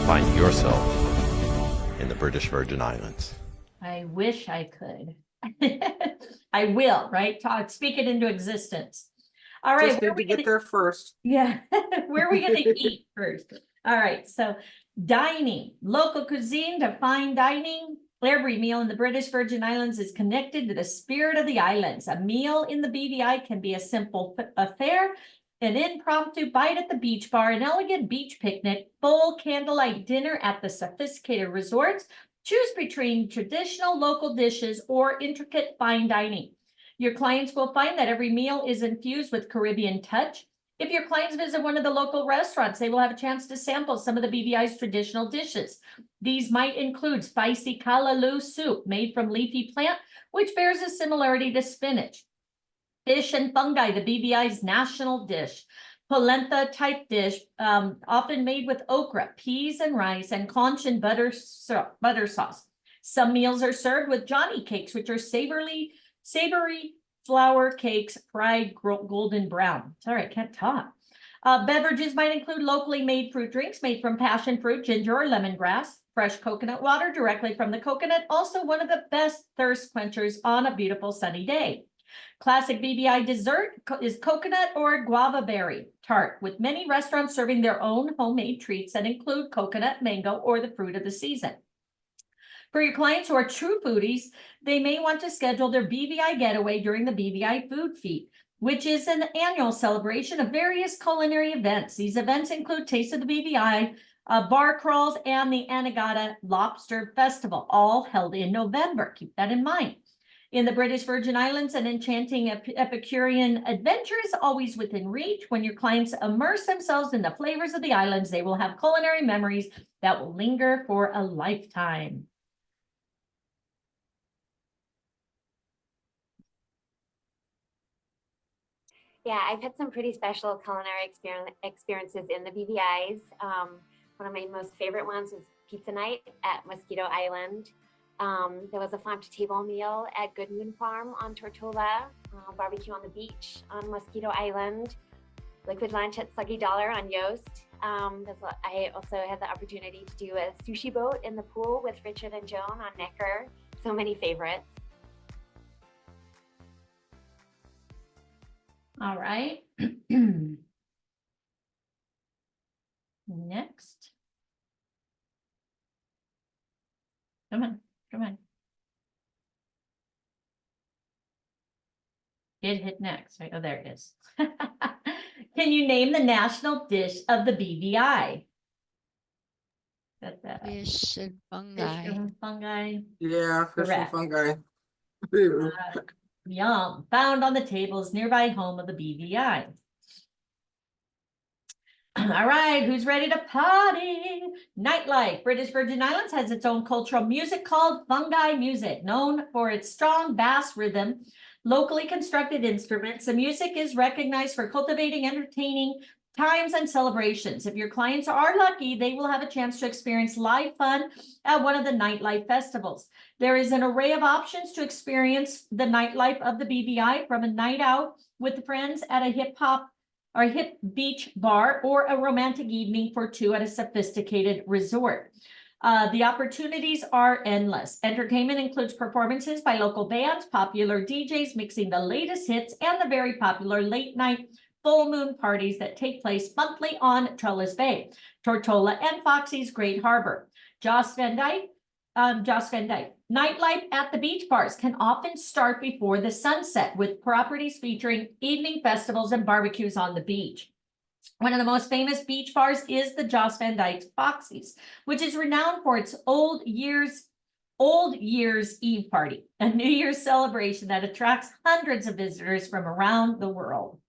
Speaker 11: Find yourself in the British Virgin Islands.
Speaker 1: I wish I could. I will, right? Speak it into existence. All right.
Speaker 4: Just
Speaker 1: where
Speaker 4: need
Speaker 1: we
Speaker 4: to get
Speaker 1: gonna-
Speaker 4: there first.
Speaker 1: Yeah, where are we gonna eat first? All right, so dining, local cuisine to fine dining. Every meal in the British Virgin Islands is connected to the spirit of the islands. A meal in the BVI can be a simple affair, an impromptu bite at the beach bar, an elegant beach picnic, full candlelight dinner at the sophisticated resorts. Choose between traditional local dishes or intricate fine dining. Your clients will find that every meal is infused with Caribbean touch. If your clients visit one of the local restaurants, they will have a chance to sample some of the BVI's traditional dishes. These might include spicy callaloo soup made from leafy plant, which bears a similarity to spinach. Fish and fungi, the BVI's national dish. Polenta type dish, often made with okra, peas and rice, and conch and butter sauce. Some meals are served with Johnny cakes, which are savory flour cakes, fried golden brown. Sorry, I can't talk. Beverages might include locally made fruit drinks made from passion fruit, ginger, or lemongrass, fresh coconut water directly from the coconut, also one of the best thirst quenchers on a beautiful sunny day. Classic BVI dessert is coconut or guava berry tart, with many restaurants serving their own homemade treats that include coconut, mango, or the fruit of the season. For your clients who are true foodies, they may want to schedule their BVI getaway during the BVI Food Feast, which is an annual celebration of various culinary events. These events include Taste of the BVI, bar crawls, and the Anegada Lobster Festival, all held in November. Keep that in mind. In the British Virgin Islands, an enchanting Epicurean adventure is always within reach. When your clients immerse themselves in the flavors of the islands, they will have culinary memories that will linger for a lifetime.
Speaker 15: Yeah, I've had some pretty special culinary experiences in the BVIs. One of my most favorite ones was pizza night at Mosquito Island. There was a farm to table meal at Good Moon Farm on Tortola, barbecue on the beach on Mosquito Island, liquid lunch at Sluggy Dollar on Yost. I also had the opportunity to do a sushi boat in the pool with Richard and Joan on Necker. So many favorites.
Speaker 1: All right. Next. Come on, come on. Hit next, right? Oh, there it is. Can you name the national dish of the BVI?
Speaker 2: Fish and
Speaker 1: Fish
Speaker 2: fungi.
Speaker 1: and fungi.
Speaker 4: Yeah, fish
Speaker 1: Correct.
Speaker 4: and fungi.
Speaker 1: Yum. Found on the tables nearby home of the BVI. All right, who's ready to party? Nightlife. British Virgin Islands has its own cultural music called fungi music, known for its strong bass rhythm, locally constructed instruments. The music is recognized for cultivating entertaining times and celebrations. If your clients are lucky, they will have a chance to experience live fun at one of the nightlife festivals. There is an array of options to experience the nightlife of the BVI, from a night out with friends at a hip beach bar, or a romantic evening for two at a sophisticated resort. The opportunities are endless. Entertainment includes performances by local bands, popular DJs mixing the latest hits, and the very popular late night full moon parties that take place monthly on Trellis Bay, Tortola, and Foxy's Great Harbor. Joss Van Dyke. Nightlife at the beach bars can often start before the sunset, with properties featuring evening festivals and barbecues on the beach. One of the most famous beach bars is the Joss Van Dyke's Foxy's, which is renowned for its Old Year's Eve party, a New Year's celebration that attracts hundreds of visitors from around the world.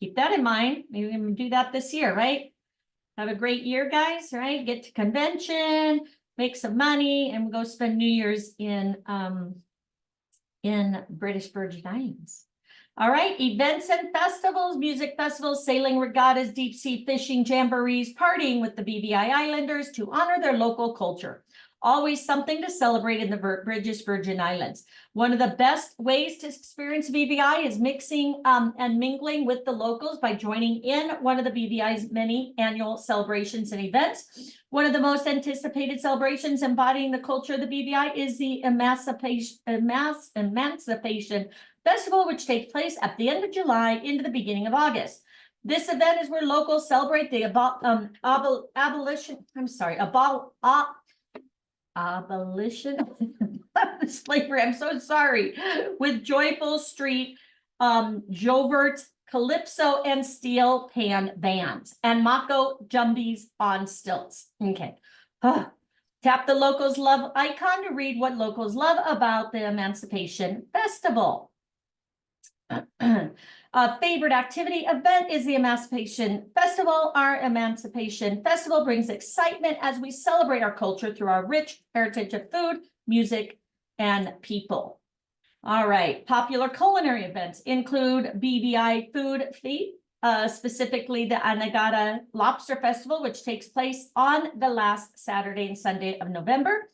Speaker 1: Keep that in mind. Maybe we can do that this year, right? Have a great year, guys, right? Get to convention, make some money, and go spend New Year's in British Virgin Islands. All right, events and festivals, music festivals, sailing regattas, deep sea fishing, jamborees, partying with the BVI Islanders to honor their local culture. Always something to celebrate in the British Virgin Islands. One of the best ways to experience BVI is mixing and mingling with the locals by joining in one of the BVI's many annual celebrations and events. One of the most anticipated celebrations embodying the culture of the BVI is the Emancipation Festival, which takes place at the end of July into the beginning of August. This event is where locals celebrate the abolition of slavery. I'm so sorry. With joyful street, jovert, calypso, and steel pan bands, and mako jumbies on stilts. Okay. Tap the locals love icon to read what locals love about the Emancipation Festival. Favorite activity event is the Emancipation Festival. Our Emancipation Festival brings excitement as we celebrate our culture through our rich heritage of food, music, and people. All right, popular culinary events include BVI Food Feast, specifically the Anegada Lobster Festival, which takes place on the last Saturday and Sunday of November.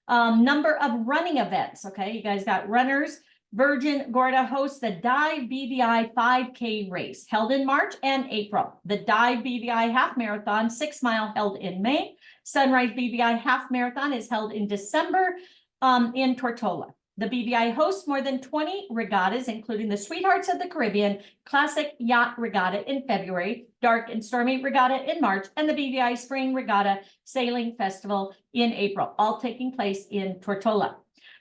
Speaker 1: Number of running events, okay? You guys got runners. Virgin Gorda hosts the Dive BVI 5K race held in March and April. The Dive BVI Half Marathon 6 mile held in May. Sunrise BVI Half Marathon is held in December in Tortola. The BVI hosts more than 20 regattas, including the Sweethearts of the Caribbean Classic Yacht Regatta in February, Dark and Stormy Regatta in March, and the BVI Spring Regatta Sailing Festival in April, all taking place in Tortola.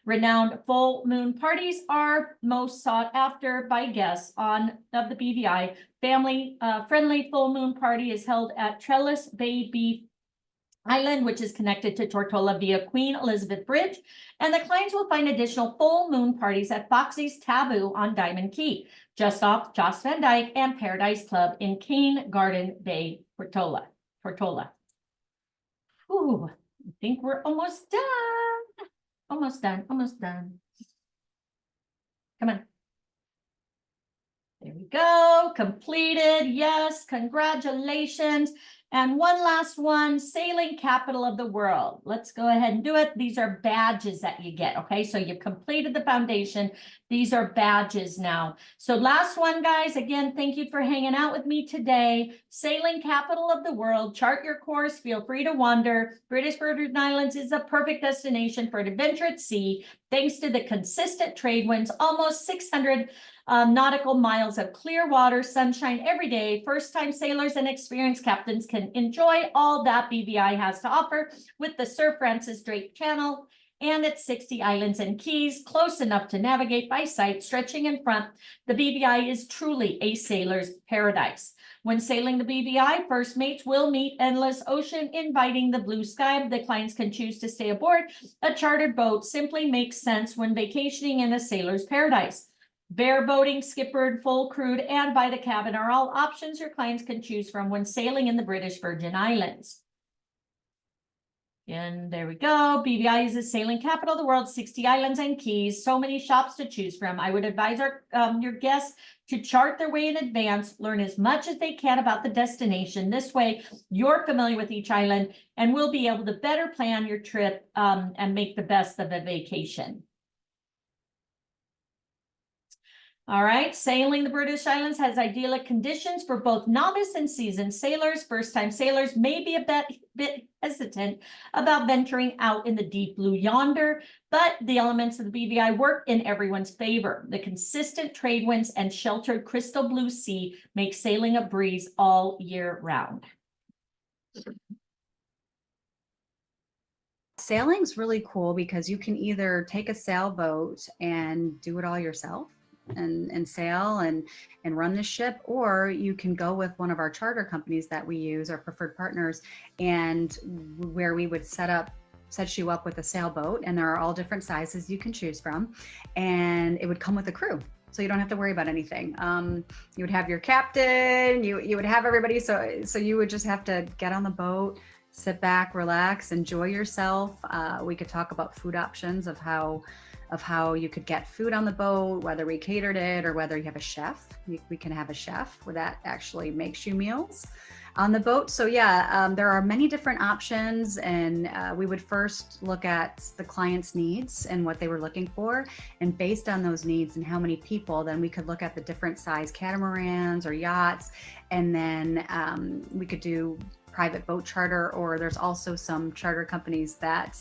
Speaker 1: Renowned full moon parties are most sought after by guests of the BVI. Family friendly full moon party is held at Trellis Bay Beach Island, which is connected to Tortola via Queen Elizabeth Bridge. And the clients will find additional full moon parties at Foxy's Taboo on Diamond Key, just off Joss Van Dyke and Paradise Club in Cane Garden Bay, Tortola. Ooh, I think we're almost done. Almost done. Come on. There we go. Completed. Yes. Congratulations. And one last one, sailing capital of the world. Let's go ahead and do it. These are badges that you get. Okay. So you've completed the foundation. These are badges now. So last one, guys, again, thank you for hanging out with me today. Sailing capital of the world. Chart your course. Feel free to wander. British Virgin Islands is a perfect destination for an adventure at sea, thanks to the consistent trade winds, almost 600 nautical miles of clear water, sunshine every day. First-time sailors and experienced captains can enjoy all that BVI has to offer with the Sir Francis Drake Channel and its 60 islands and keys, close enough to navigate by sight, stretching in front. The BVI is truly a sailor's paradise. When sailing the BVI, first mates will meet endless ocean, inviting the blue sky. The clients can choose to stay aboard a chartered boat. Simply makes sense when vacationing in a sailor's paradise. Bareboating, skippered, full crewed, and by the cabin are all options your clients can choose from when sailing in the British Virgin Islands. And there we go. BVI is the sailing capital of the world, 60 islands and keys, so many shops to choose from. I would advise your guests to chart their way in advance, learn as much as they can about the destination. This way, you're familiar with each island and will be able to better plan your trip and make the best of a vacation. All right, sailing the British Islands has idyllic conditions for both novice and seasoned sailors. First-time sailors may be a bit hesitant about venturing out in the deep blue yonder, but the elements of the BVI work in everyone's favor. The consistent trade winds and sheltered crystal blue sea make sailing a breeze all year round.
Speaker 7: Sailing's really cool because you can either take a sailboat and do it all yourself and sail and run the ship, or you can go with one of our charter companies that we use, our preferred partners, and where we would set you up with a sailboat, and there are all different sizes you can choose from, and it would come with a crew. So you don't have to worry about anything. You would have your captain, you would have everybody. So you would just have to get on the boat, sit back, relax, enjoy yourself. We could talk about food options of how you could get food on the boat, whether we catered it or whether you have a chef. We can have a chef where that actually makes you meals on the boat. So yeah, there are many different options, and we would first look at the client's needs and what they were looking for. And based on those needs and how many people, then we could look at the different size catamarans or yachts. And then we could do private boat charter, or there's also some charter companies that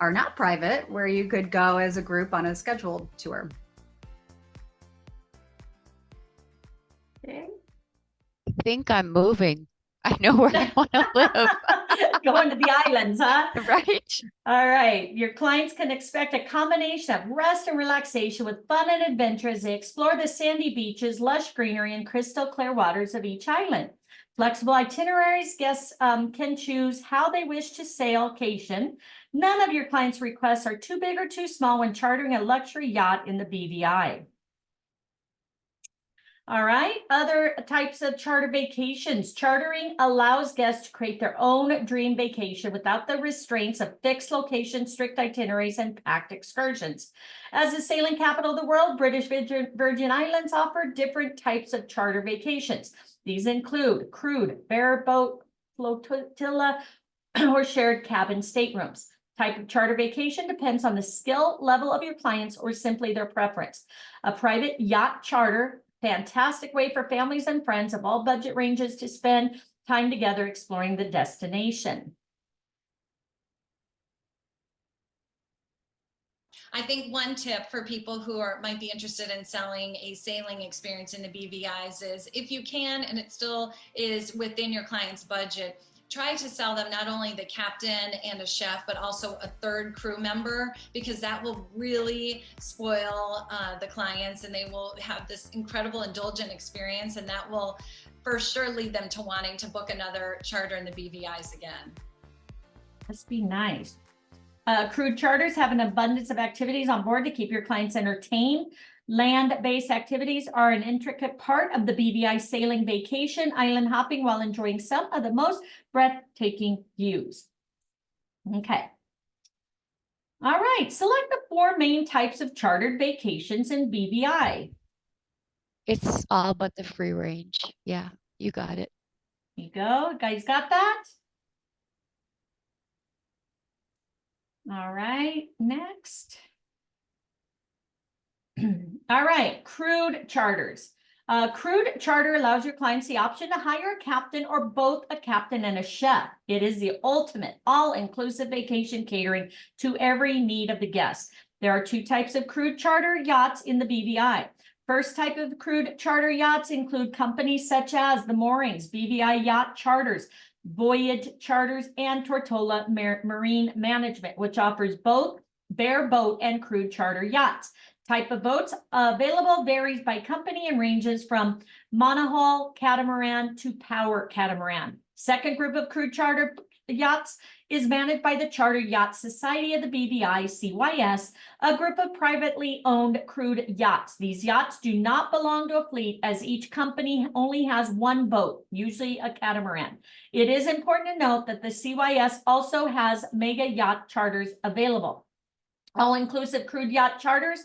Speaker 7: are not private where you could go as a group on a scheduled tour.
Speaker 1: Okay.
Speaker 2: I think I'm moving. I know where I want to live.
Speaker 1: Going to the islands, huh?
Speaker 2: Right.
Speaker 1: All right. Your clients can expect a combination of rest and relaxation with fun and adventure as they explore the sandy beaches, lush greenery, and crystal clear waters of each island. Flexible itineraries, guests can choose how they wish to sailcation. None of your clients' requests are too big or too small when chartering a luxury yacht in the BVI. All right, other types of charter vacations. Chartering allows guests to create their own dream vacation without the restraints of fixed locations, strict itineraries, and packed excursions. As the sailing capital of the world, British Virgin Islands offer different types of charter vacations. These include crewed, bareboat, flotilla, or shared cabin staterooms. Type of charter vacation depends on the skill level of your clients or simply their preference. A private yacht charter, fantastic way for families and friends of all budget ranges to spend time together exploring the destination.
Speaker 6: I think one tip for people who might be interested in selling a sailing experience in the BVIs is, if you can, and it still is within your client's budget, try to sell them not only the captain and a chef, but also a third crew member, because that will really spoil the clients, and they will have this incredible indulgent experience, and that will for sure lead them to wanting to book another charter in the BVIs again.
Speaker 1: Must be nice. Crude charters have an abundance of activities on board to keep your clients entertained. Land-based activities are an intricate part of the BVI sailing vacation, island hopping while enjoying some of the most breathtaking views. Okay. All right, select the 4 main types of chartered vacations in BVI.
Speaker 2: It's all but the free range. Yeah, you got it.
Speaker 1: There you go. Guys got that? All right, next. All right, crude charters. Crude charter allows your clients the option to hire a captain or both a captain and a chef. It is the ultimate all-inclusive vacation catering to every need of the guest. There are 2 types of crude charter yachts in the BVI. First type of crude charter yachts include companies such as the Moorings, BVI Yacht Charters, Voyage Charters, and Tortola Marine Management, which offers both bareboat and crude charter yachts. Type of boats available varies by company and ranges from monohull catamaran to power catamaran. Second group of crude charter yachts is managed by the Charter Yacht Society of the BVI CYS, a group of privately owned crude yachts. These yachts do not belong to a fleet, as each company only has one boat, usually a catamaran. It is important to note that the CYS also has mega yacht charters available. All-inclusive crude yacht charters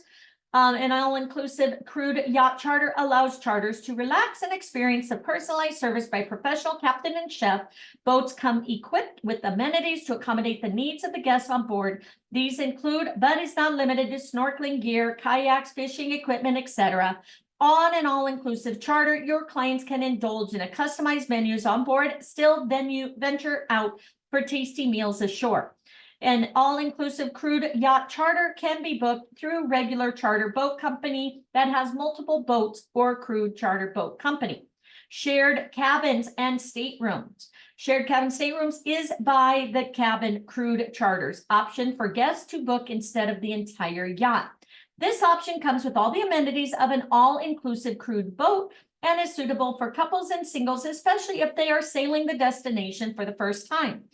Speaker 1: an all-inclusive crude yacht charter allows charters to relax and experience the personalized service by professional captain and chef. Boats come equipped with amenities to accommodate the needs of the guests on board. These include, but is not limited to, snorkeling gear, kayaks, fishing equipment, etc. On an all-inclusive charter, your clients can indulge in a customized menus on board, still venture out for tasty meals ashore. An all-inclusive crude yacht charter can be booked through a regular charter boat company that has multiple boats or crude charter boat company. Shared cabins and staterooms. Shared cabin staterooms is by the cabin crude charters, option for guests to book instead of the entire yacht. This option comes with all the amenities of an all-inclusive crude boat and is suitable for couples and singles, especially if they are sailing the destination for the first time.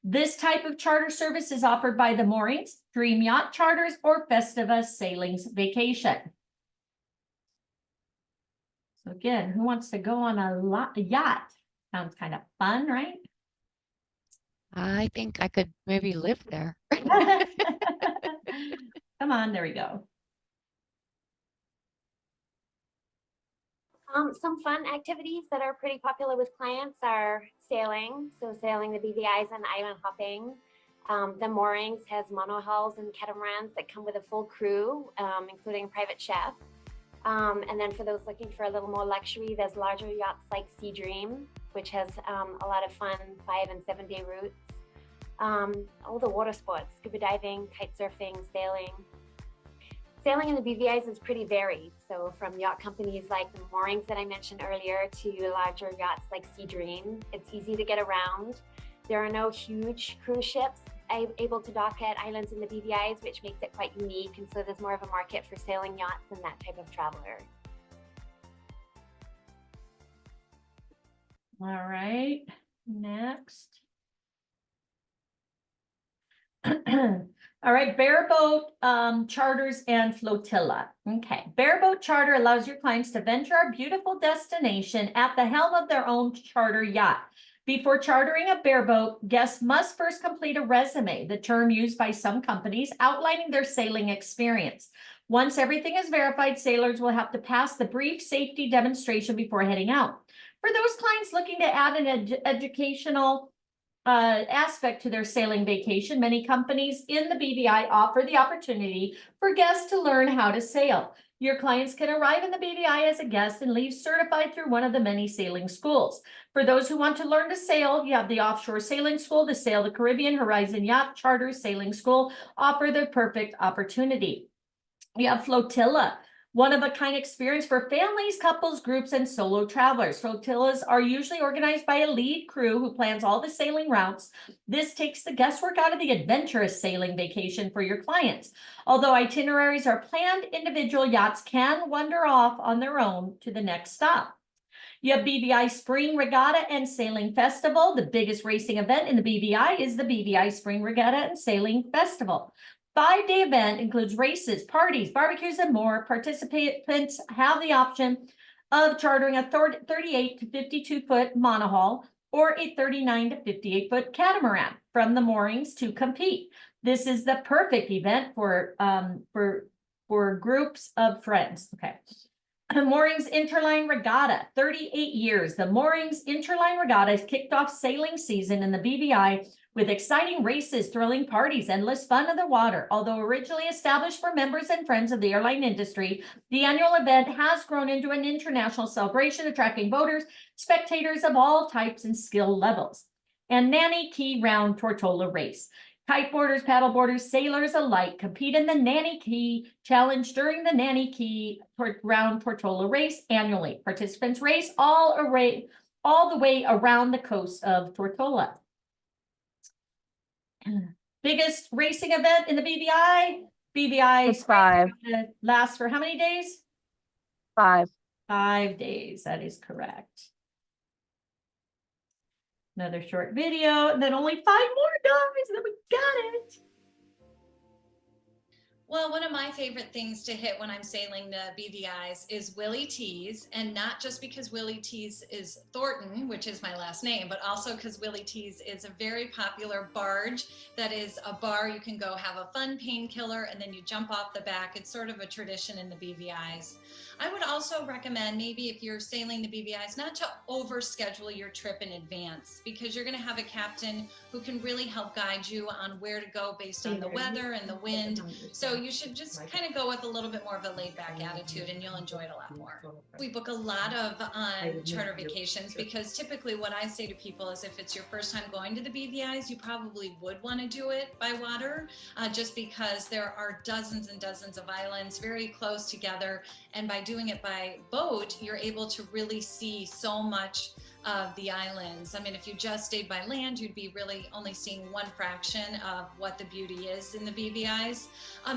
Speaker 1: This type of charter service is offered by the Moorings, Dream Yacht Charters, or Festiva Sailings Vacation. So again, who wants to go on a yacht? Sounds kind of fun, right?
Speaker 2: I think I could maybe live there.
Speaker 1: Come on, there we go.
Speaker 15: Some fun activities that are pretty popular with clients are sailing. So sailing the BVIs and island hopping. The Moorings has monohulls and catamarans that come with a full crew, including a private chef. And then for those looking for a little more luxury, there's larger yachts like Sea Dream, which has a lot of fun 5 and 7 day routes. All the water sports, scuba diving, kite surfing, sailing. Sailing in the BVIs is pretty varied. So from yacht companies like the Moorings that I mentioned earlier to larger yachts like Sea Dream, it's easy to get around. There are no huge cruise ships able to dock at islands in the BVIs, which makes it quite unique. And so there's more of a market for sailing yachts and that type of traveler.
Speaker 1: All right, next. All right, bareboat charters and flotilla. Okay, bareboat charter allows your clients to venture our beautiful destination at the helm of their own charter yacht. Before chartering a bareboat, guests must first complete a resume, the term used by some companies, outlining their sailing experience. Once everything is verified, sailors will have to pass the brief safety demonstration before heading out. For those clients looking to add an educational aspect to their sailing vacation, many companies in the BVI offer the opportunity for guests to learn how to sail. Your clients can arrive in the BVI as a guest and leave certified through one of the many sailing schools. For those who want to learn to sail, you have the Offshore Sailing School, the Sail the Caribbean, Horizon Yacht Charter Sailing School offer the perfect opportunity. You have flotilla, one-of-a-kind experience for families, couples, groups, and solo travelers. Flotillas are usually organized by a lead crew who plans all the sailing routes. This takes the guesswork out of the adventurous sailing vacation for your clients. Although itineraries are planned, individual yachts can wander off on their own to the next stop. You have BVI Spring Regatta and Sailing Festival. The biggest racing event in the BVI is the BVI Spring Regatta and Sailing Festival. 5-day event includes races, parties, barbecues, and more. Participants have the option of chartering a 38 to 52-foot monohull or a 39 to 58-foot catamaran from the moorings to compete. This is the perfect event for groups of friends. Okay. Moorings Interline Regatta, 38 years. The Moorings Interline Regatta has kicked off sailing season in the BVI with exciting races, thrilling parties, endless fun in the water. Although originally established for members and friends of the airline industry, the annual event has grown into an international celebration, attracting boaters, spectators of all types and skill levels. And Nanny Key Round Tortola Race. Kiteboarders, paddleboarders, sailors alike compete in the Nanny Key Challenge during the Nanny Key Round Tortola Race annually. Participants race all the way around the coast of Tortola. Biggest racing event in the BVI? BVI
Speaker 5: It's 5.
Speaker 1: lasts for how many days?
Speaker 5: 5.
Speaker 1: 5 days. That is correct. Another short video, and then only 5 more, guys, and then we got it.
Speaker 6: Well, one of my favorite things to hit when I'm sailing the BVIs is Willie T's, and not just because Willie T's is Thornton, which is my last name, but also because Willie T's is a very popular barge that is a bar you can go have a fun painkiller and then you jump off the back. It's sort of a tradition in the BVIs. I would also recommend maybe if you're sailing the BVIs not to overschedule your trip in advance, because you're going to have a captain who can really help guide you on where to go based on the weather and the wind. So you should just kind of go with a little bit more of a laid back attitude and you'll enjoy it a lot more. We book a lot of charter vacations because typically what I say to people is if it's your first time going to the BVIs, you probably would want to do it by water just because there are dozens and dozens of islands very close together. And by doing it by boat, you're able to really see so much of the islands. I mean, if you just stayed by land, you'd be really only seeing one fraction of what the beauty is in the BVIs.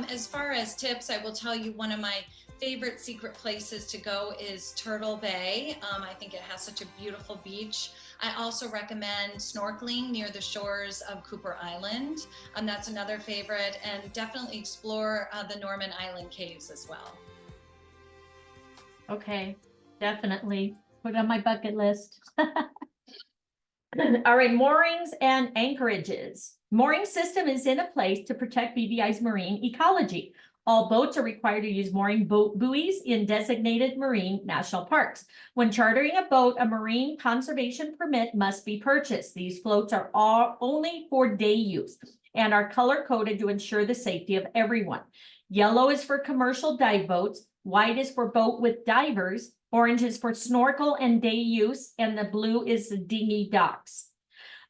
Speaker 6: As far as tips, I will tell you one of my favorite secret places to go is Turtle Bay. I think it has such a beautiful beach. I also recommend snorkeling near the shores of Cooper Island. That's another favorite, and definitely explore the Norman Island caves as well.
Speaker 1: Okay, definitely put it on my bucket list. All right, moorings and anchorages. Mooring system is in a place to protect BVI's marine ecology. All boats are required to use mooring buoys in designated marine national parks. When chartering a boat, a marine conservation permit must be purchased. These floats are all only for day use and are color-coded to ensure the safety of everyone. Yellow is for commercial dive boats, white is for boat with divers, orange is for snorkel and day use, and the blue is the dinghy docks.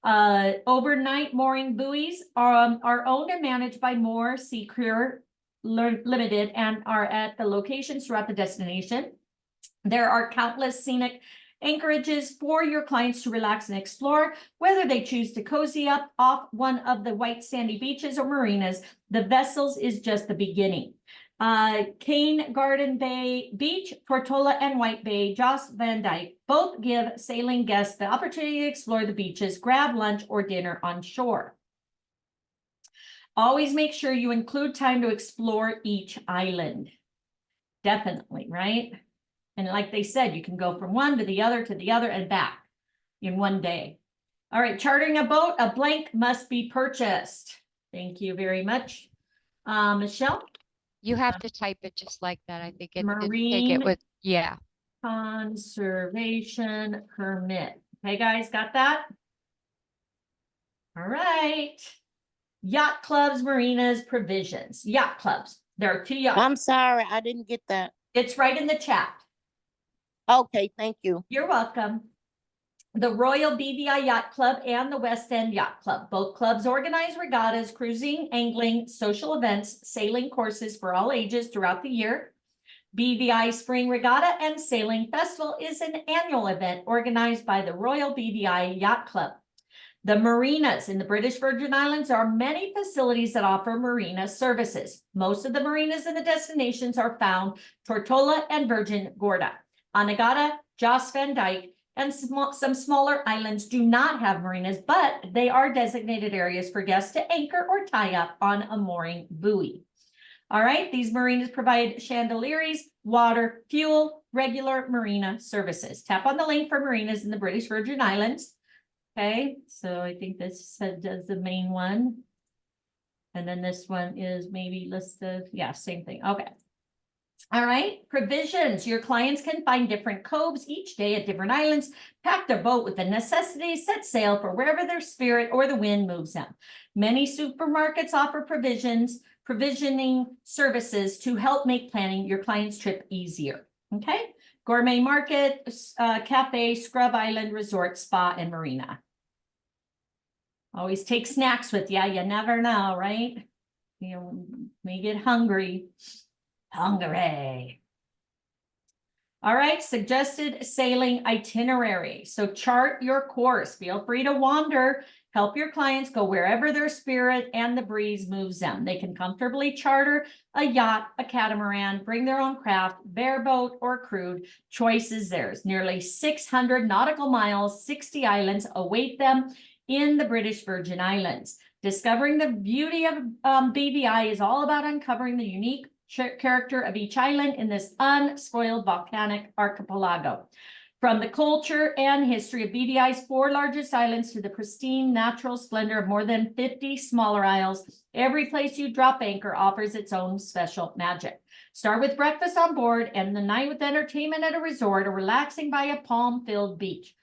Speaker 1: Overnight mooring buoys are owned and managed by Moore Seacure Limited and are at the locations throughout the destination. There are countless scenic anchorages for your clients to relax and explore, whether they choose to cozy up off one of the white sandy beaches or marinas. The vessels is just the beginning. Cane Garden Bay Beach, Portola and White Bay, Joss Van Dyke both give sailing guests the opportunity to explore the beaches, grab lunch or dinner on shore. Always make sure you include time to explore each island. Definitely, right? And like they said, you can go from one to the other and back in one day. All right, chartering a boat, a blank must be purchased. Thank you very much. Michelle?
Speaker 2: You have to type it just like that. I think it didn't take
Speaker 1: Marine
Speaker 2: it with, yeah.
Speaker 1: Conservation permit. Okay, guys, got that? All right. Yacht clubs, marinas, provisions. Yacht clubs. There are 2 yacht.
Speaker 20: I'm sorry, I didn't get that.
Speaker 1: It's right in the chat.
Speaker 20: Okay, thank you.
Speaker 1: You're welcome. The Royal BVI Yacht Club and the West End Yacht Club. Both clubs organize regattas, cruising, angling, social events, sailing courses for all ages throughout the year. BVI Spring Regatta and Sailing Festival is an annual event organized by the Royal BVI Yacht Club. The marinas in the British Virgin Islands are many facilities that offer marina services. Most of the marinas in the destinations are found Tortola and Virgin Gorda. Anegada, Joss Van Dyke, and some smaller islands do not have marinas, but they are designated areas for guests to anchor or tie up on a mooring buoy. All right, these marinas provide chandeliers, water, fuel, regular marina services. Tap on the link for marinas in the British Virgin Islands. Okay, so I think this does the main one. And then this one is maybe listed. Yeah, same thing. Okay. All right, provisions. Your clients can find different coves each day at different islands, pack their boat with the necessities, set sail for wherever their spirit or the wind moves them. Many supermarkets offer provisioning services to help make planning your client's trip easier. Okay, gourmet market, cafe, scrub island, resort, spa, and marina. Always take snacks with you. You never know, right? You may get hungry. Hungry. All right, suggested sailing itinerary. So chart your course. Feel free to wander. Help your clients go wherever their spirit and the breeze moves them. They can comfortably charter a yacht, a catamaran, bring their own craft, bareboat or crude. Choice is theirs. Nearly 600 nautical miles, 60 islands await them in the British Virgin Islands. Discovering the beauty of BVI is all about uncovering the unique character of each island in this unspoiled volcanic archipelago. From the culture and history of BVI's 4 largest islands to the pristine natural splendor of more than 50 smaller isles, every place you drop anchor offers its own special magic. Start with breakfast on board and the night with entertainment at a resort or relaxing by a palm-filled beach.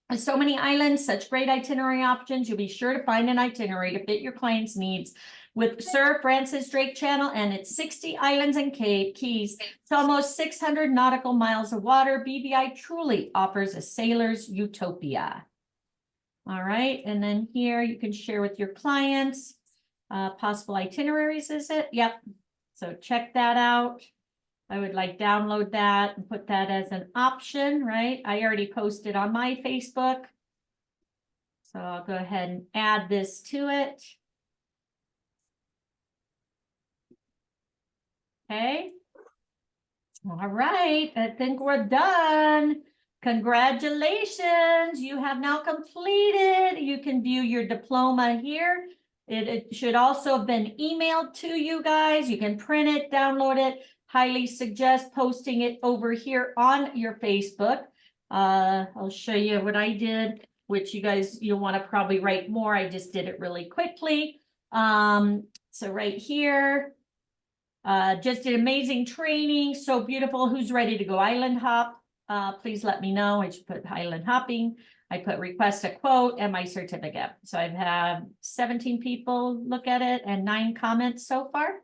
Speaker 1: With so many islands, such great itinerary options, you'll be sure to find an itinerary to fit your client's needs. With Sir Francis Drake Channel and its 60 islands and keys to almost 600 nautical miles of water, BVI truly offers a sailor's utopia. All right, and then here you can share with your clients possible itineraries, is it? Yep. So check that out. I would like download that and put that as an option, right? I already posted on my Facebook. So I'll go ahead and add this to it. Okay. All right, I think we're done. Congratulations, you have now completed. You can view your diploma here. It should also have been emailed to you guys. You can print it, download it. Highly suggest posting it over here on your Facebook. I'll show you what I did, which you'll want to probably write more. I just did it really quickly. So right here, just did amazing training. So beautiful. Who's ready to go island hop? Please let me know. I should put island hopping. I put request a quote and my certificate. So I've had 17 people look at it and 9 comments so far.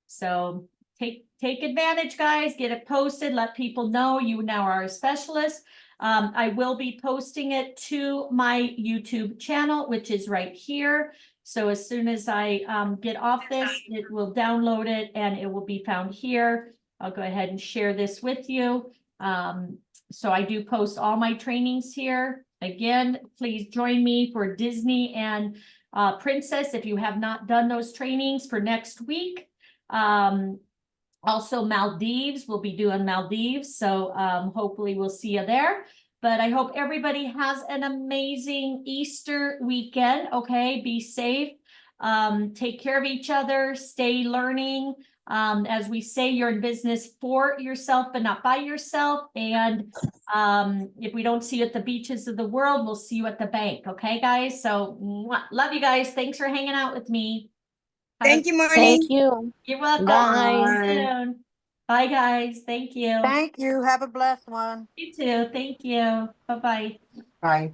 Speaker 1: So take advantage, guys. Get it posted. Let people know you now are a specialist. I will be posting it to my YouTube channel, which is right here. So as soon as I get off this, it will download it and it will be found here. I'll go ahead and share this with you. So I do post all my trainings here. Again, please join me for Disney and Princess if you have not done those trainings for next week. Also Maldives, we'll be doing Maldives. So hopefully we'll see you there. But I hope everybody has an amazing Easter weekend. Okay, be safe. Take care of each other. Stay learning. As we say, you're in business for yourself, but not by yourself. And if we don't see you at the beaches of the world, we'll see you at the bank. Okay, guys? So love you guys. Thanks for hanging out with me.
Speaker 12: Thank you, Marnie.
Speaker 20: Thank you.
Speaker 1: You're welcome.
Speaker 20: Bye.
Speaker 1: See you soon. Bye, guys. Thank you.
Speaker 21: Thank you. Have a blessed one.
Speaker 1: You too. Thank you. Bye-bye.
Speaker 21: Bye.